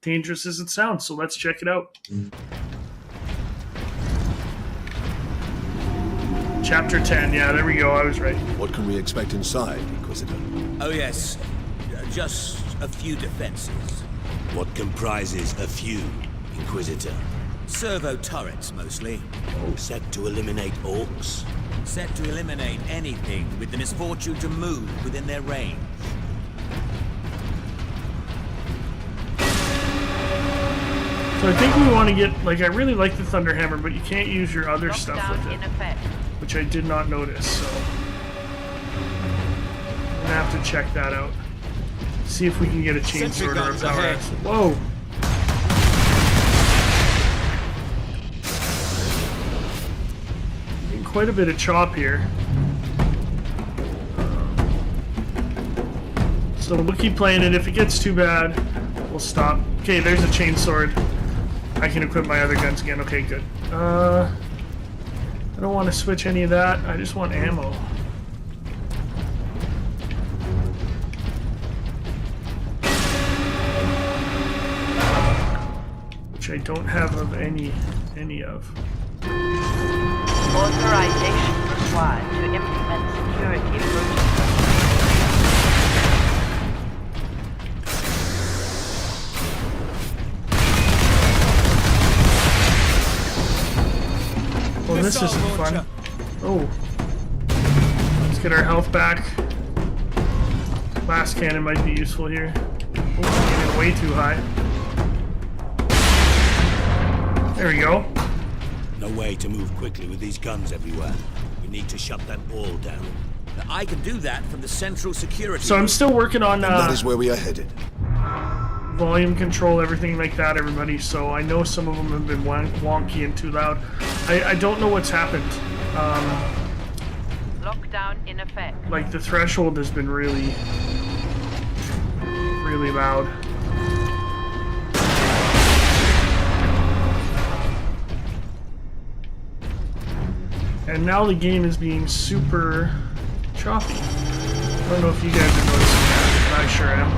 dangerous as it sounds. So let's check it out. Chapter 10. Yeah, there we go. I was right. What can we expect inside, Inquisitor? Oh yes, just a few defenses. What comprises a few, Inquisitor? Servo turrets, mostly. Set to eliminate orcs? Set to eliminate anything with the misfortune to move within their range. So I think we want to get, like, I really like the Thunder Hammer, but you can't use your other stuff with it, which I did not notice, so I'm gonna have to check that out. See if we can get a chain sword or a power axe. Whoa! Getting quite a bit of chop here. So we'll keep playing it. If it gets too bad, we'll stop. Okay, there's a chain sword. I can equip my other guns again. Okay, good. I don't want to switch any of that. I just want ammo. Which I don't have of any of. Authorization required to implement security protocols. Well, this isn't fun. Oh. Let's get our health back. Blast cannon might be useful here. Oh, getting way too high. There we go. No way to move quickly with these guns everywhere. We need to shut them all down. I can do that from the central security. So I'm still working on that is where we are headed. Volume control, everything like that, everybody. So I know some of them have been wonky and too loud. I don't know what's happened. Lockdown in effect. Like the threshold has been really loud. And now the game is being super choppy. I don't know if you guys are noticing that, but I sure am.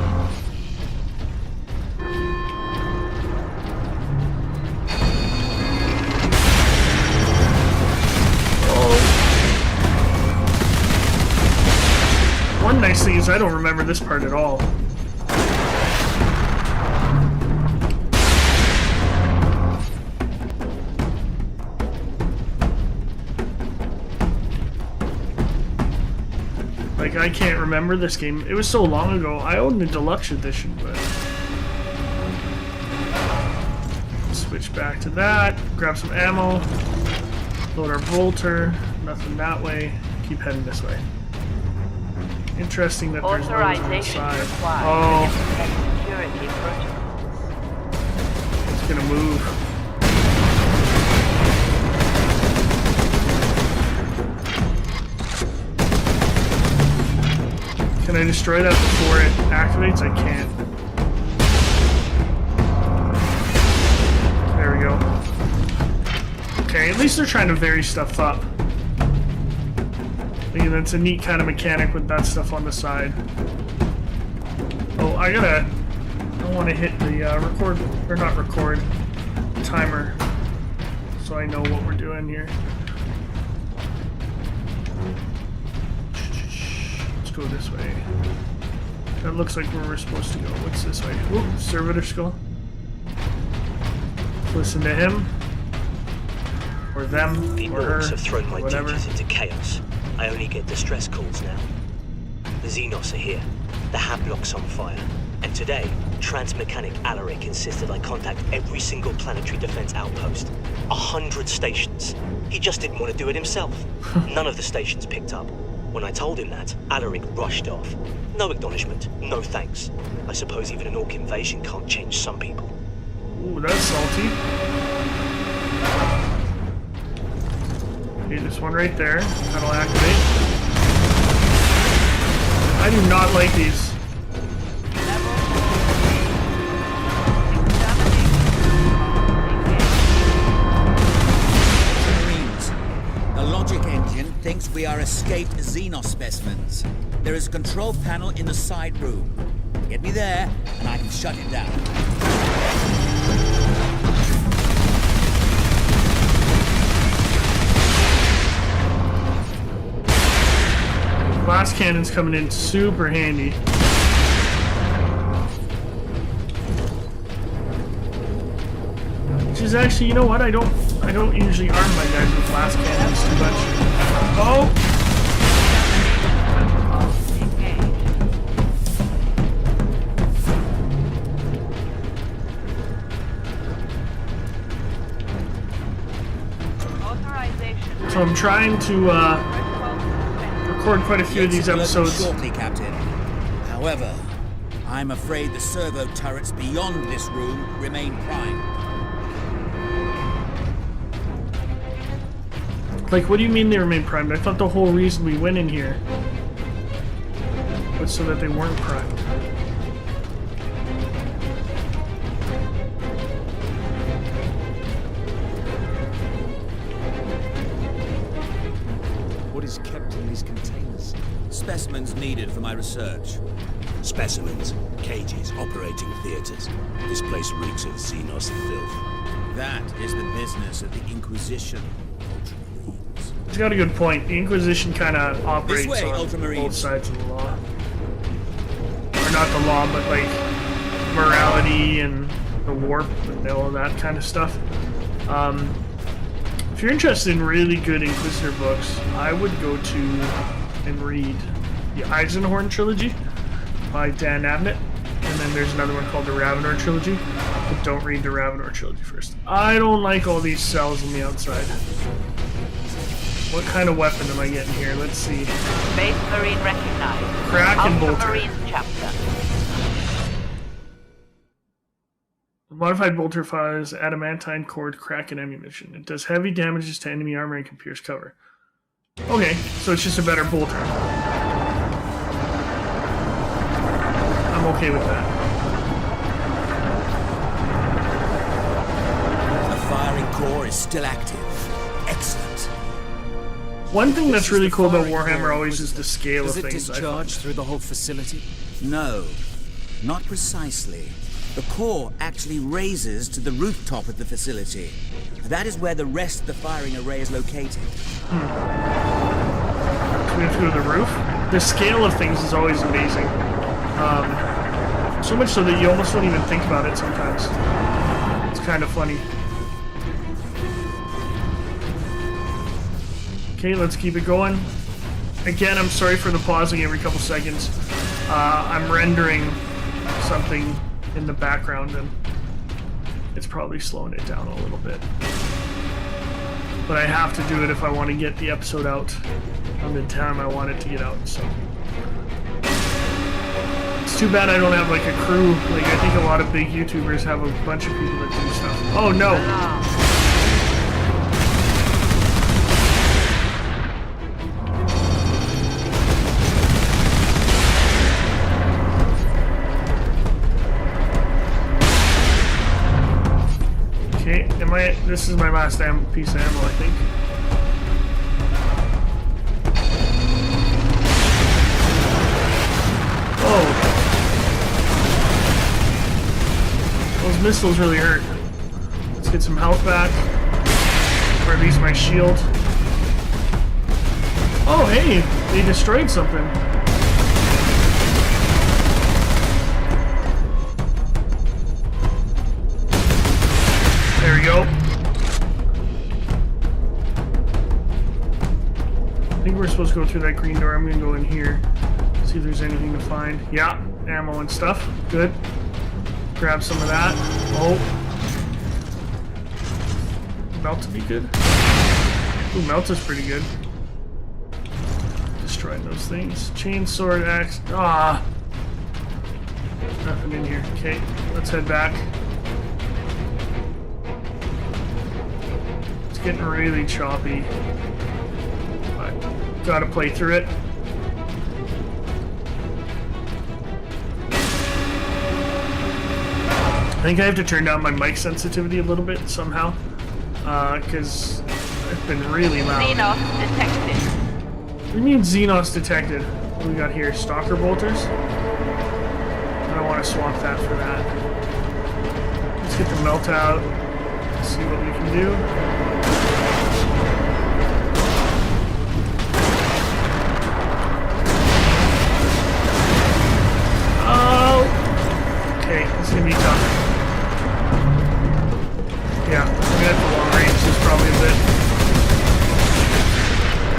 One nice thing is I don't remember this part at all. Like, I can't remember this game. It was so long ago. I owned the deluxe edition, but... Switch back to that. Grab some ammo. Load our bolter. Nothing that way. Keep heading this way. Interesting that there's those on the side. Oh. It's gonna move. Can I destroy that before it activates? I can't. There we go. Okay, at least they're trying to vary stuff up. I mean, that's a neat kind of mechanic with that stuff on the side. Oh, I want to hit the record, or not record, timer, so I know what we're doing here. Let's go this way. That looks like where we're supposed to go. What's this way? Ooh, servitor skull. Let's listen to him. Or them, the or her, orcs have thrown my whatever. duties into chaos. I only get distress calls now. The Xenos are here. The Hablock's on fire. And today, Transmechanic Alaric insisted I contact every single planetary defense outpost. 100 stations. He just didn't want to do it himself. None of the stations picked up. When I told him that, Alaric rushed off. No acknowledgement, no thanks. I suppose even an orc invasion can't change some people. Ooh, that's salty. Okay, this one right there. That'll activate. I do not like these. The logic engine thinks we are escaped Xenos specimens. There is a control panel in the side room. Get me there, and I can shut it down. Blast cannon's coming in super handy. Which is actually, you know what? I don't usually arm my guys with blast cannons too much. Oh! So I'm trying to record quite a few of these episodes. Shortly, Captain. However, I'm afraid the servo turrets beyond this room remain primed. Like, what do you mean they remain primed? I thought the whole reason we went in here was so that they weren't primed. What is kept in these containers? Specimens needed for my research. Specimens, cages, operating theaters. This place reeks of Xenos filth. That is the business of the Inquisition. He's got a good point. The Inquisition kind of operates way, on Ultramarines. both sides of the law. Or not the law, but like morality and the warp and all of that kind of stuff. If you're interested in really good Inquisitor books, I would go to and read the Eisenhorn trilogy by Dan Abnett, and then there's another one called the Ravenor trilogy. But don't read the Ravenor trilogy first. I don't like all these cells on the outside. What kind of weapon am I getting here? Let's see. Space Marine recognized. Kraken bolter. Ultramarine chapter. The modified bolter fires adamantine cord Kraken ammunition. It does heavy damages to enemy armor and can pierce cover. Okay, so it's just a better bolter. I'm okay with that. The firing core is still active. Excellent. One thing that's really cool about Warhammer always is the scale of Does it things. discharge through the whole facility? No, not precisely. The core actually raises to the rooftop of the facility. That is where the rest of the firing array is located. So we have to go to the roof? The scale of things is always amazing. So much so that you almost don't even think about it sometimes. It's kind of funny. Okay, let's keep it going. Again, I'm sorry for the pausing every couple seconds. I'm rendering something in the background and it's probably slowing it down a little bit. But I have to do it if I want to get the episode out on the time I want it to get out, so. It's too bad I don't have like a crew. Like I think a lot of big YouTubers have a bunch of people that do stuff. Oh no! Okay, this is my last piece of ammo, I think. Oh! Those missiles really hurt. Let's get some health back. Or at least my shield. Oh, hey! They destroyed something. There we go. I think we're supposed to go through that green door. I'm gonna go in here, see if there's anything to find. Yeah, ammo and stuff. Good. Grab some of that. Oh. Melt to be good. Ooh, melt is pretty good. Destroying those things. Chain, sword, axe. Ah. Nothing in here. Okay, let's head back. Getting really choppy, but gotta play through it. I think I have to turn down my mic sensitivity a little bit somehow, because it's been really loud. Xenos detected. What do you mean Xenos detected? What do we got here? Stalker bolters? I don't want to swap that for that. Let's get the melt out. Let's see what we can do. Okay, this is gonna be tough. Yeah, I'm gonna have the long range, this is probably a bit.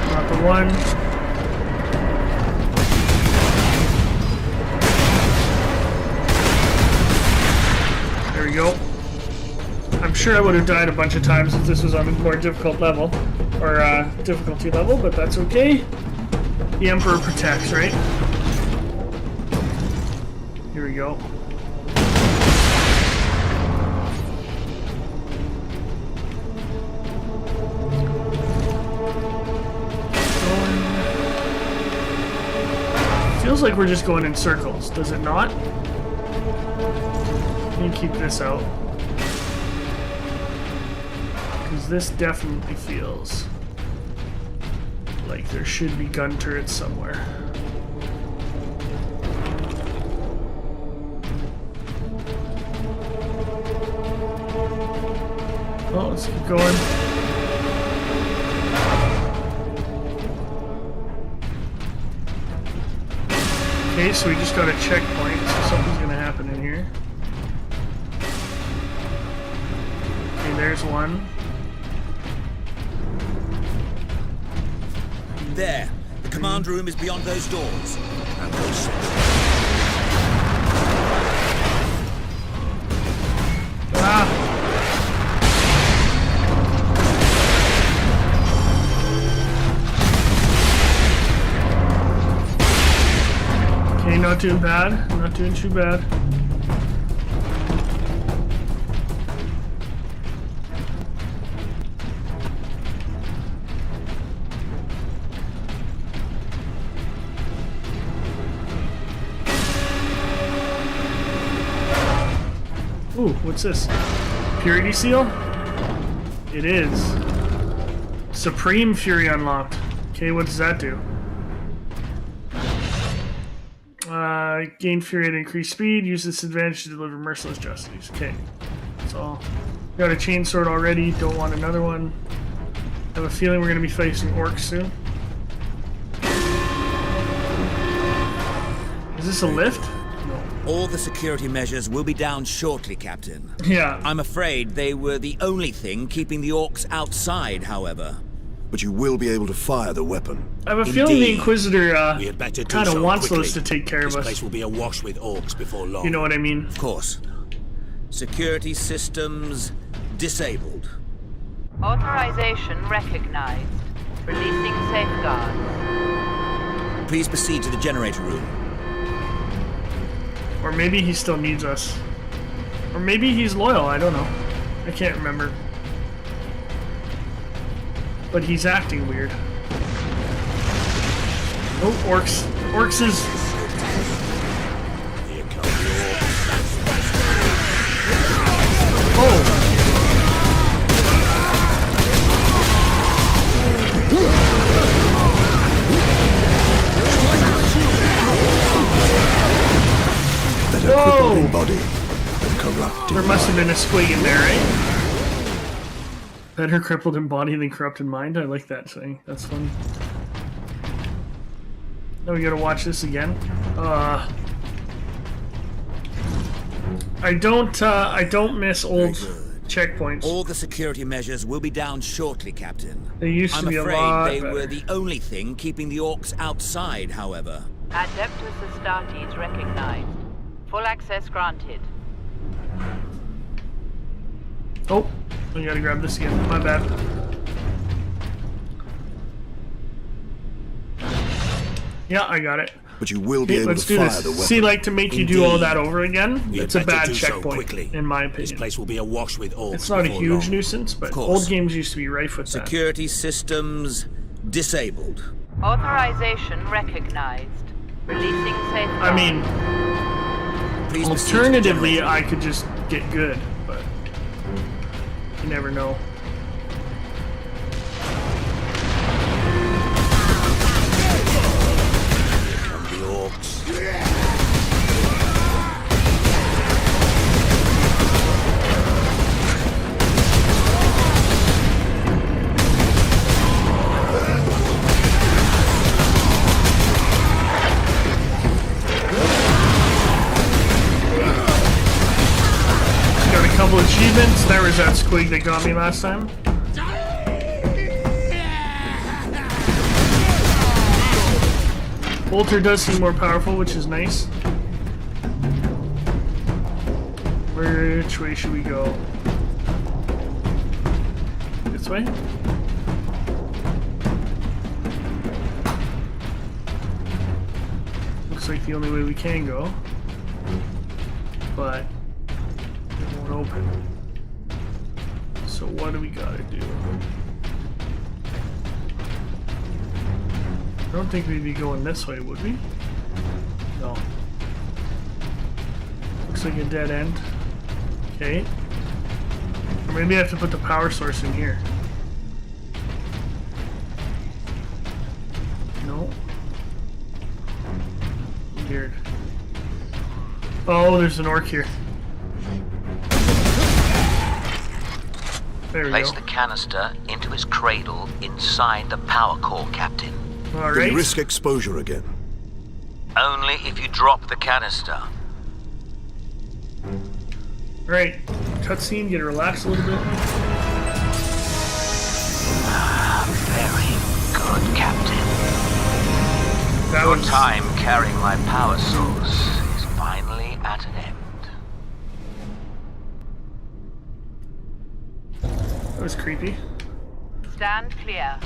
Not the one. There we go. I'm sure I would have died a bunch of times if this was on a more difficult level, or difficulty level, but that's okay. The Emperor protects, right? Here we go. Feels like we're just going in circles, does it not? Let me keep this out. Because this definitely feels like there should be gun turrets somewhere. Oh, let's keep going. Okay, so we just got a checkpoint, so something's gonna happen in here. Okay, there's one. There. The command room is beyond those doors. And those doing bad. Not doing too bad. Ooh, what's this? Purity seal? It is. Supreme Fury unlocked. Okay, what does that do? Gain Fury at increased speed. Use this advantage to deliver merciless justice. Okay. So, got a chain sword already. Don't want another one. I have a feeling we're going to be facing orcs soon. Is this a lift? All the security measures will be down shortly, Captain. Yeah. I'm afraid they were the only thing keeping the orcs outside, however. But you will be able to fire the weapon. I have a feeling the Inquisitor We had better do kind of so wants quickly. us to take care This of us. place will be awash with orcs before long. You know what I mean? Of course. Security systems disabled. Authorization recognized. Releasing safeguards. Please proceed to the generator room. Or maybe he still needs us. Or maybe he's loyal, I don't know. I can't remember. But he's acting weird. Oh, orcs. Orcs is... Oh! Crippled in body and corrupt in There must have mind. been a squig in there, right? Better crippled in body than corrupted mind. I like that saying. That's funny. Now we gotta watch this again. I don't miss old checkpoints. All the security measures will be down shortly, Captain. They used to I'm be a afraid lot they better. were the only thing keeping the orcs outside, however. Adeptus Astartes recognized. Full access granted. Oh, I gotta grab this again. My bad. Yeah, I got it. But you will be Okay, able let's to do fire this. the weapon. See, like, to make you do all Indeed. that over again, We had it's a better bad do so checkpoint, quickly. in my This opinion. place will be awash with orcs. It's not a before huge long. nuisance, but Of course. old games used to be rife with that. Security systems disabled. Authorization recognized. Releasing safeguards. I mean, Please proceed to the alternatively, generator. I could just get good, but you never know. Come the orcs. Got a couple achievements. There was that squig that got me last time. Bolter does seem more powerful, which is nice. Which way should we go? This way? Looks like the only way we can go. But it won't open. So what do we gotta do? I don't think we'd be going this way, would we? No. Looks like a dead end. Okay. Or maybe I have to put the power source in here. No. Weird. Oh, there's an orc here. There we Place go. the canister into its cradle inside the power core, Captain. Then Alright. risk exposure again. Only if you drop the canister. Right. Cutscene, get to relax a little bit. Very good, Captain. That Your was time carrying my power source is finally at an end. that was creepy. Stand clear.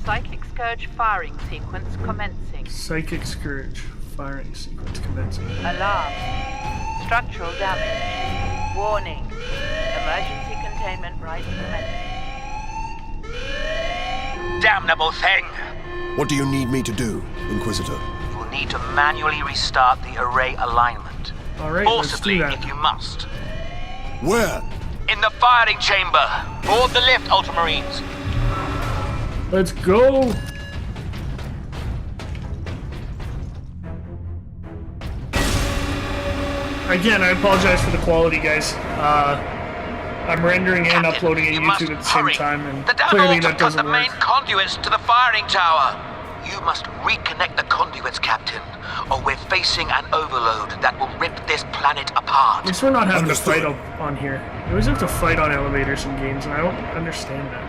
Psychic Scourge firing sequence commencing. Psychic Scourge firing sequence commencing. Alarm. Structural damage. Warning. Emergency containment right commencing. Damnable thing! What do you need me to do, Inquisitor? You'll need to manually restart the array alignment. Alright, let's Forcibly, do that. if you must. Where? In the firing chamber. Board the lift, Ultramarines. Let's go! Again, I apologize for the quality, guys. I'm rendering and uploading on YouTube at the same time, and The damn clearly orcs that have cut doesn't the work. main conduits to the firing tower. You must reconnect the conduits, Captain, or we're facing an overload that will rip this planet apart. At least we're not having to fight up on here. We always have to fight on elevators in games, and I don't understand that.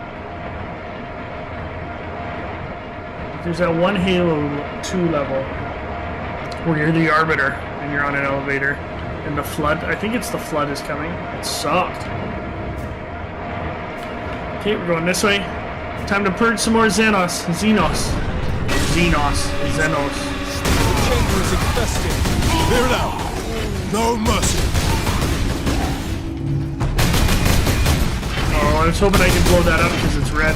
There's that one Halo 2 level where you're the Arbiter and you're on an elevator, and the Flood, I think it's the Flood is coming. It sucked. Okay, we're going this way. Time to purge some more Xenos. The chamber is infested. Clear it out. No mercy. Oh, I was hoping I could blow that up because it's red.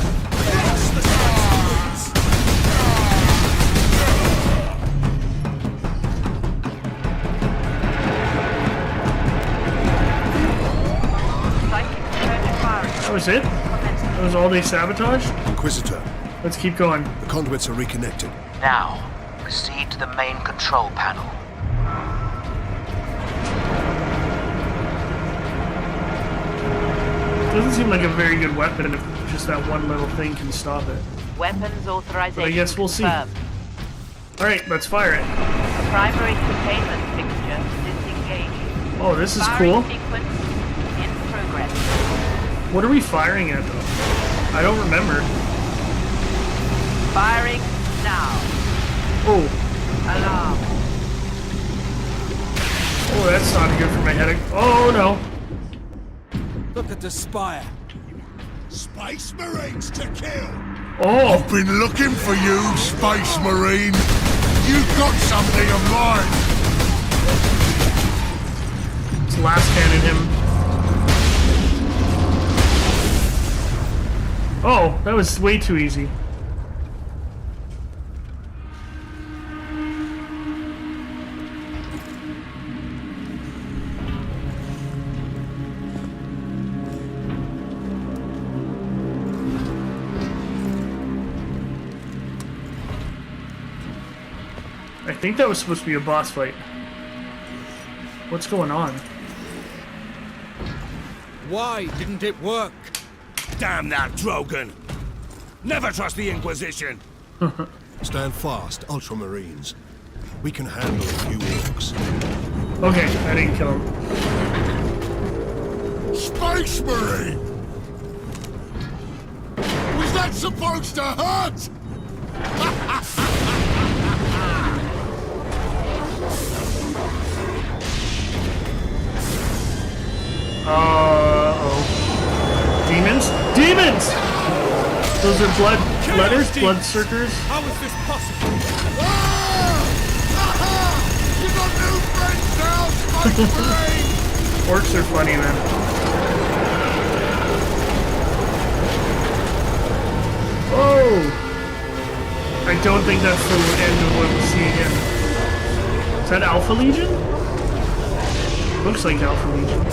That was it? That was all they sabotaged? Inquisitor. Let's keep going. The conduits are reconnected. Now, proceed to the main control panel. Doesn't seem like a very good weapon if just that one little thing can stop it. Weapons authorization But I guess we'll see. confirmed. Alright, let's fire it. A primary containment fixture disengaged. Oh, this is Firing cool. sequence in progress. What are we firing at, though? I don't remember. Firing now. Oh. Alarm. Oh, that's not good for my headache. Oh, no. Look at the spire. Space Marines to kill. Oh. I've been looking for you, Space Marine. You've got something of mine. Let's last cannon him. Oh, that was way too easy. I think that was supposed to be a boss fight. What's going on? Why didn't it work? Damn that Drogon! Never trust the Inquisition! Stand fast, Ultramarines. We can handle a few orcs. Okay, I didn't kill him. Space Marine! Was that supposed to hurt? Uh-oh. Demons? Demons! Those are blood letters? Blood circers? How is this possible? You got new friends now, Space Marine! Orcs are funny, man. Oh! I don't think that's the end of what we see again. Is that Alpha Legion? Looks like Alpha Legion.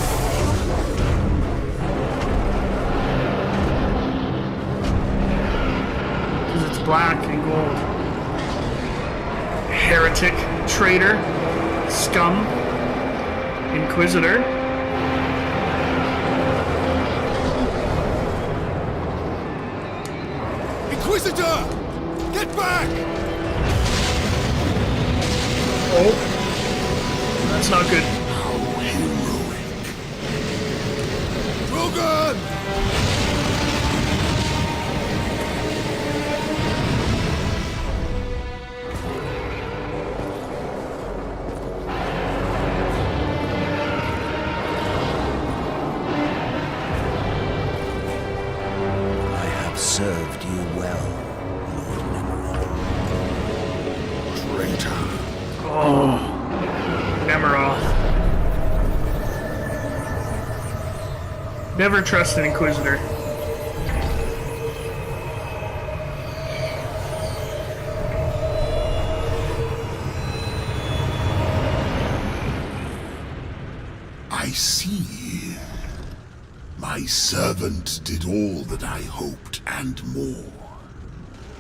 Because it's black and gold. Heretic, traitor, scum, Inquisitor. Inquisitor! Get back! Oh. That's not good. How heroic. Drogon! I have served you well, Lord Nemeron. Traitor. Oh. Never trust an Inquisitor. I see. My servant did all that I hoped and more.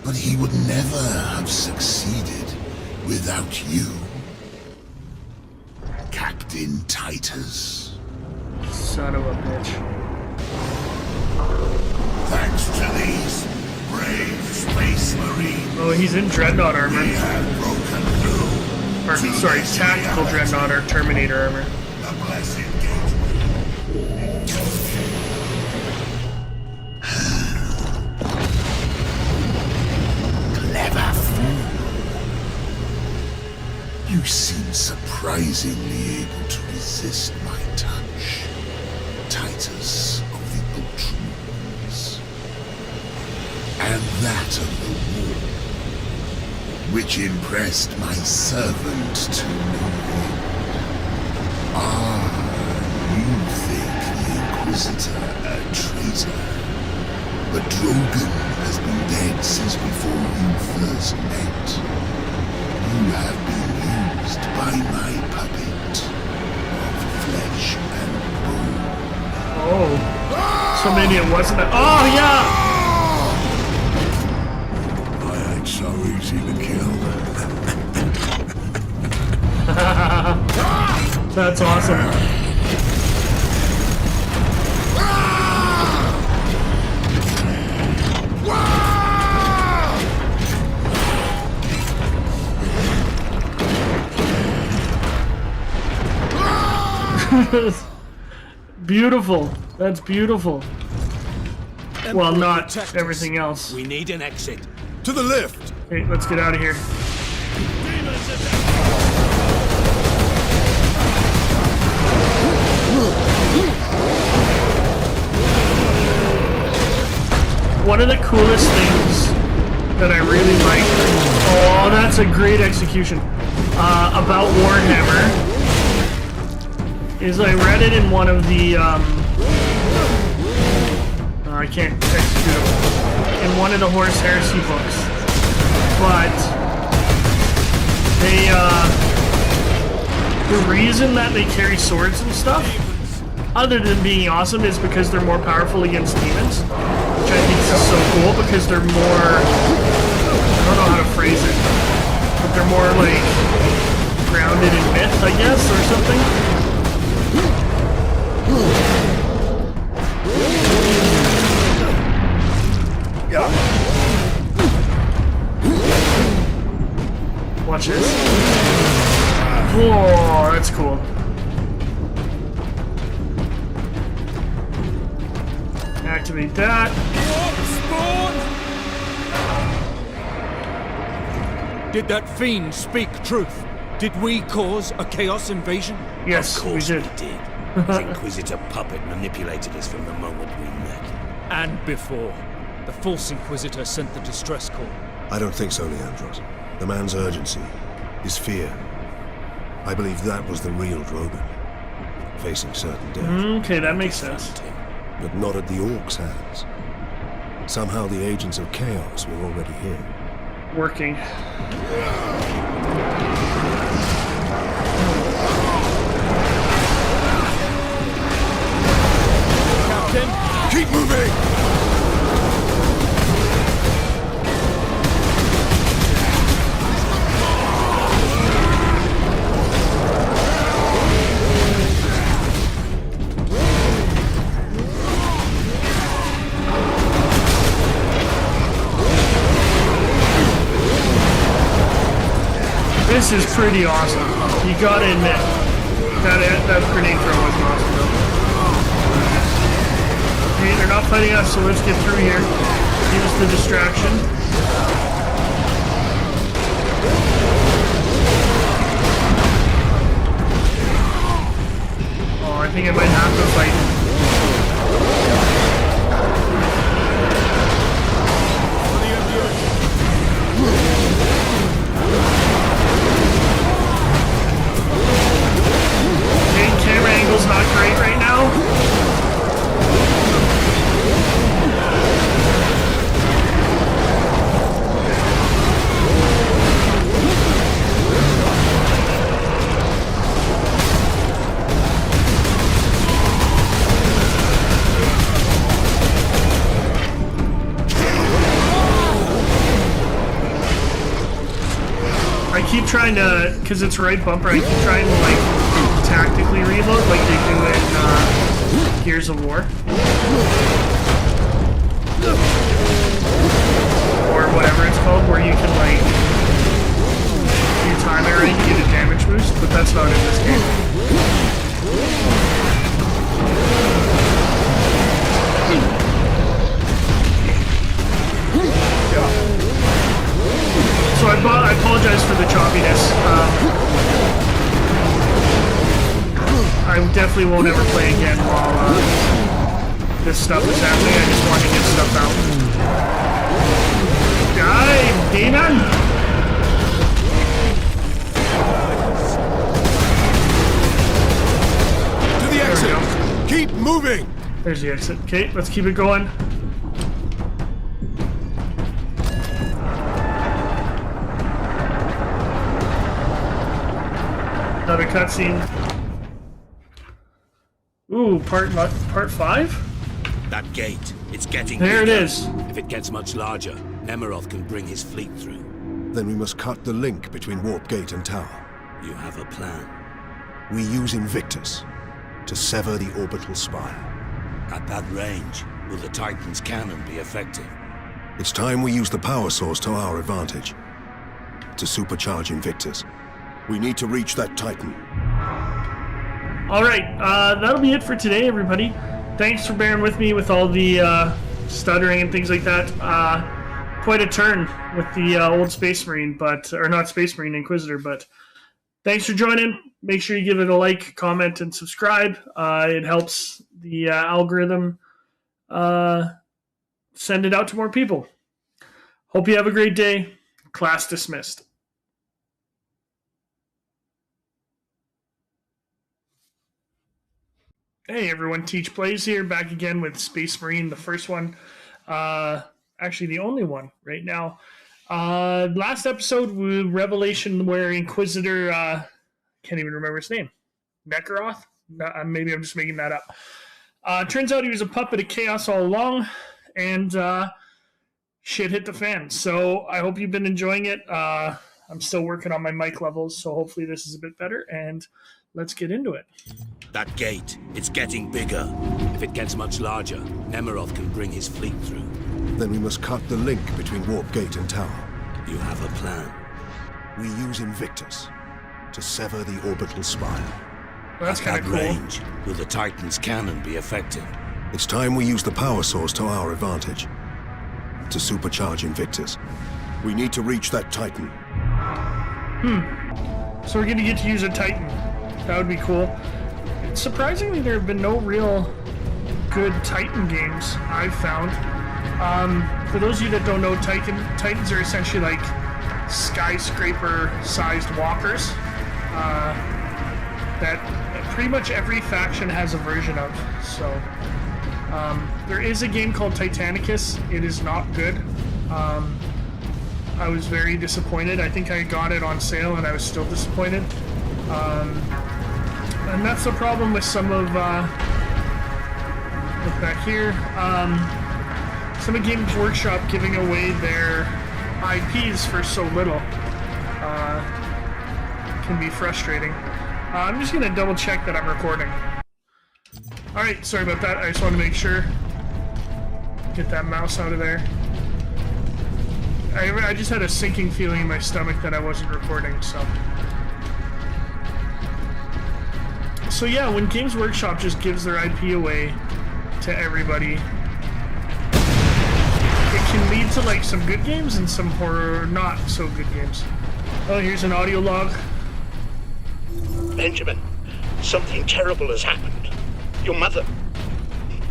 But he would never have succeeded without you. Captain Titus. Son of a bitch. Thanks to these brave space marines. Oh, he's in Dreadnought armor. We have broken through. Or, sorry, tactical Dreadnought or Terminator armor. The blessed clever fool. You seem surprisingly able to resist my touch, Titus of the Ultramarines. And that of the war, which impressed my servant to no end. Ah, you think the Inquisitor a traitor, but Drogon has been dead since before you first met. You have been used by my puppet of flesh and bone. Oh. So maybe it wasn't a... Oh, yeah! I ain't so easy to kill. That's awesome. Beautiful. That's beautiful. Well, not everything else. We need an exit. To the lift! Okay, let's get out of here. One of the coolest things that I really like, oh, that's a great execution, about Warhammer, is I read it in one of the, I can't execute it, in one of the Horus Heresy books, but they, the reason that they carry swords and stuff, other than being awesome, is because they're more powerful against demons, which I think is so cool because they're more, I don't know how to phrase it, but they're more like grounded in myth, I guess, or something. Watch this. Whoa, that's cool. Activate that. Did that fiend speak truth? Did we cause a chaos invasion? Yes, Of course we did. His Inquisitor puppet manipulated us from the moment we met. And before. The false Inquisitor sent the distress call. I don't think so, Leandros. The man's urgency, his fear. I believe that was the real Drogon, facing certain death. Okay, that makes sense. But not at the Orcs' hands. Somehow the agents of chaos were already here. Working. Captain, keep moving! This is pretty awesome. You gotta admit, that grenade throw was awesome though. Okay, they're not fighting us, so let's get through here. Give us the distraction. Oh, I think I might have to fight. Camera angle's not great right now. trying to, because it's right bumper, I keep trying to like tactically reload like they do in Gears of War. Or whatever it's called, where you can like, you time it right to get a damage boost, but that's not in this game. So I apologize for the choppiness. I definitely won't ever play again while this stuff is happening. I just want to get stuff out. Die, demon! To the exit! Keep moving! There's the exit. Okay, let's keep it going. Another cutscene. Ooh, part 5? That gate, it's getting there bigger. It is. If it gets much larger, Nemiroth can bring his fleet through. Then we must cut the link between Warp Gate and Tower. You have a plan. We use Invictus to sever the orbital spire. At that range, will the Titan's cannon be effective? It's time we use the power source to our advantage. To supercharge Invictus, we need to reach that Titan. Alright, that'll be it for today, everybody. Thanks for bearing with me with all the stuttering and things like that. Quite a turn with the old Space Marine, or not Space Marine, Inquisitor, but thanks for joining. Make sure you give it a like, comment, and subscribe. It helps the algorithm send it out to more people. Hope you have a great day. Class dismissed. Hey everyone, Teach Plays here, back again with Space Marine, the first one. Actually, the only one right now. Last episode, Revelation, where Inquisitor, can't even remember his name. Necroth? Maybe I'm just making that up. Turns out he was a puppet of Chaos all along, and shit hit the fan. So I hope you've been enjoying it. I'm still working on my mic levels, so hopefully this is a bit better, and let's get into it. That gate, it's getting bigger. If it gets much larger, Nemiroth can bring his fleet through. Then we must cut the link between Warp Gate and Tower. You have a plan. We use Invictus to sever the orbital spire. Well, that's kind of cool. At that range, will the Titan's cannon be effective? It's time we use the power source to our advantage. To supercharge Invictus, we need to reach that Titan. So we're gonna get to use a Titan. That would be cool. Surprisingly, there have been no real good Titan games I've found. For those of you that don't know, Titans are essentially like skyscraper-sized walkers that pretty much every faction has a version of. So there is a game called Titanicus. It is not good. I was very disappointed. I think I got it on sale and I was still disappointed. And that's the problem with some of, look back here, some of Games Workshop giving away their IPs for so little can be frustrating. I'm just going to double check that I'm recording. Alright, sorry about that. I just want to make sure. Get that mouse out of there. I just had a sinking feeling in my stomach that I wasn't recording, so... So yeah, when Games Workshop just gives their IP away to everybody, it can lead to like some good games and some horror not so good games. Oh, here's an audio log. Benjamin, something terrible has happened. Your mother,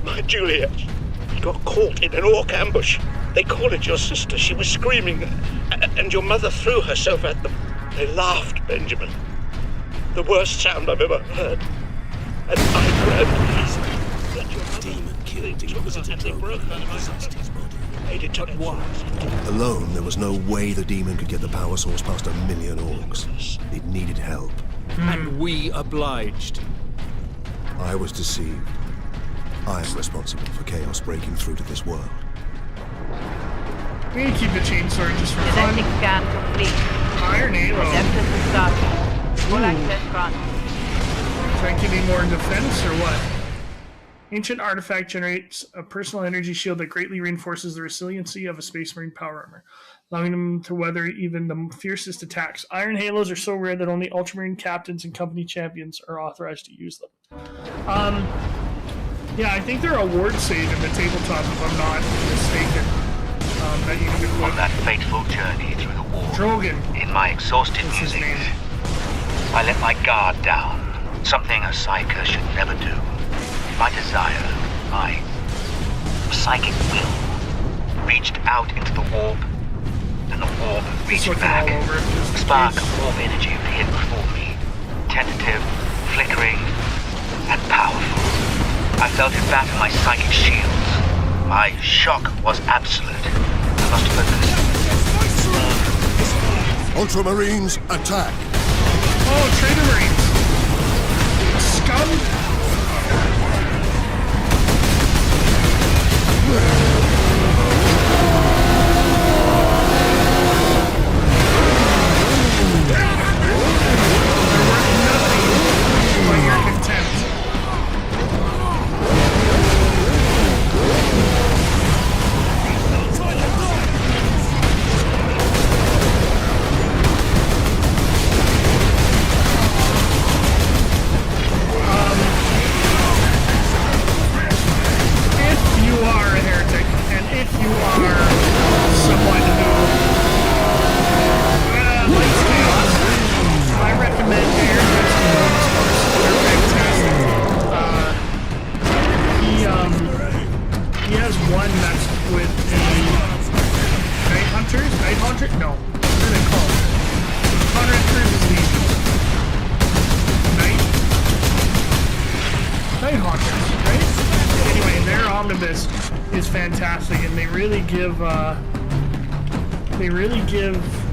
my Juliet, got caught in an orc ambush. They call it your sister. She was screaming, and your mother threw herself at them. They laughed, Benjamin. The worst sound I've ever heard. And I grabbed his... The demon killed the Inquisitor Drogon and possessed his body. But why? Alone, there was no way the demon could get the power source past 1 million orcs. It needed help. And we obliged. I was deceived. I am responsible for chaos breaking through to this world. We can keep the chainsaw just for fun. Genetic scan complete. Iron Halo. Adeptus Astartes. Full access granted. Try to give me more defense or what? Ancient artifact generates a personal energy shield that greatly reinforces the resiliency of a Space Marine power armor, allowing them to weather even the fiercest attacks. Iron Halos are so rare that only Ultramarine captains and company champions are authorized to use them. Yeah, I think they're a ward save in the tabletop, if I'm not mistaken. That you can equip. On that fateful journey through the war, Drogan. In my exhausted musings, I let my guard down. Something a psyker should never do. My desire, my psychic will, reached out into the warp, and the warp reached back. A spark of warp energy appeared before me, tentative, flickering, and powerful. I felt it batter my psychic shields. My shock was absolute. I must focus. Ultramarines, attack! Oh, Traitor Marines! Scum!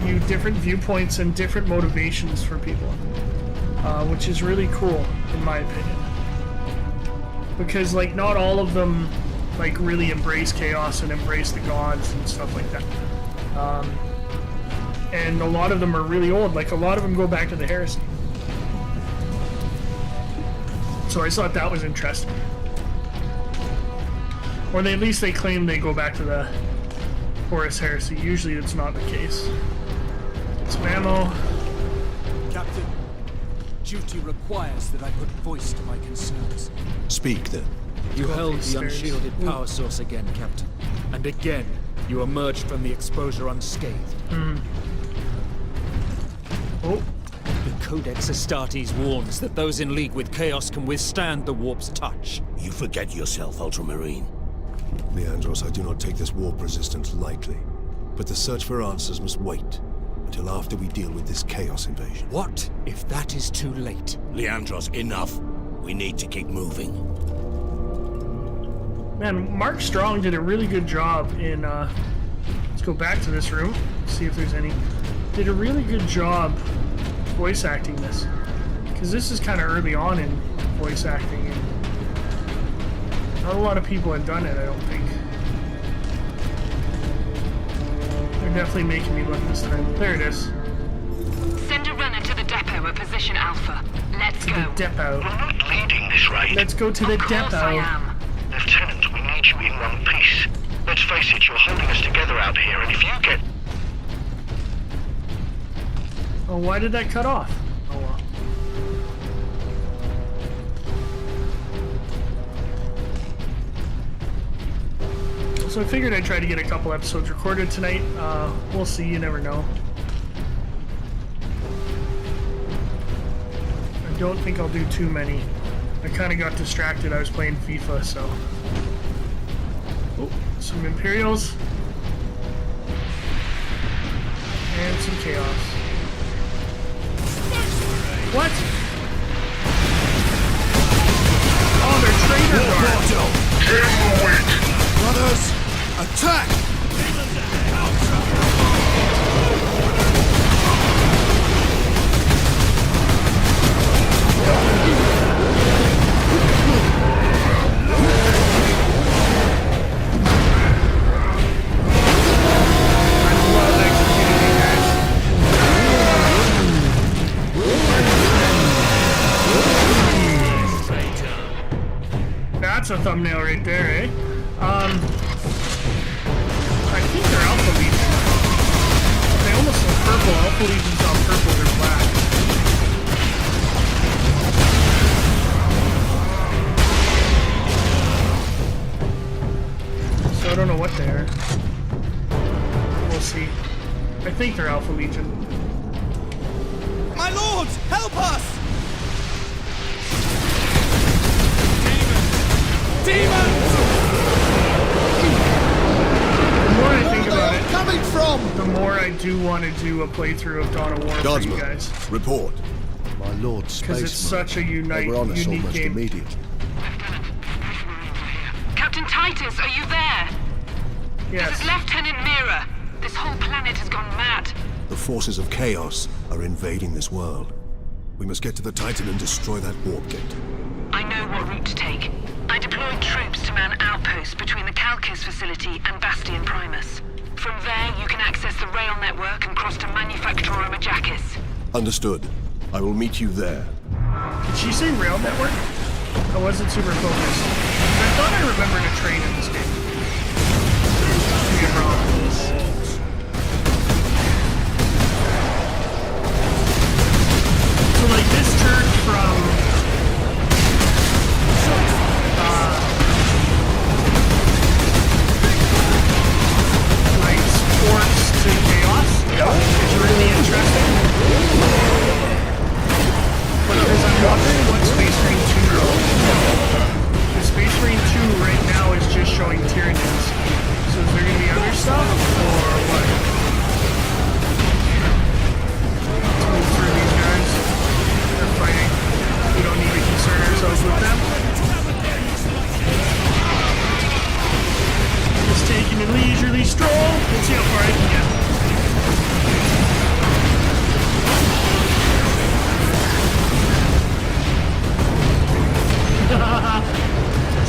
You different viewpoints and different motivations for people, which is really cool in my opinion, because like not all of them like really embrace chaos and embrace the gods and stuff like that, and a lot of them are really old. Like a lot of them go back to the heresy, so I thought that was interesting, or at least they claim they go back to the Horus heresy. Usually it's not the case. Some ammo. Captain, duty requires that I put voice to my concerns. Speak then. You held the unshielded power source again, Captain. And again, you emerged from the exposure unscathed. Oh. The Codex Astartes warns that those in league with Chaos can withstand the warp's touch. You forget yourself, Ultramarine. Leandros, I do not take this warp resistance lightly. But the search for answers must wait until after we deal with this Chaos invasion. What if that is too late? Leandros, enough. We need to keep moving. Man, Mark Strong did a really good job in, let's go back to this room, see if there's any. Did a really good job voice acting this. Because this is kind of early on in voice acting. And not a lot of people have done it, I don't think. They're definitely making me look this time. There it is. Send a runner to the depot at position Alpha. Let's go. The depot. You're not leading this raid. Let's go to the depot. Of course I am. Lieutenant, we need you in one piece. Let's face it, you're holding us together out here, and if you get... Oh, why did that cut off? Oh well. So I figured I'd try to get a couple episodes recorded tonight. We'll see, you never know. I don't think I'll do too many. I kind of got distracted. I was playing FIFA, so... Oh, some Imperials. And some Chaos. What? Oh, they're traitor guards. Brothers, attack! That's a thumbnail right there, eh? I think they're Alpha Legion. They almost look purple. Alpha Legion's not purple, they're black. So I don't know what they are. We'll see. I think they're Alpha Legion. My lords, help us! Demons! The more I think about it, coming from? The more I do want to do a playthrough of Dawn of War for you guys. Report. My lord, Because it's such a unique game. Immediate. Captain Titus, are you there? Yes. This is Lieutenant Mira. This whole planet has gone mad. The forces of chaos are invading this world. We must get to the Titan and destroy that warp gate. I know what route to take. I deployed troops to man outposts between the Calcus facility and Bastion Primus. From there, you can access the rail network and cross to Manufactorum Ajakis. Understood. I will meet you there. Did she say rail network? I wasn't super focused. I thought I remembered a train in this game. Maybe I'm wrong. So like this turned from like sports to chaos. It's really interesting. But as I'm wondering what Space Marine 2 goes. The Space Marine 2 right now is just showing Tyranids. So is there gonna be other stuff or what? Let's move through these guys. They're fighting. We don't need to concern ourselves with them. Just taking a leisurely stroll. Let's see how far I can get.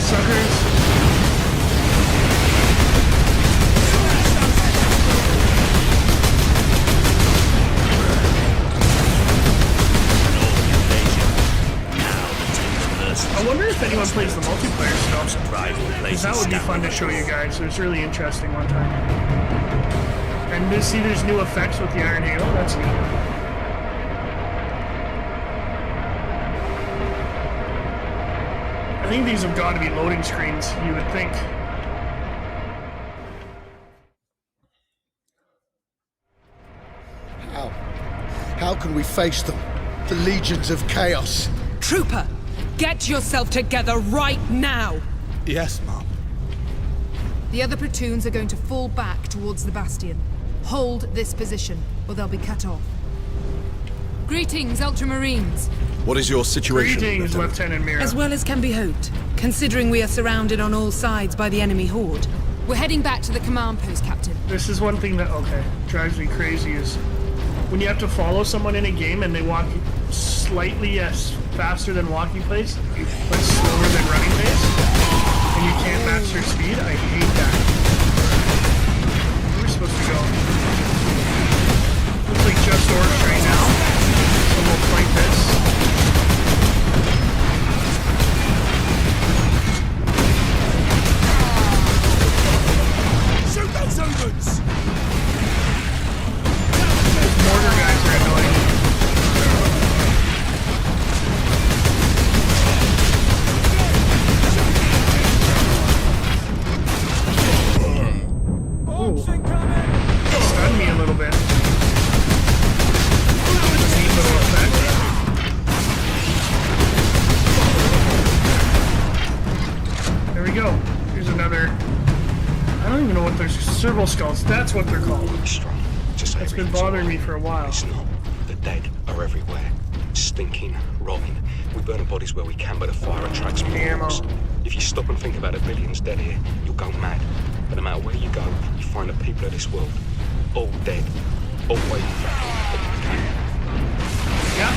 Suckers. I wonder if anyone plays the multiplayer stuff. Because that would be fun to show you guys. It was really interesting one time. And to see there's new effects with the Iron Halo. That's neat. I think these have got to be loading screens, you would think. How can we face them? The legions of chaos. Trooper, get yourself together right now! Yes, Mom. The other platoons are going to fall back towards the Bastion. Hold this position, or they'll be cut off. Greetings, Ultramarines. What is your situation? Greetings, Lieutenant Mira. As well as can be hoped, considering we are surrounded on all sides by the enemy horde. We're heading back to the command post, Captain. This is one thing that, drives me crazy is when you have to follow someone in a game and they walk slightly faster than walking pace, but slower than running pace, and you can't match their speed. I hate that. Where are we supposed to go? Looks like just Orcs right now, so we'll fight this. Shoot those Zubans! Mortar guys are annoying. Ooh. Stunned me a little bit. Neat little effect. There we go. Here's another. I don't even know what they're. Serval skulls. That's what they're called. It's been bothering me for a while. It's not. The dead are everywhere. Stinking, rotting. We burn bodies where we can, but the fire attracts more. If you stop and think about the billions dead here, you'll go mad. But no matter where you go, you find the people of this world, all dead, all waiting for Yeah,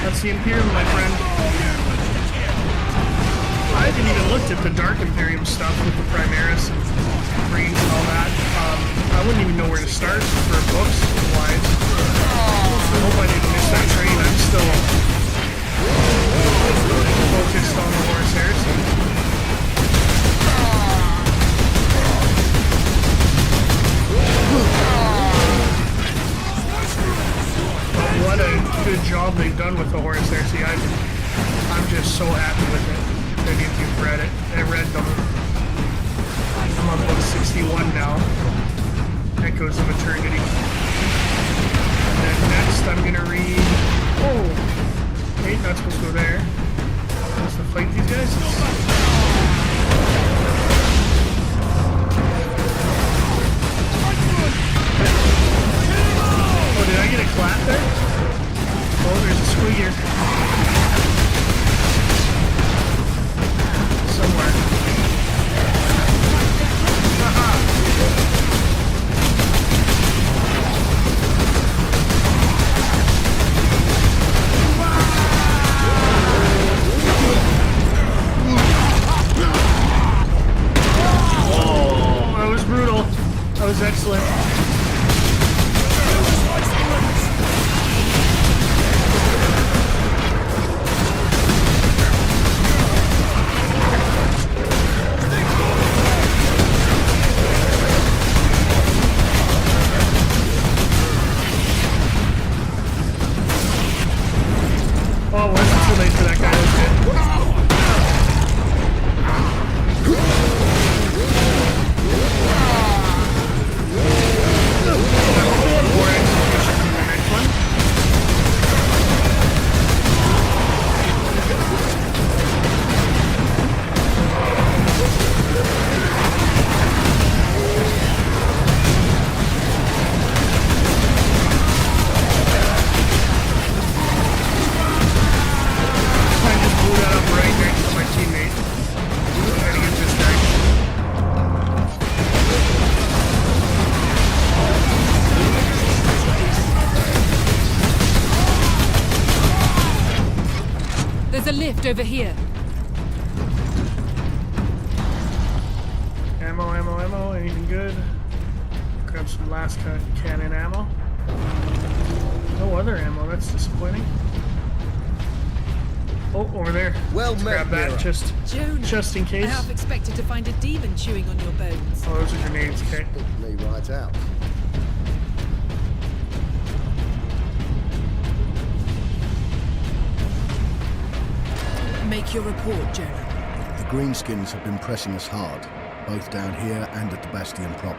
that's the Imperium, my friend. I haven't even looked at the Dark Imperium stuff with the Primaris and Marines and all that. I wouldn't even know where to start for books-wise. I hope I didn't miss that train. I'm still focused on the Horus Heresy. read it. I read them. I'm on book 61 now. Echoes of Eternity. And then next I'm gonna read... Oh! Wait, not supposed to go there. Supposed to fight these guys? Oh, did I get a clap there? Oh, there's a squeaker. Somewhere. Oh, that was brutal. That was excellent. Oh, it wasn't too late for that guy. There's a lift over here. Ammo, anything good? Grab some last cannon ammo. No other ammo, that's disappointing. Oh, over there. Well Let's met, grab that Mira. just in case. I half expected to find a demon chewing on your bones. Oh, those are grenades, okay. Me right out. Make your report, Jonah. The Greenskins have been pressing us hard, both down here and at the Bastion proper.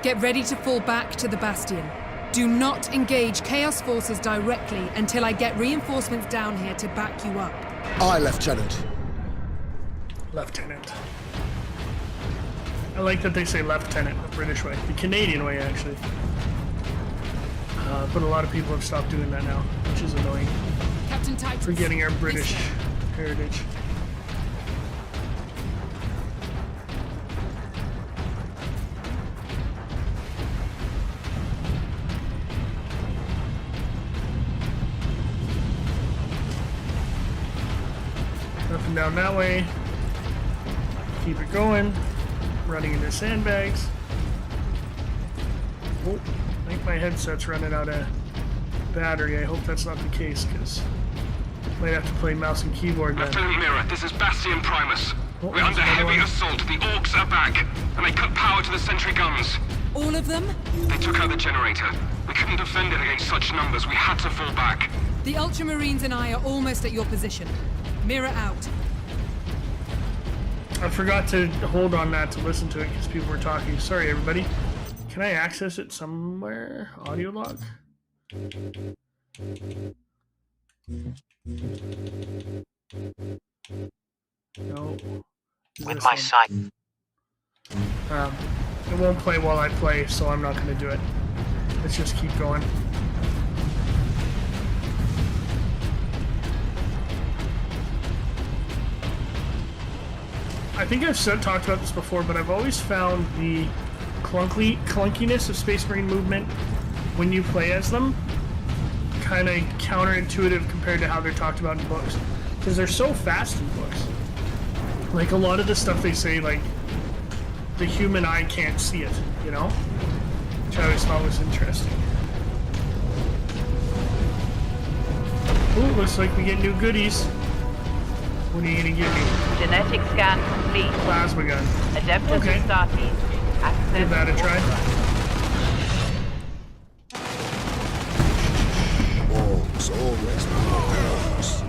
Get ready to fall back to the Bastion. Do not engage Chaos forces directly until I get reinforcements down here to back you up. Aye, Lieutenant. Lieutenant. I like that they say lieutenant the British way. The Canadian way, actually. But a lot of people have stopped doing that now, which is annoying. Captain Titan. Forgetting our British heritage. Nothing down that way. Keep it going. Running into sandbags. Oh, I think my headset's running out of battery. I hope that's not the case, because might have to play mouse and keyboard then. Lieutenant Mira, this is Bastion Primus. Oh, We're under heavy assault. The orcs are back, and they cut power to the sentry guns. All of them? They took out the generator. We couldn't defend it against such numbers. We had to fall back. The Ultramarines and I are almost at your position. Mira out. I forgot to hold on that to listen to it because people were talking. Sorry, everybody. Can I access it somewhere? Audio log? No. With my sight. It won't play while I play, so I'm not going to do it. Let's just keep going. I think I've talked about this before, but I've always found the clunkiness of Space Marine movement when you play as them kind of counterintuitive compared to how they're talked about in books. Because they're so fast in books. Like, a lot of the stuff they say, like, the human eye can't see it, you know? Which I always thought was interesting. Ooh, looks like we get new goodies. What are you gonna give me? Genetic scan complete. Plasma gun. Adeptus Okay. Astartes. Access. Give that a try. Orcs, always orcs.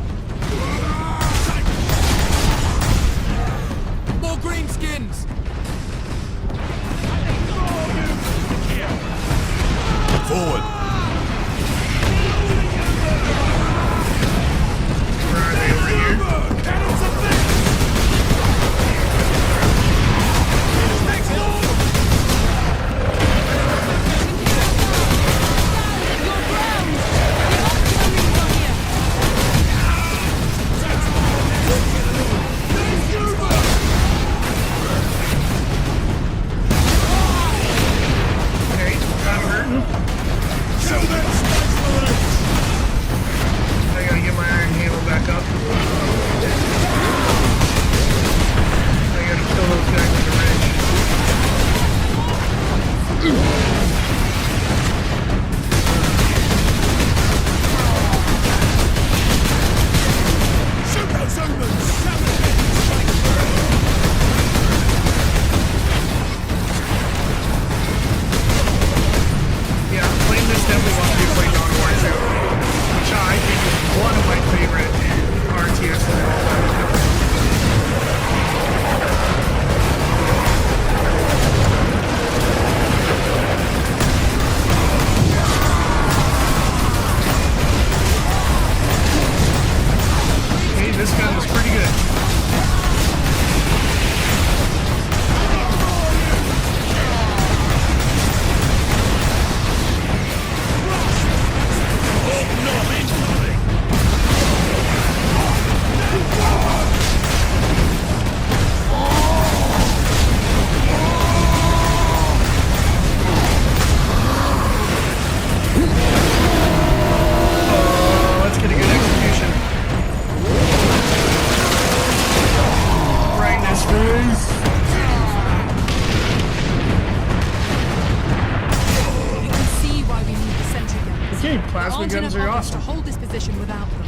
plasma aren't guns enough are of us to awesome. hold this position without them.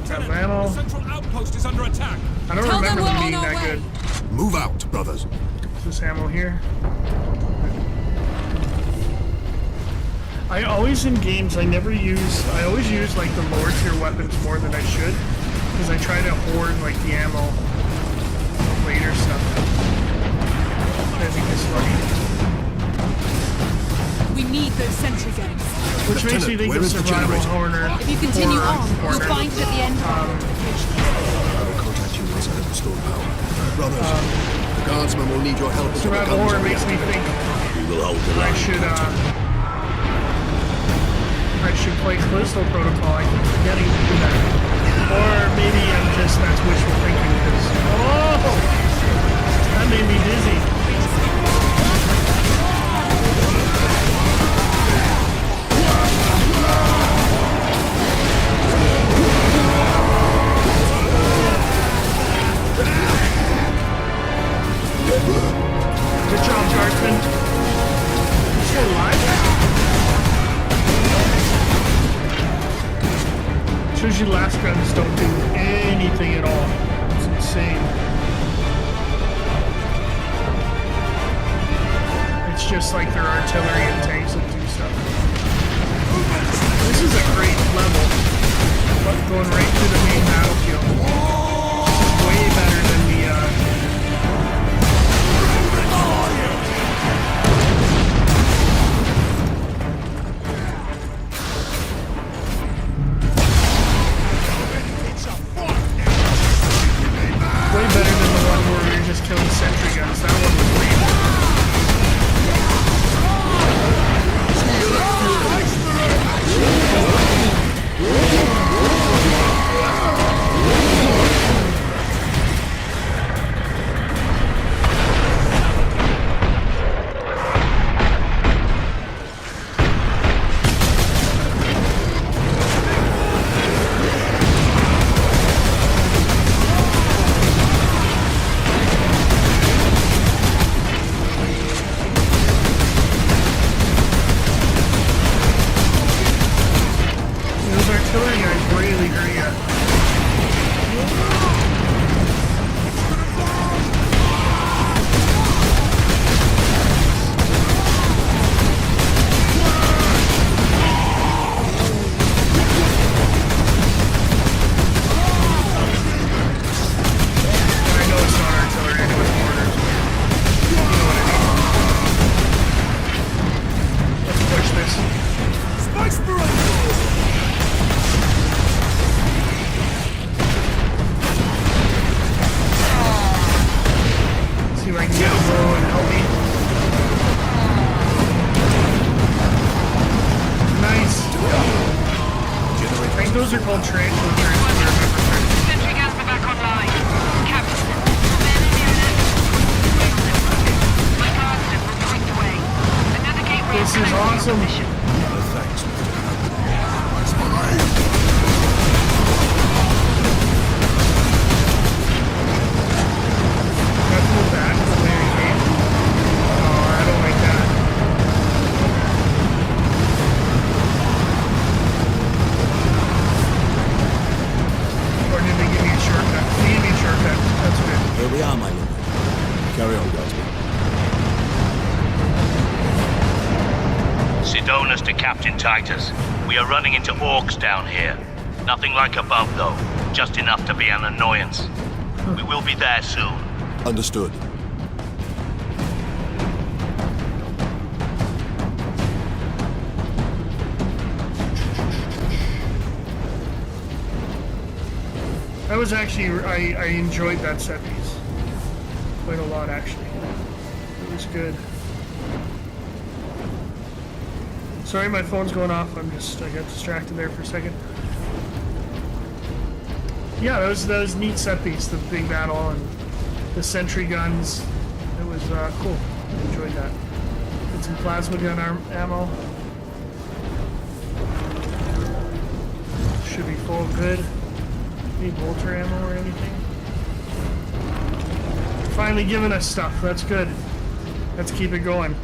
Have ammo. The central outpost is under attack. I don't Tell them remember we're them on being our that way. good. Move out, brothers. Is this ammo here? I always in games, I always use like the lower tier weapons more than I should. Because I try to hoard like the ammo for later stuff. I think it's funny. We need those sentry guns. Which makes me think of Survival Horror. If you continue on, you'll find it at the end. I will contact you once I have restored power. Brothers, the guardsmen will need your help. Survival Horror makes me think I should play Callisto Protocol. I keep forgetting to do that. Or maybe that's wishful thinking because that made me dizzy. Good job, Guardsman. You still alive? Shows you last guns don't do anything at all. It's insane. It's just like their artillery and tanks that do stuff. This is a great level. Going right through the main battlefield. This is way better than the way better than the one where we were just killing sentry guns. That one was those are called transfer. Sentry guns are back online. Captain, men in unit. My guardsmen will point the way. Another gateway This is awesome. Thanks. Let's move back to where he came. Oh, I don't like that. Or did they give me a shortcut? They gave me a shortcut. That's good. Here we are, my lord. Carry on, Guardsman. Sidonus to Captain Titus. We are running into orcs down here. Nothing like above, though. Just enough to be an annoyance. We will be there soon. Understood. That was actually, I enjoyed that set piece. Quite a lot, actually. It was good. Sorry, my phone's going off. I got distracted there for a second. Yeah, that was neat set piece. The big battle and the sentry guns. It was cool. I enjoyed that. Get some plasma gun ammo. Should be full good. Need bolter ammo or anything. Finally giving us stuff. That's good. Let's keep it going.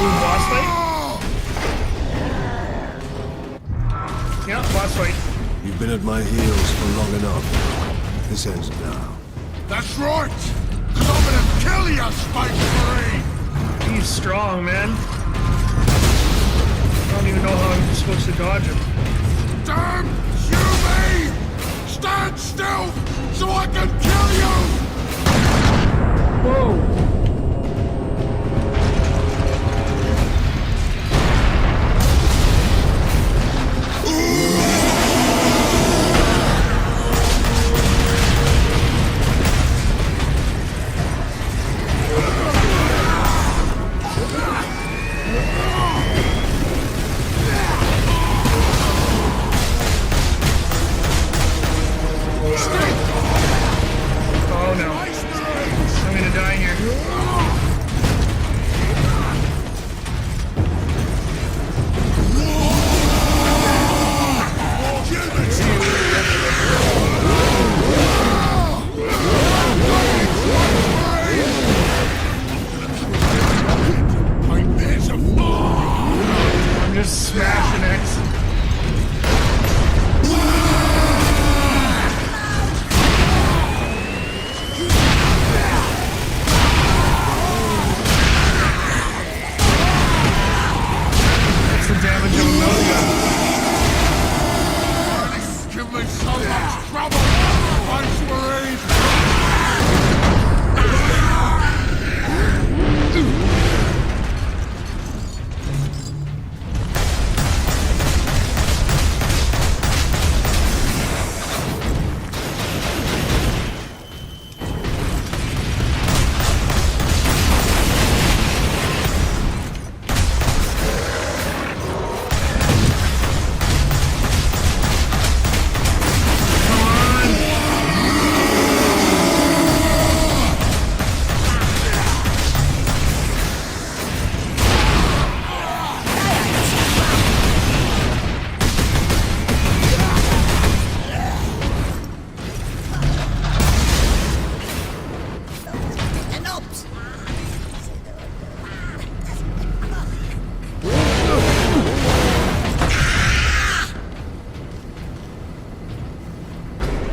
boss fight? Yeah, boss fight. You've been at my heels for long enough. This ends now. That's right! Cause I'm gonna kill you, Space Marine! He's strong, man. I don't even know how I'm supposed to dodge him. Damn you me! Stand still so I can kill you! Whoa! Oh no. I'm gonna die here. I'm just smashing X. That's the damage of a milligun. Give me so much trouble, Space Marine!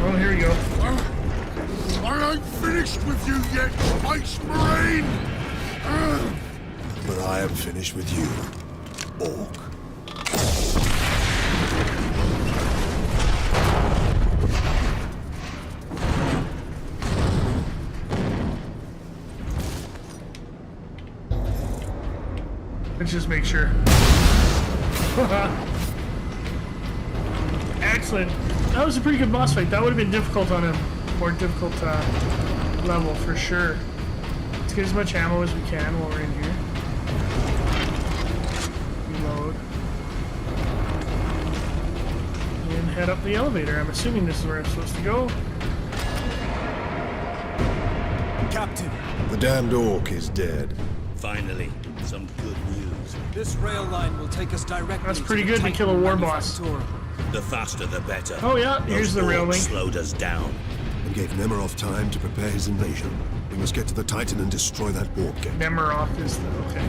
Oh, here we go. I ain't finished with you yet, Space Marine! But I am finished with you, Orc. Let's just make sure. Excellent. That was a pretty good boss fight. That would have been difficult on a more difficult level for sure. Let's get as much ammo as we can while we're in here. Reload. And head up the elevator. I'm assuming this is where I'm supposed to go. Captain! The damned Orc is dead. Finally, some good news. This rail line will take us directly. That's pretty good to kill a war boss. The faster the better. Oh yeah, here's the rail link. Slowed us down. And gave Nemiroff time to prepare his invasion. We must get to the Titan and destroy that warp gate. Nemiroff is the okay.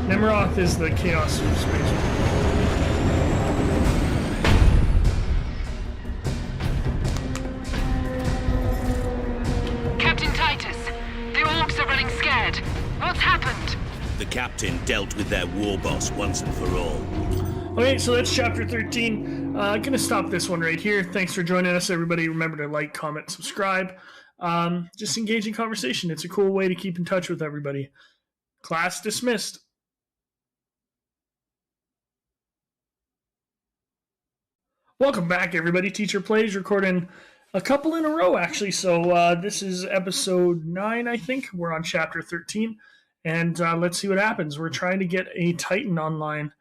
Nemiroff is the Chaos Space. Captain Titus, the orcs are running scared. What's happened? The captain dealt with their war boss once and for all. Okay, so that's chapter 13. Gonna stop this one right here. Thanks for joining us, everybody. Remember to like, comment, subscribe. Just engage in conversation. It's a cool way to keep in touch with everybody. Class dismissed. Welcome back, everybody. Teacher Plays, recording a couple in a row, actually. So this is episode 9, I think. We're on chapter 13. And let's see what happens. We're trying to get a Titan online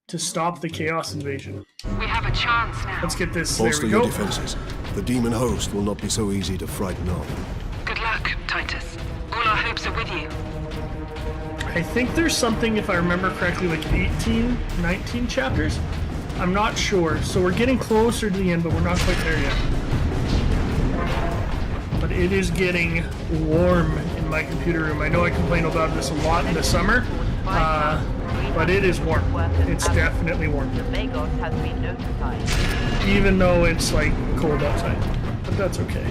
to stop the Chaos Invasion. We have a chance now. Let's get this. Bolster there we your go. defenses. The demon host will not be so easy to frighten off. Good luck, Titus. All our hopes are with you. I think there's something, if I remember correctly, like 18, 19 chapters. I'm not sure. So we're getting closer to the end, but we're not quite there yet. But it is getting warm in my computer room. I know I complain about this a lot in the summer, but it is warm. It's definitely warm. The Magos has been notified. Even though it's like cold outside. But that's okay.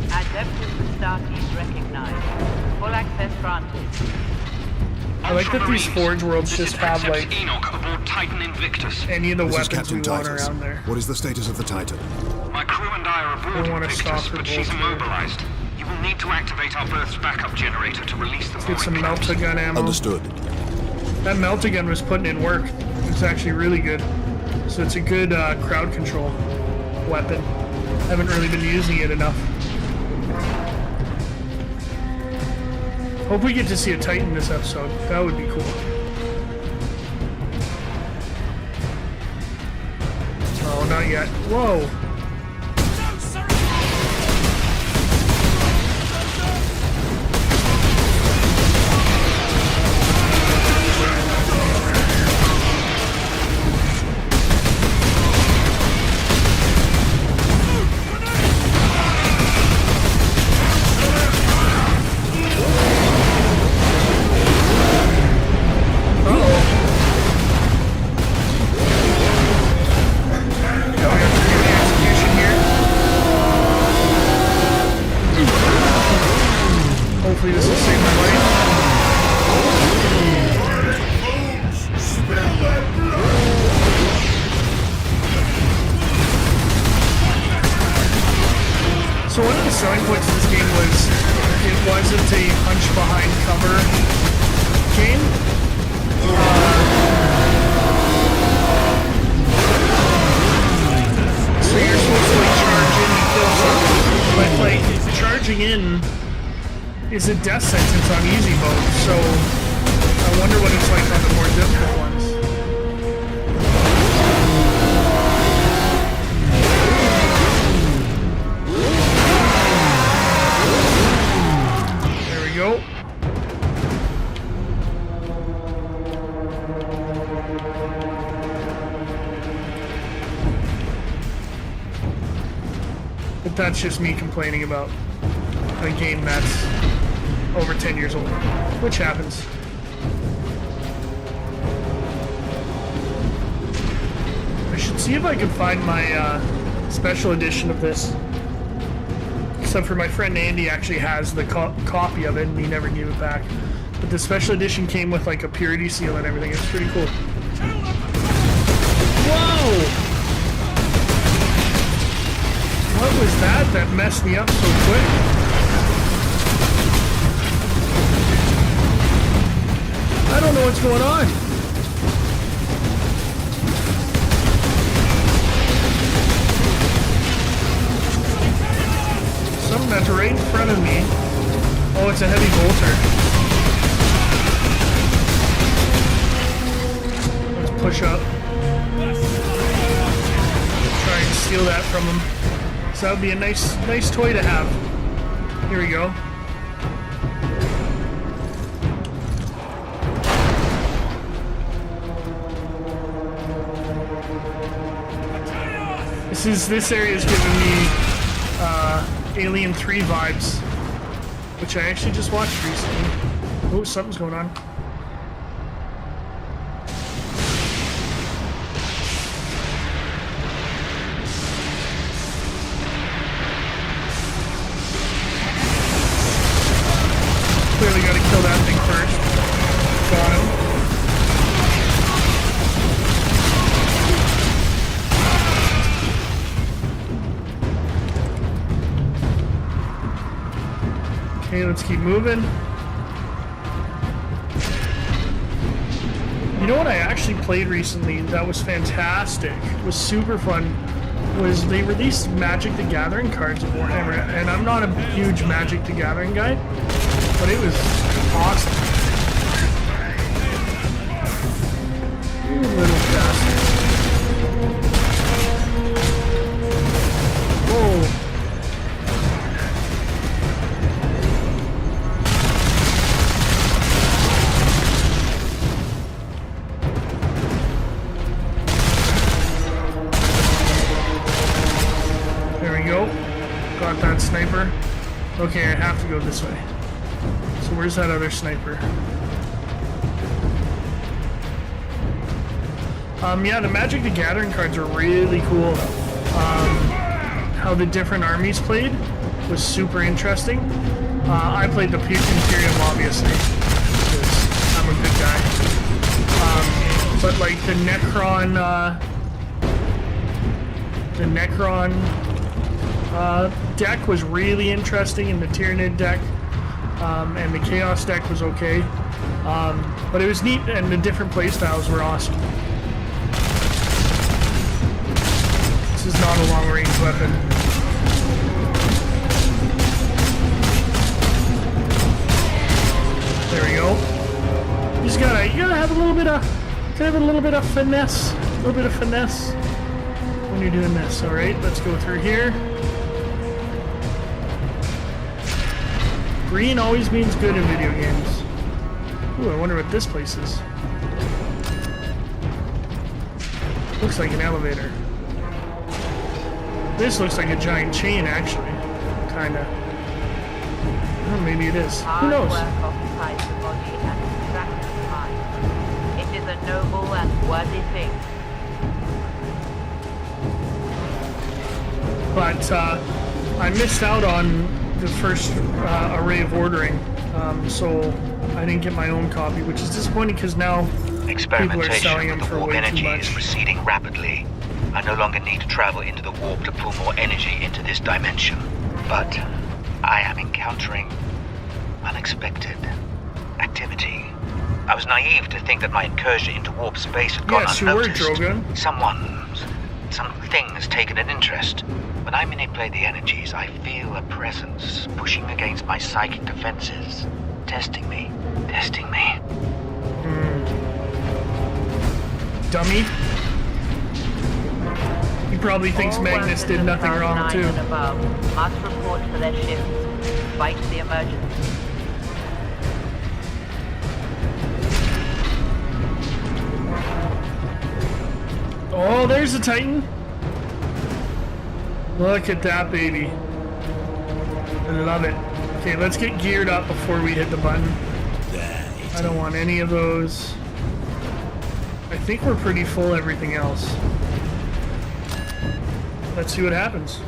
Adeptus Astartes recognized. Full access granted. I like that these Forge worlds just have like Enoch aboard Titan Invictus. any of the This is weapons we Captain want Titus. around there. What is the status of the Titan? My crew and I are aboard I want to stop Invictus, her but she's bolt here. immobilized. You will need to activate our Earth's backup generator to release the Get some melta-gun ammo. Understood. That melta-gun was putting in work. It's actually really good. So it's a good crowd control weapon. Haven't really been using it enough. Hope we get to see a Titan this episode. That would be cool. Oh, not yet. Whoa! Hopefully this will save my life. So one of the selling points of this game was it wasn't a punch behind cover game. So you're supposed to like charge in and kill something, but like charging in is a death sentence on easy mode, so I wonder what it's like on the more difficult ones. There we go. But that's just me complaining about a game that's over 10 years old, which happens. I should see if I can find my special edition of this. Except for my friend Andy actually has the copy of it and he never gave it back. But the special edition came with like a purity seal and everything. It's pretty cool. Whoa! What was that messed me up so quick? I don't know what's going on. Something that's right in front of me. Oh, it's a heavy bolter. Let's push up. Try and steal that from him. So that would be a nice toy to have. Here we go. This area is giving me Alien 3 vibes, which I actually just watched recently. Oh, something's going on. Clearly got to kill that thing first. Got him. Okay, let's keep moving. You know what I actually played recently that was fantastic, was super fun, was they released Magic the Gathering cards of Warhammer, and I'm not a huge Magic the Gathering guy, but it was awesome. You little bastard. Whoa. Got that sniper. Okay, I have to go this way. So where's that other sniper? Yeah, the Magic the Gathering cards are really cool. How the different armies played was super interesting. I played the Imperium, obviously, because I'm a good guy. But like the Necron deck was really interesting, and the Tyranid deck, and the Chaos deck was okay. But it was neat, and the different playstyles were awesome. This is not a long-range weapon. There we go. You gotta have a little bit of, finesse, when you're doing this. All right, let's go through here. Green always means good in video games. Ooh, I wonder what this place is. Looks like an elevator. This looks like a giant chain, actually. Kinda. Oh, maybe it is. Who knows? Hard work occupies the body and distracts the mind. It is a noble and worthy thing. But I missed out on the first array of ordering, so I didn't get my own copy, which is disappointing because now people are selling them for way too much. Is receding rapidly. I no longer need to travel into the warp to pull more energy into this dimension. But I am encountering unexpected activity. I was naive to think that my incursion into warp space had gone unnoticed. You were, Drogon. Something has taken an interest. When I manipulate the energies, I feel a presence pushing against my psychic defenses, testing me. Dummy. He probably thinks Magnus did nothing wrong, too. And above must report for their shifts. Fight the emergency. Oh, there's the Titan. Look at that, baby. I love it. Okay, let's get geared up before we hit the button. I don't want any of those. I think we're pretty full everything else. Let's see what happens.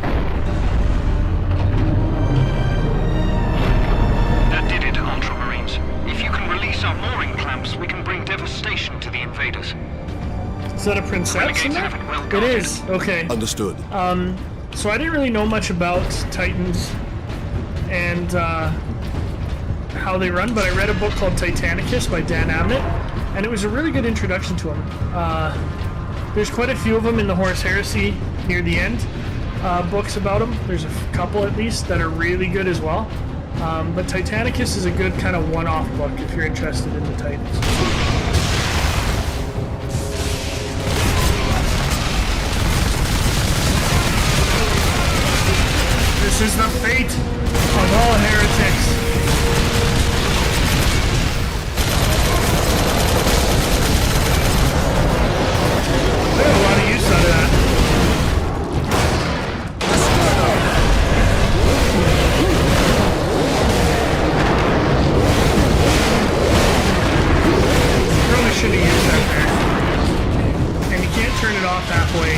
That did it, Ultramarines. If you can release our mooring clamps, we can bring devastation to the invaders. Is that a princess in there? It is. Okay. Understood. So I didn't really know much about Titans and how they run, but I read a book called Titanicus by Dan Abnett, and it was a really good introduction to them. There's quite a few of them in the Horus Heresy near the end, books about them. There's a couple at least that are really good as well. But Titanicus is a good kind of one-off book if you're interested in the Titans. This is the fate of all heretics. I got a lot of use out of that. Probably should have used that there. And you can't turn it off halfway,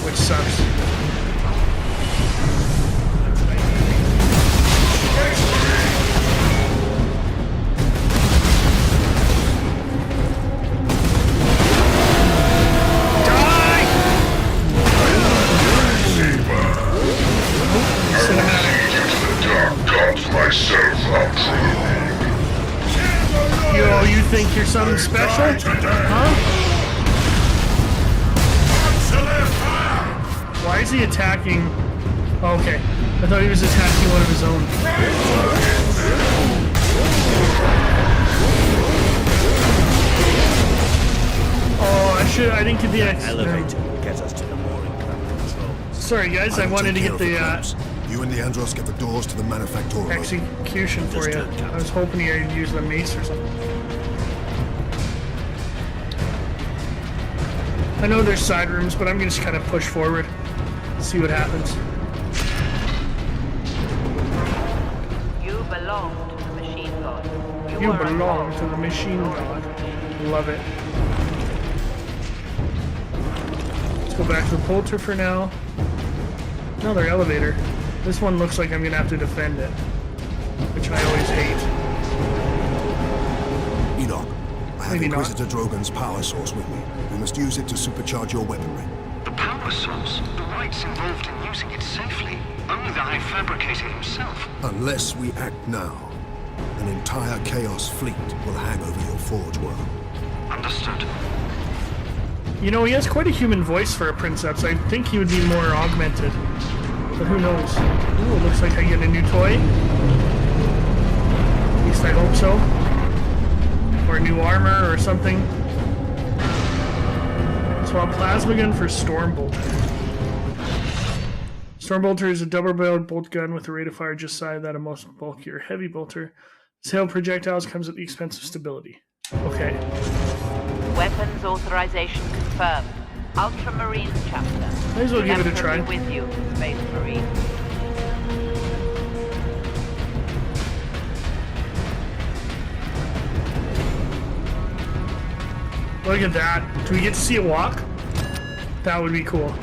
which sucks. Yo, you think you're something special? Huh? Why is he attacking? Oh, okay. I thought he was attacking one of his own. Oh, I didn't get the elevator will get us to the mooring clamp control. Sorry guys, I wanted to get the You and the Andros get the doors to the Manufactorum. Execution for you. I was hoping you'd use the mace or something. I know there's side rooms, but I'm gonna just kind of push forward, see what happens. You belong to the machine god. You belong to the machine god. Love it. Let's go back to the bolter for now. Another elevator. This one looks like I'm gonna have to defend it, which I always hate. Enoch, I have Inquisitor Drogon's power source with me. We must use it to supercharge your weaponry. The power source? The rights involved in using it safely. Only the High Fabricator himself. Unless we act now, an entire Chaos fleet will hang over your Forge world. Understood. You know, he has quite a human voice for a princeps. I think he would be more augmented. But who knows? Ooh, it looks like I get a new toy. At least I hope so. Or new armor or something. So a plasma gun for Stormbolter. Stormbolter is a double-barreled bolt gun with a rate of fire just side that of most bulkier heavy bolter. Its hail projectiles comes at the expense of stability. Okay. Weapons authorization confirmed. Ultramarine chapter. Might as well give it a try. With you, Space Marine. Look at that. Do we get to see it walk? That would be cool.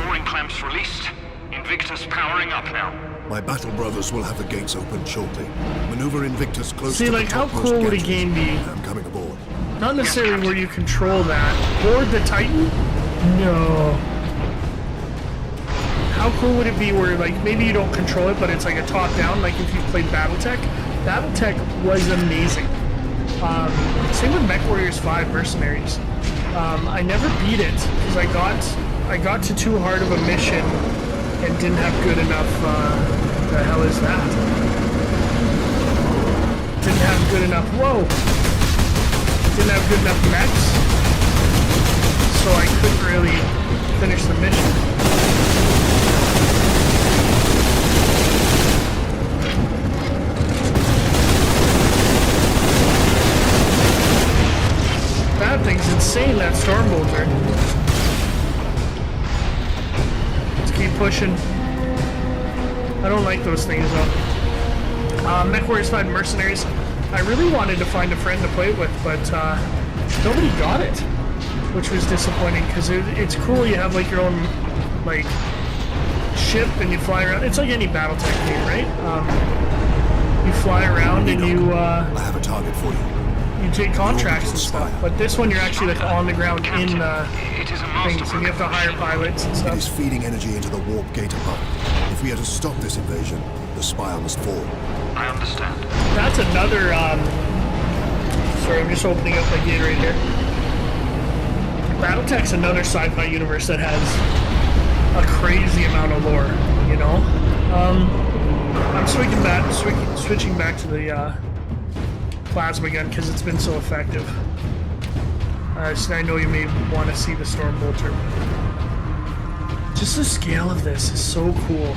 Mooring clamps released. Invictus powering up now. My battle brothers will have the gates open shortly. Maneuver Invictus close See, to like, the how topmost cool would a gantries. game be? I'm coming aboard. Not necessarily where you control that. Board the Titan? No. How cool would it be where, like, maybe you don't control it, but it's like a top-down, like if you played Battletech? Battletech was amazing. Same with MechWarriors 5 Mercenaries. I never beat it because I got to too hard of a mission and didn't have good enough. The hell is that? Didn't have good enough. Whoa! Didn't have good enough mechs, so I couldn't really finish the mission. That thing's insane, that Stormbolter. Let's keep pushing. I don't like those things though. MechWarriors 5 Mercenaries. I really wanted to find a friend to play it with, but nobody got it, which was disappointing because it's cool. You have like your own like ship and you fly around. It's like any BattleTech game, right? You fly around and you. I have a target for you. You take contracts and stuff, but this one you're actually like on the ground in things, and you have to hire pilots and stuff. It is feeding energy into the warp gate above. If we are to stop this invasion, the spire must fall. I understand. That's another. Sorry, I'm just opening up my gate right here. BattleTech's another sci-fi universe that has a crazy amount of lore. You know, I'm switching back to the. Plasma gun because it's been so effective. So I know you may want to see the Stormbolter. Just the scale of this is so cool.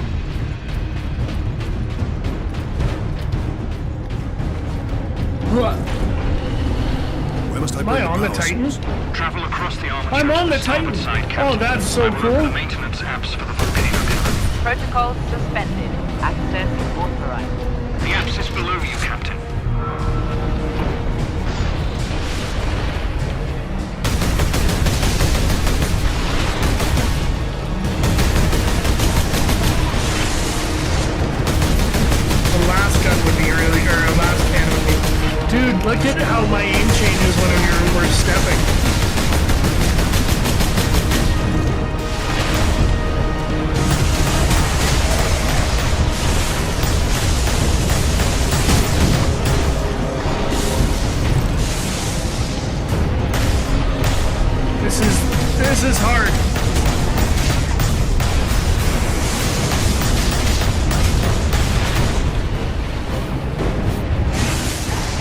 Where must I Am I on the Titan? Travel across the armature. I'm on the Titan. Oh, that's so cool. The maintenance apps for the volcano. Protocol suspended. Access authorized. The apps is below you, Captain. Dude, look at how my aim changes when we're stepping. This is hard.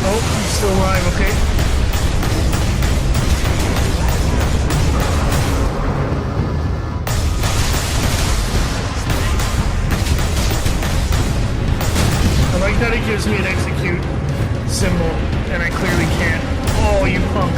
Oh, he's still alive, okay. I like that it gives me an execute symbol, and I clearly can't. Oh, you punk.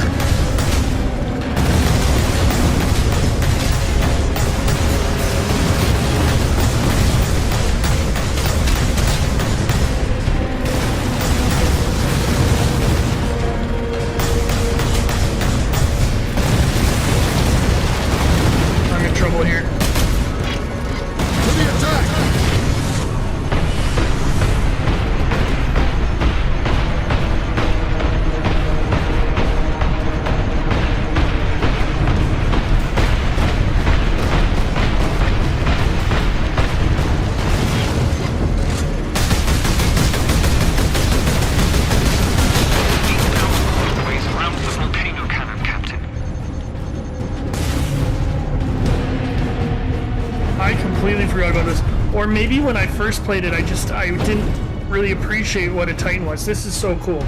forgot about this. Or maybe when I first played it, I didn't really appreciate what a Titan was. This is so cool.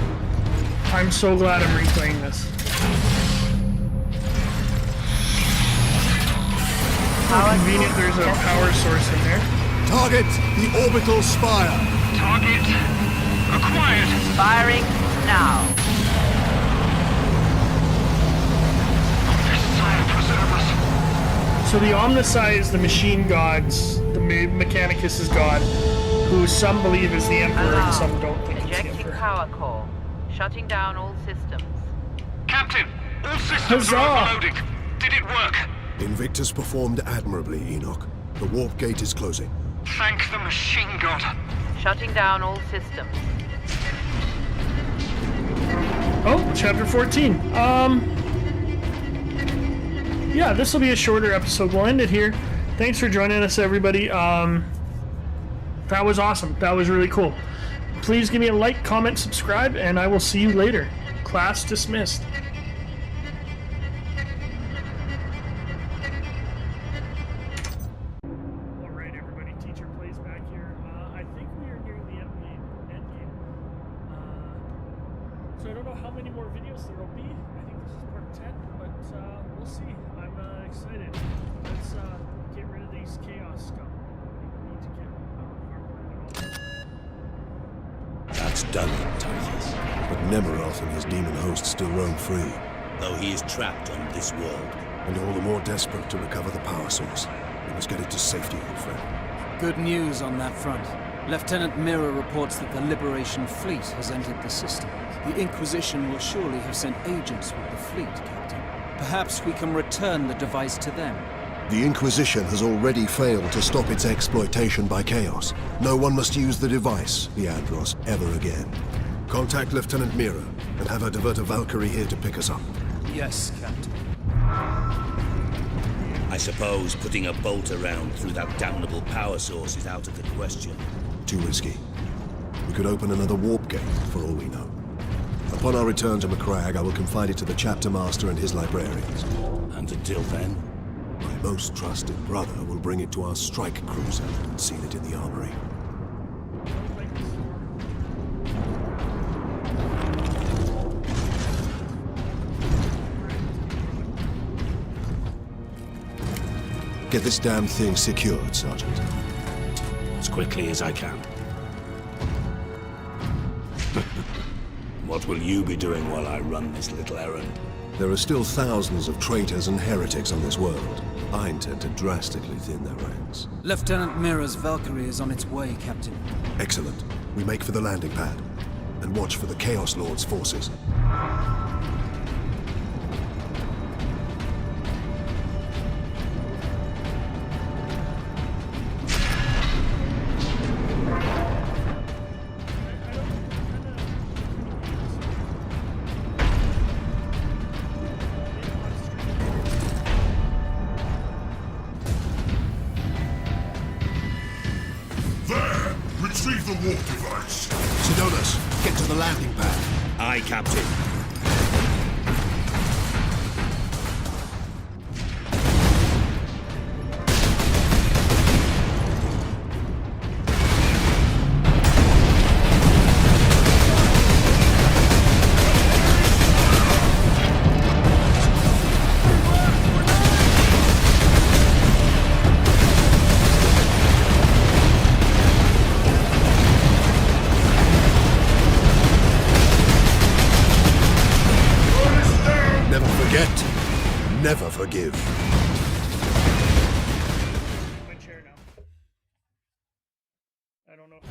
I'm so glad I'm replaying this. How convenient there's a power source in there. Target the orbital spire. Target acquired. Firing now. So the Omnissiah is the machine gods, the Mechanicus is god, who some believe is the Emperor and some don't think it's the Ejecting Emperor. power core. Shutting down all systems. Captain, all systems are overloading. Did it work? Invictus performed admirably, Enoch. The warp gate is closing. Thank the machine god. Shutting down all systems. Oh, chapter 14. Yeah, this will be a shorter episode. We'll end it here. Thanks for joining us, everybody. That was awesome. That was really cool. Please give me a like, comment, subscribe, and I will see you later. Class dismissed. Alright, everybody. Teacher plays back here. I think we are nearing the end game. So I don't know how many more videos there will be. I think this is part 10, but we'll see. I'm excited. Let's get rid of these chaos scum. We need to get That's done it, Titus. But Nemeroth and his demon host still roam free. Though he is trapped on this world. And all the more desperate to recover the power source. We must get it to safety, old friend. Good news on that front. Lieutenant Mirror reports that the Liberation Fleet has entered the system. The Inquisition will surely have sent agents with the fleet, Captain. Perhaps we can return the device to them. The Inquisition has already failed to stop its exploitation by Chaos. No one must use the device, Leandros, ever again. Contact Lieutenant Mira and have her divert a Valkyrie here to pick us up. Yes, Captain. I suppose putting a bolt around through that damnable power source is out of the question. Too risky. We could open another warp gate, for all we know. Upon our return to Macragge, I will confide it to the chapter master and his librarians. And until then? My most trusted brother will bring it to our strike cruiser and seal it in the armory. Get this damn thing secured, Sergeant. As quickly as I can. What will you be doing while I run this little errand? There are still thousands of traitors and heretics on this world. I intend to drastically thin their ranks. Lieutenant Mirror's Valkyrie is on its way, Captain. Excellent. We make for the landing pad. And watch for the Chaos Lord's forces. Retrieve the warp device. Sidonis, get to the landing pad. Aye, Captain. Never forgive. My chair now. I don't know if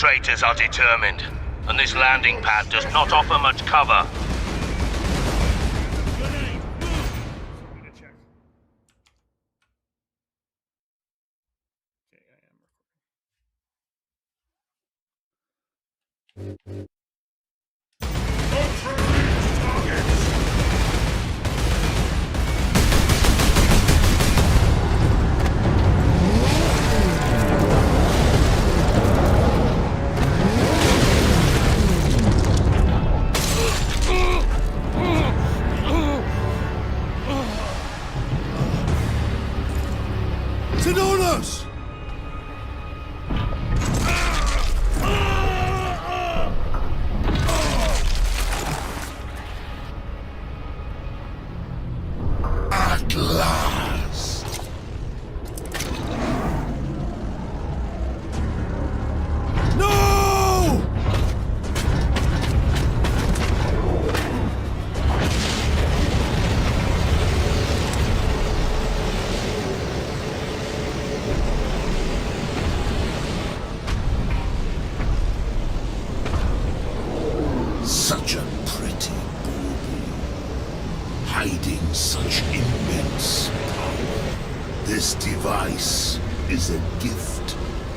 traitors are determined, and this landing pad does not offer much cover. Sidonis! At last! No! Such a pretty bauble, hiding such immense power. This device is a gift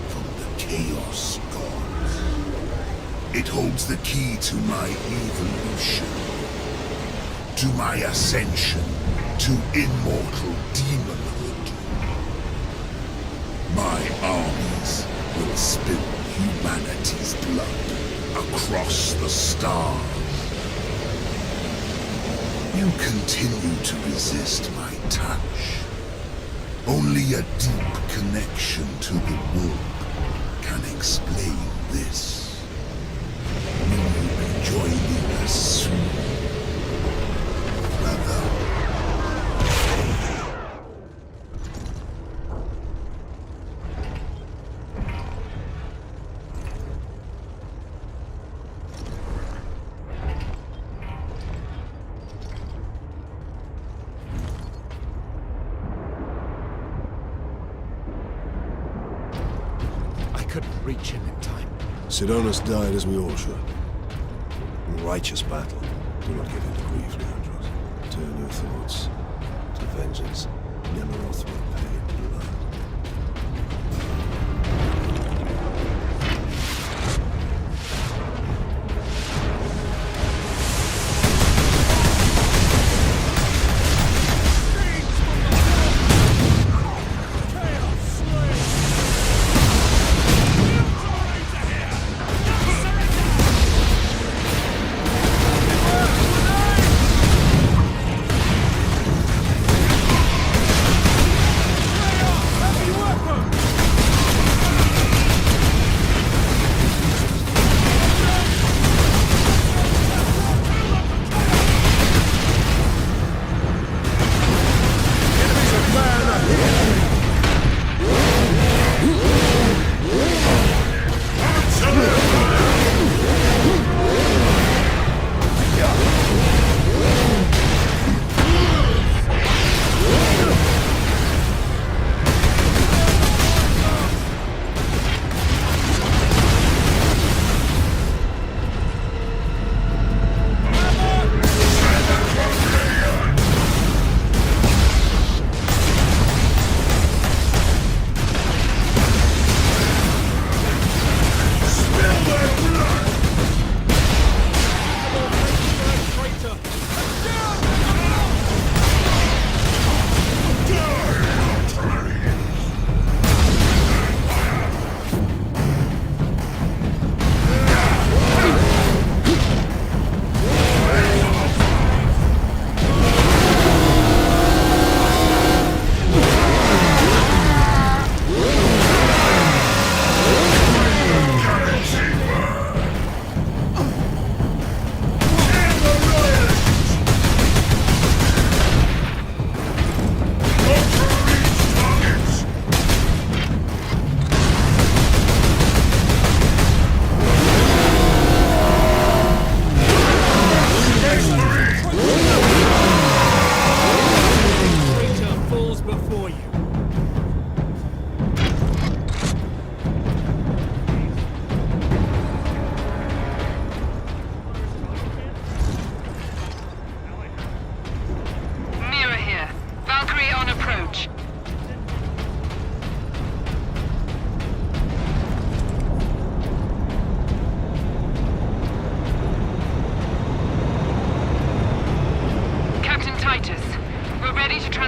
from the Chaos Gods. It holds the key to my evolution, to my ascension to immortal demonhood. My armies will spill humanity's blood across the stars. You continue to resist my touch. Only a deep connection to the world can explain this. Will you be joining us soon, brother? Couldn't reach him in time. Sidonis died as we all should. In righteous battle. Do not give in to grief, Leandros. Turn your thoughts to vengeance. Nemeroth will pay in blood.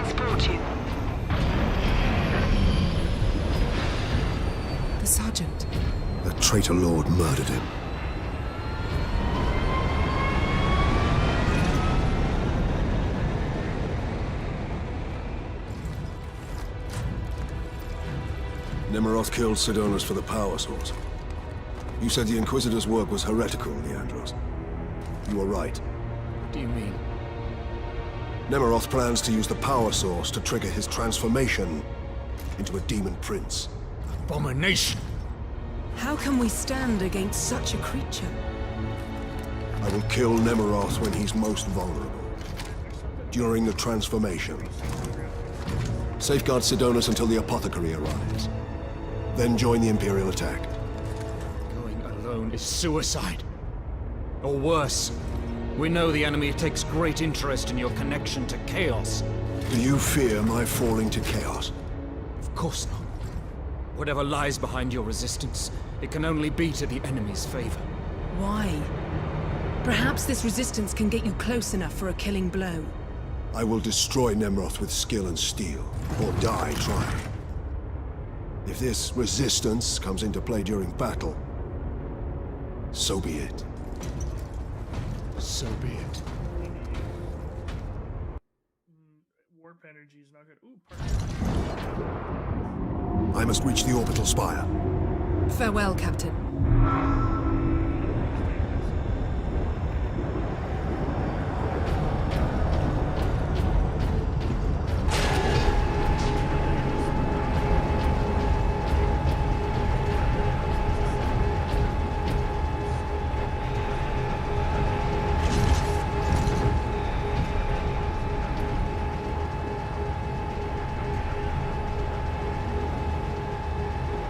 transport you. The Sergeant. The traitor lord murdered him. Nemiroth killed Sidonus for the power source. You said the Inquisitor's work was heretical, Leandros. You were right. What do you mean? Nemiroth plans to use the power source to trigger his transformation into a demon prince. Abomination! How can we stand against such a creature? I will kill Nemiroth when he's most vulnerable. During the transformation. Safeguard Sidonus until the apothecary arrives. Then join the Imperial attack. Going alone is suicide. Or worse, we know the enemy takes great interest in your connection to Chaos. Do you fear my falling to Chaos? Of course not. Whatever lies behind your resistance, it can only be to the enemy's favor. Why? Perhaps this resistance can get you close enough for a killing blow. I will destroy Nemiroth with skill and steel, or die trying. If this resistance comes into play during battle, so be it. So be it. Warp energy is not good. Ooh, I must reach the orbital spire. Farewell, Captain.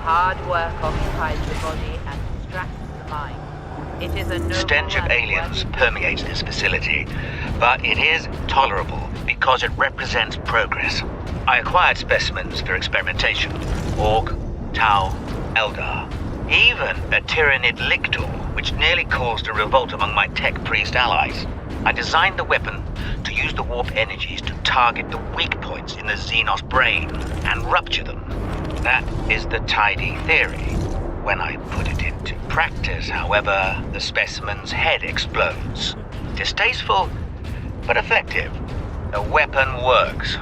Hard work occupies the body and distracts the mind. It is a noble Stench of and aliens worthy- permeates this facility, but it is tolerable because it represents progress. I acquired specimens for experimentation. Orc, Tau, Eldar, even a Tyranid Lictor, which nearly caused a revolt among my tech priest allies. I designed the weapon to use the warp energies to target the weak points in the Xenos brain and rupture them. That is the tidy theory. When I put it into practice, however, the specimen's head explodes. Distasteful, but effective. The weapon works.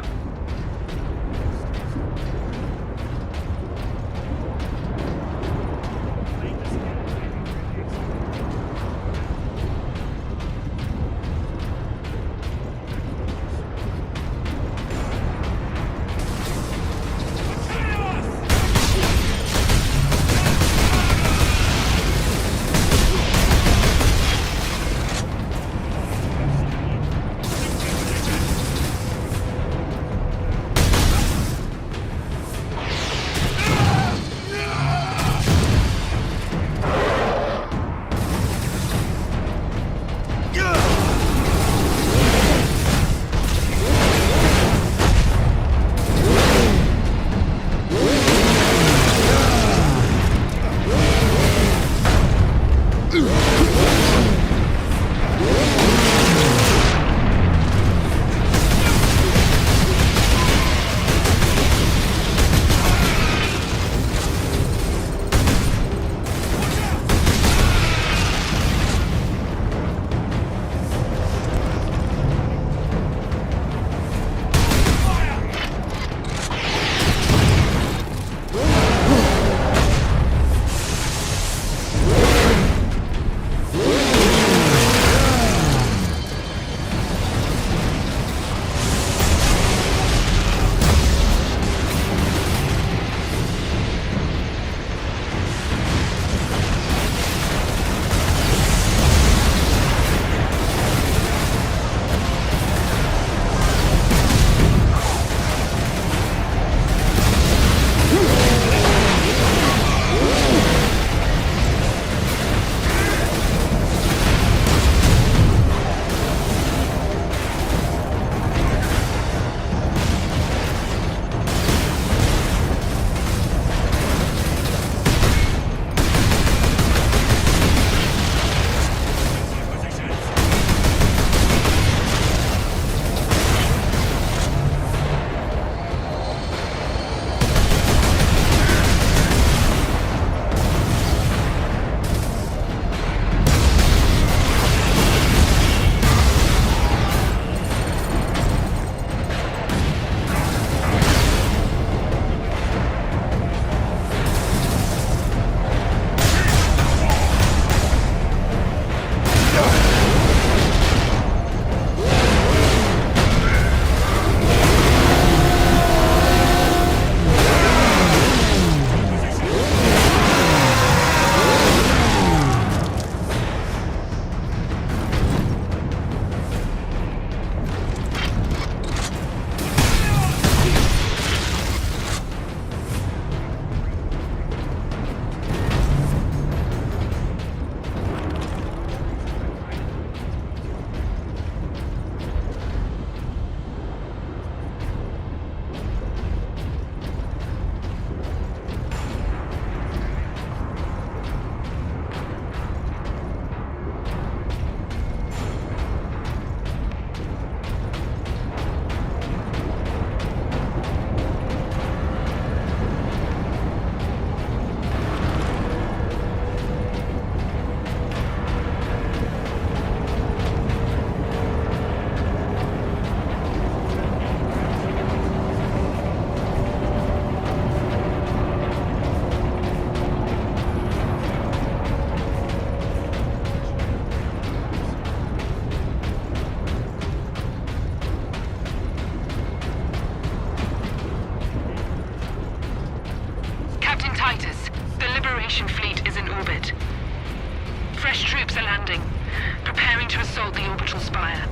fire.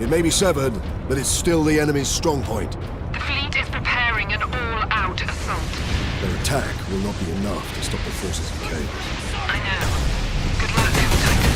It may be severed, but it's still the enemy's strong point. The fleet is preparing an all-out assault. Their attack will not be enough to stop the forces of chaos. I know. Good luck, Titan.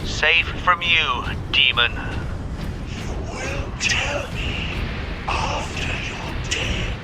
Safe from you, demon. You will tell me after you're dead.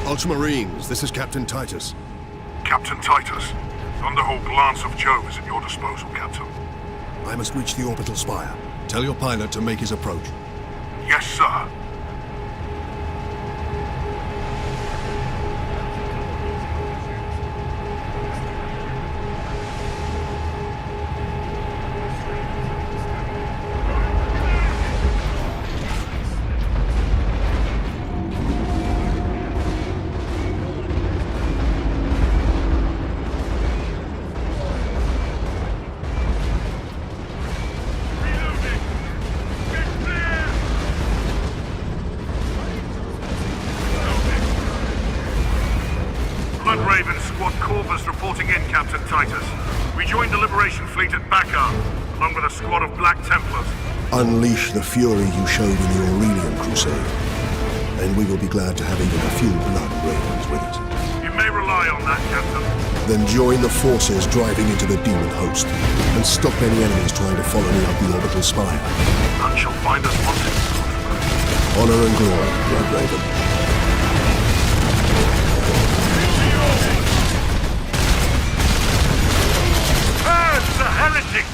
Ultramarines, this is Captain Titus. Captain Titus, Thunderhawk Lance of Jove is at your disposal, Captain. I must reach the orbital spire. Tell your pilot to make his approach. Yes, sir. Raven, Squad Corvus reporting in, Captain Titus. We joined the Liberation Fleet at Bakar, along with a squad of Black Templars. Unleash the fury you showed in the Aurelian Crusade, and we will be glad to have even a few Blood Ravens with us. You may rely on that, Captain. Then join the forces driving into the demon host, and stop any enemies trying to follow me up the orbital spire. None shall find us wanting. Honor and glory, Blood Raven. The heretics!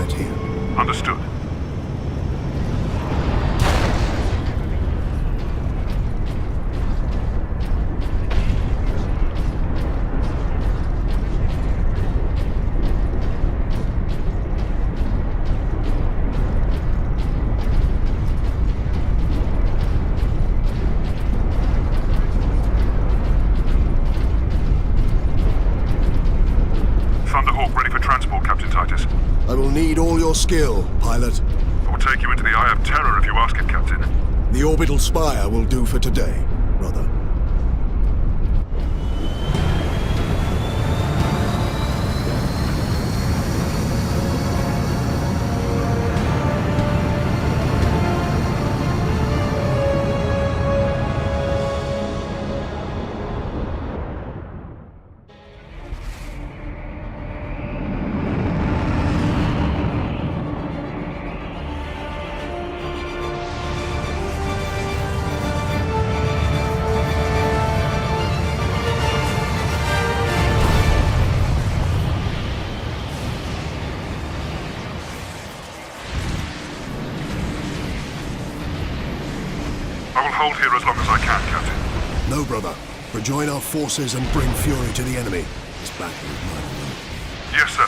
quiet here. Understood. I will need all your skill, pilot. I will take you into the Eye of Terror if you ask it, Captain. The orbital spire will do for today, brother. I will hold here as long as I can, Captain. No, brother. Rejoin our forces and bring fury to the enemy. This battle is mine alone. Yes, sir.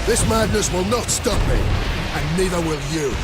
This madness will not stop me, and neither will you.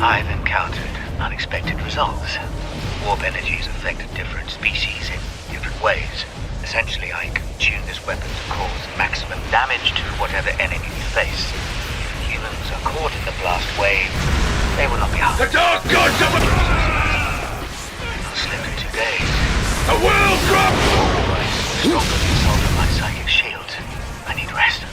I've encountered unexpected results. Warp energies affect different species in different ways. Essentially, I can tune this weapon to cause maximum damage to whatever enemy we face. If humans are caught in the blast wave, they will not be harmed. The dark gods of the... I'll slip in 2 days. The world drop! Stronger the assault of my psychic shield. I need rest.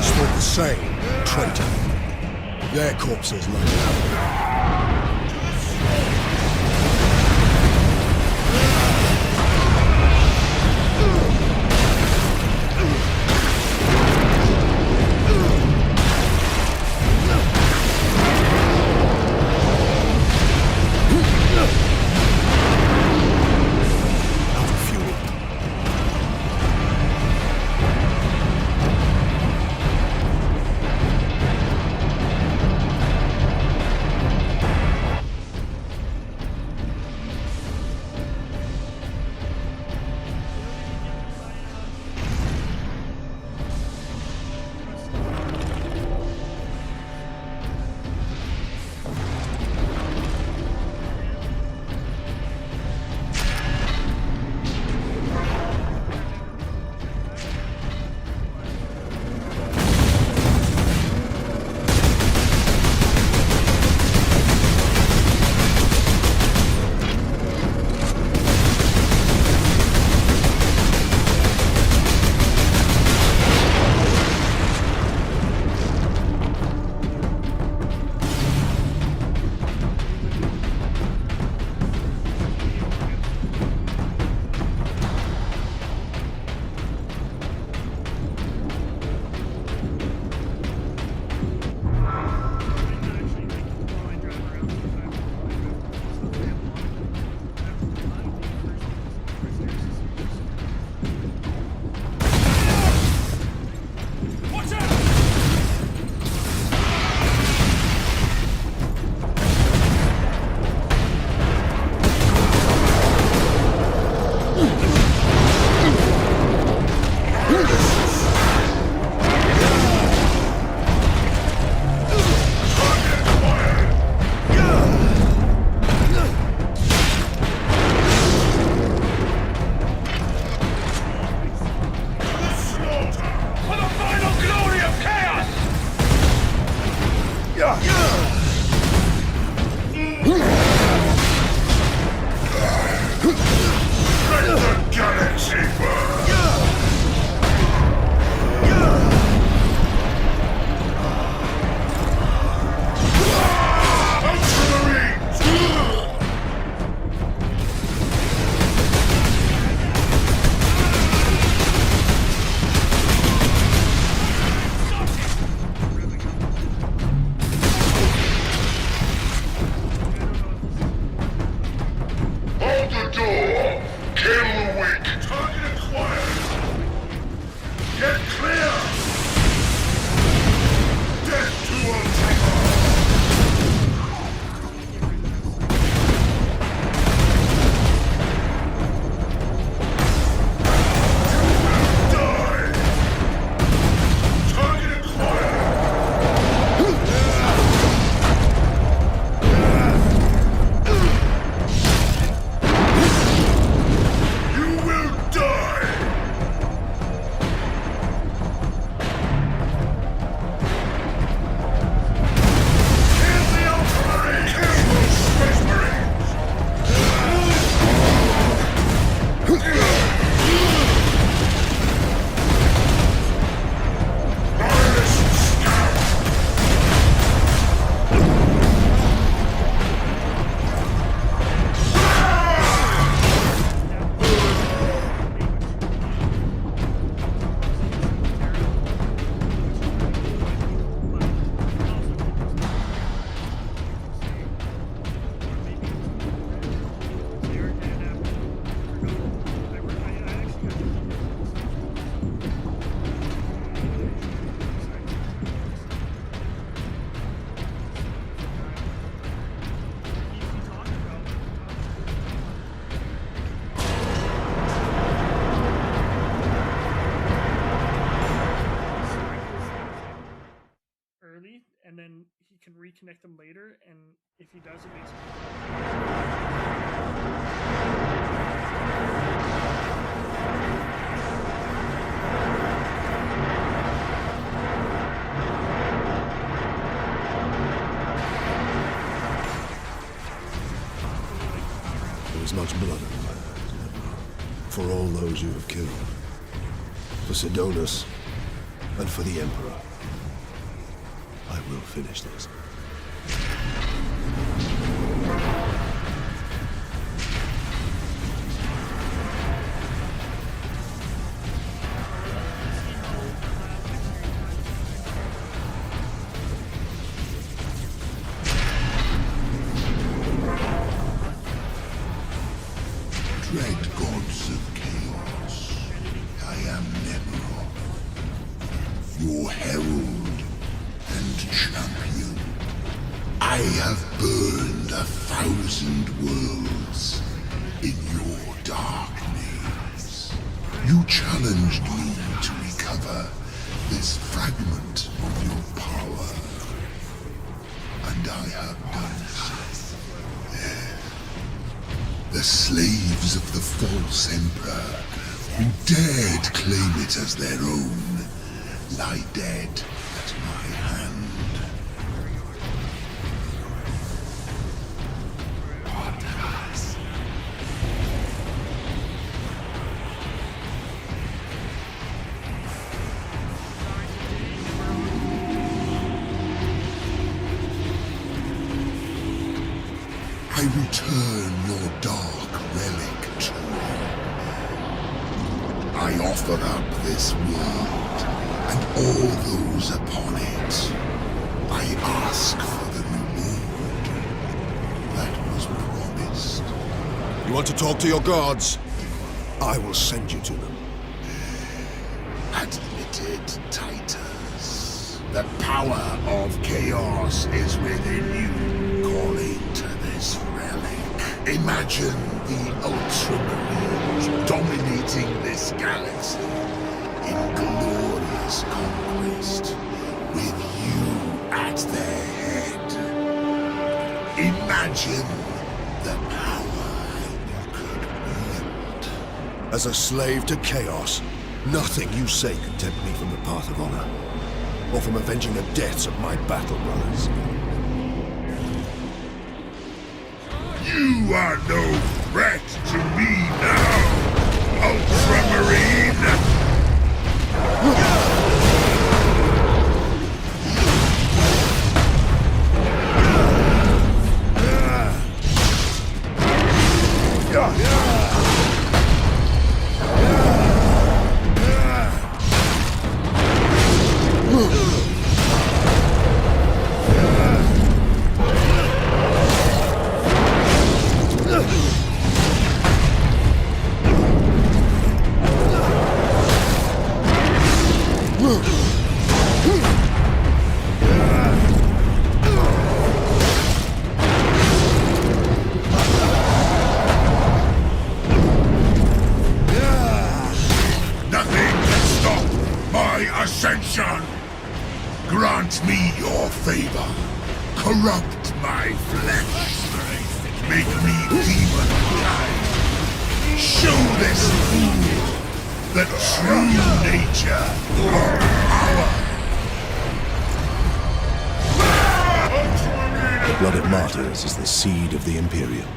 Thought the same, traitor. Their corpses lie down. Let the galaxy burn! Hold the door! Kill the weak! Target acquired! Get clear! Death to Ultramar! Die! Target acquired! You will die! Kill the Ultramarine! Kill those Space Marines! Nihilist scout! Early, and then he can reconnect them later, and if he does, it makes There is much blood on my hands, for all those you have killed, for Sidonus, and for the Emperor. I will finish this. Dread gods of chaos, I am Nemeroth, your herald and champion. I have burned 1,000 worlds in your darkness. You challenged me to recover this fragment of your power, and I have done so. The slaves of the false emperor who dared claim it as their own lie dead at my hand. I return your dark relic to me. I offer up this world and all those upon it. I ask for the reward that was promised. You want to talk to your gods? I will send you to them. Admitted, Titus. The power of chaos is within you, calling to this relic. Imagine the Ultramarines dominating this galaxy in glorious conquest, with you at their head. Imagine the power you could wield. As a slave to chaos, nothing you say can tempt me from the path of honor. or from avenging the deaths of my battle brothers. You are no threat to me now, Ultramarine! Ascension! Grant me your favor. Corrupt my flesh. Make me demon-like. Show this fool the true nature of power. The blood of martyrs is the seed of the Imperium.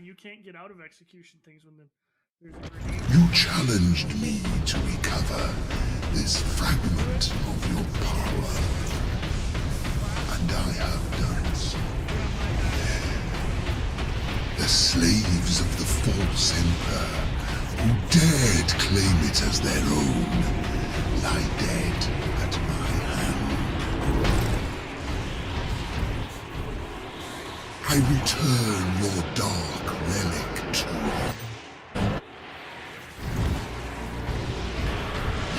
You can't get out of execution things when the... You challenged me to recover this fragment of your power, and I have done so. The slaves of the false emperor who dared claim it as their own lie dead at my hand. I return your dark relic to you.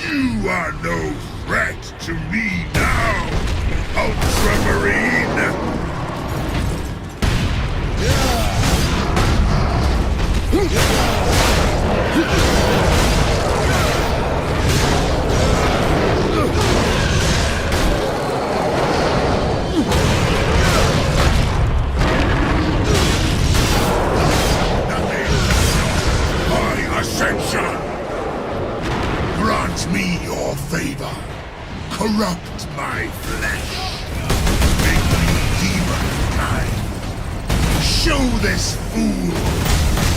You are no threat to me now, Ultramarine! My ascension! Grant me your favor. Corrupt my flesh. Make me demon-kind. Show this fool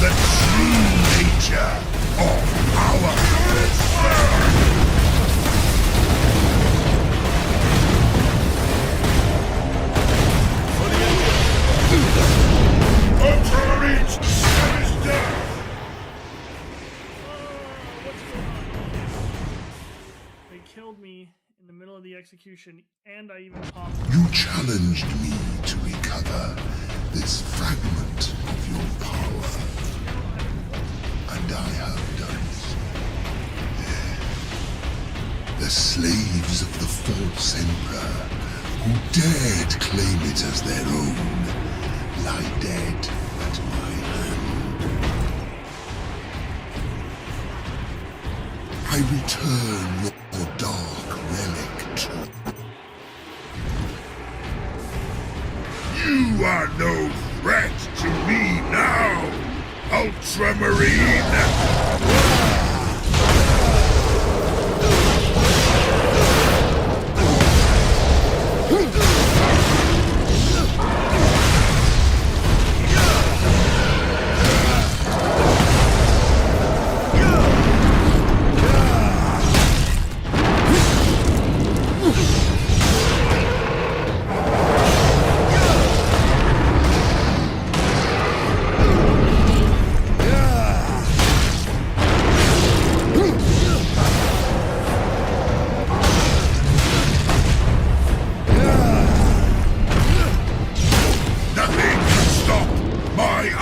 the true nature of power. Ultramarines, is down. Killed me in the middle of the execution, and I even popped. You challenged me to recover this fragment of your power, and I have done so. The slaves of the false emperor who dared claim it as their own lie dead at my hand. I return your dark relic to you. Are no threat to me now, Ultramarine!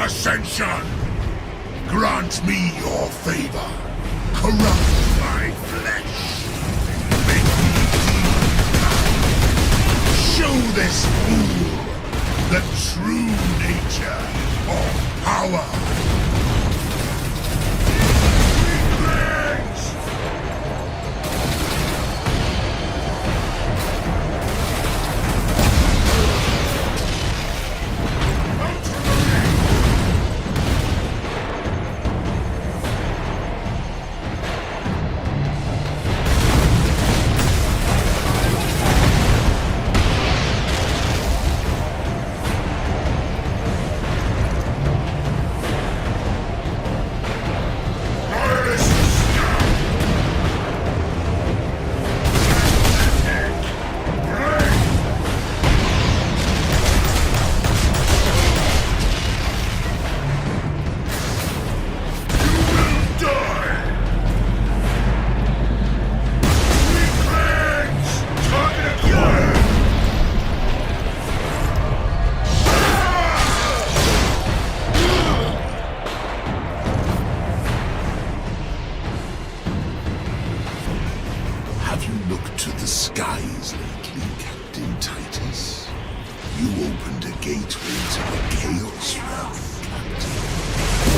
Ascension! Grant me your favor. Corrupt my flesh. Make me demon-like. Show this fool the true nature of power. Have you looked to the skies lately, Captain Titus? You opened a gateway to the Chaos Realm, Captain.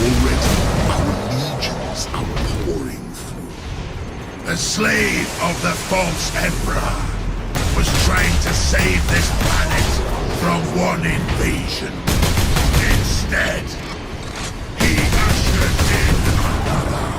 Already, our legions are pouring through. The slave of the false Emperor was trying to save this planet from one invasion. Instead, he ushered in another.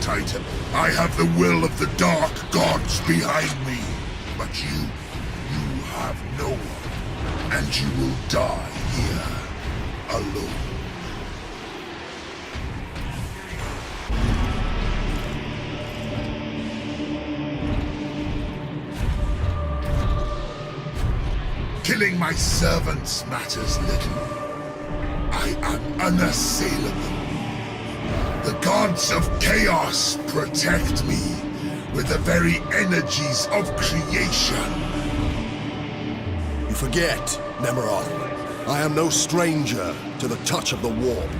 Titan. I have the will of the Dark Gods behind me. But you have no one. And you will die here, alone. Killing my servants matters little. I am unassailable. The gods of chaos protect me with the very energies of creation. You forget, Nemeroth. I am no stranger to the touch of the warp.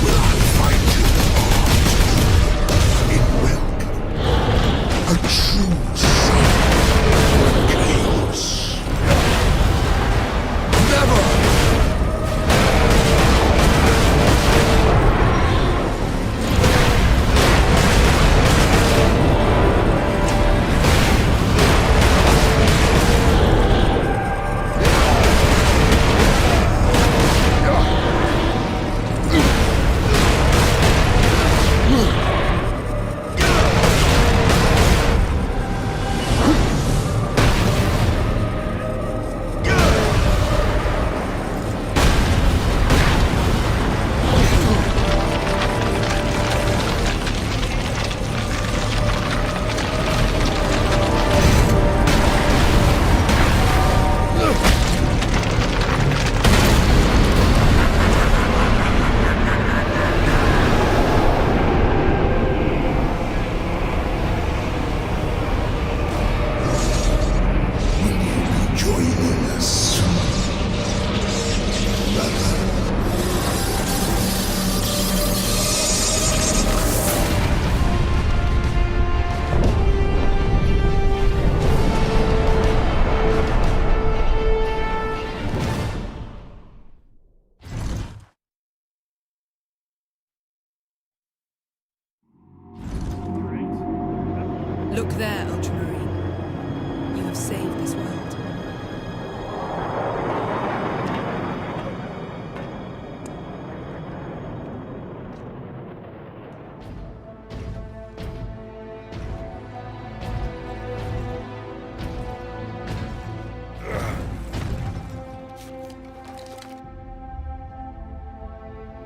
Will I find you? Look there, Ultramarine. You have saved this world.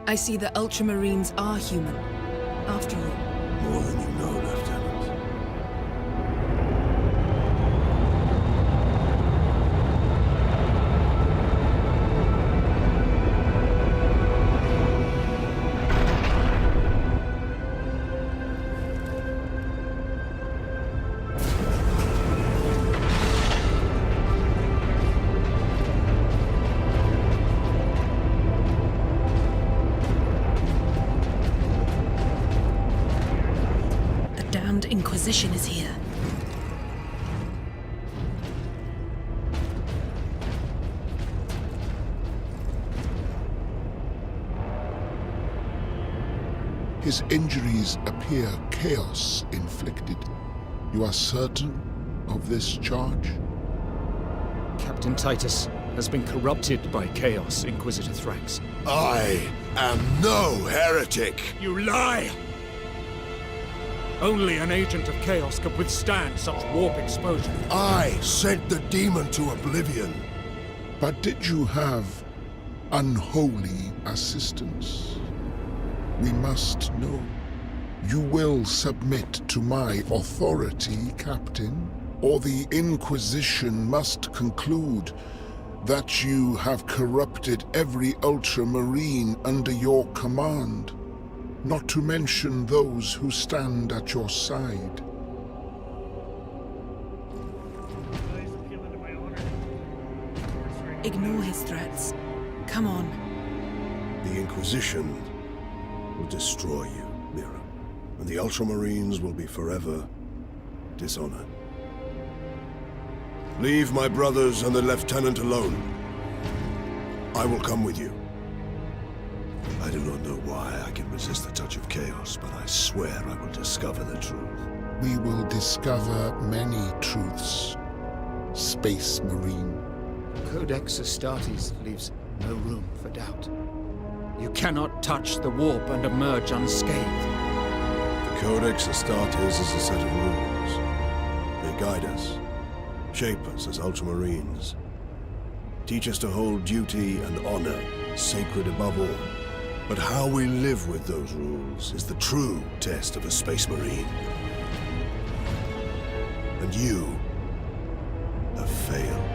I see that Ultramarines are human, after all. More than you know, Lieutenant. Inquisition is here. His injuries appear chaos inflicted. You are certain of this charge? Captain Titus has been corrupted by chaos, Inquisitor Thrax. I am no heretic! You lie! Only an agent of chaos could withstand such warp exposure. I sent the demon to oblivion. But did you have unholy assistance? We must know. You will submit to my authority, Captain, or the Inquisition must conclude that you have corrupted every Ultramarine under your command. Not to mention those who stand at your side. Ignore his threats. Come on. The Inquisition will destroy you, Mira, and the Ultramarines will be forever dishonored. Leave my brothers and the Lieutenant alone. I will come with you. I do not know why I can resist the touch of chaos, but I swear I will discover the truth. We will discover many truths, Space Marine. Codex Astartes leaves no room for doubt. You cannot touch the warp and emerge unscathed. The Codex Astartes is a set of rules. They guide us, shape us as Ultramarines, teach us to hold duty and honor sacred above all. But how we live with those rules is the true test of a Space Marine. And you have failed.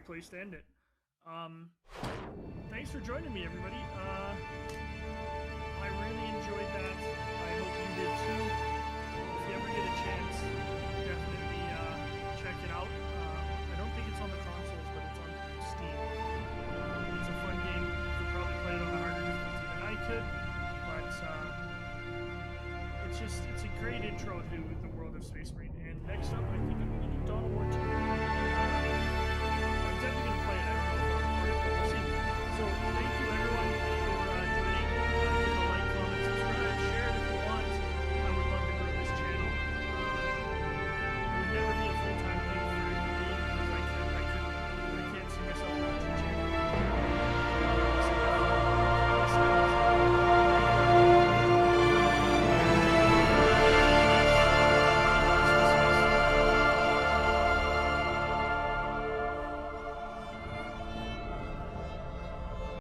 Place to end it. Thanks for joining me, everybody. I really enjoyed that. I hope you did too. If you ever get a chance, definitely check it out. I don't think it's on the consoles, but it's on Steam. It's a fun game. You could probably play it on a harder difficulty than I could, but it's a great intro to the world of Space Marine. And next up, I think I'm going to do Dawn of War 2.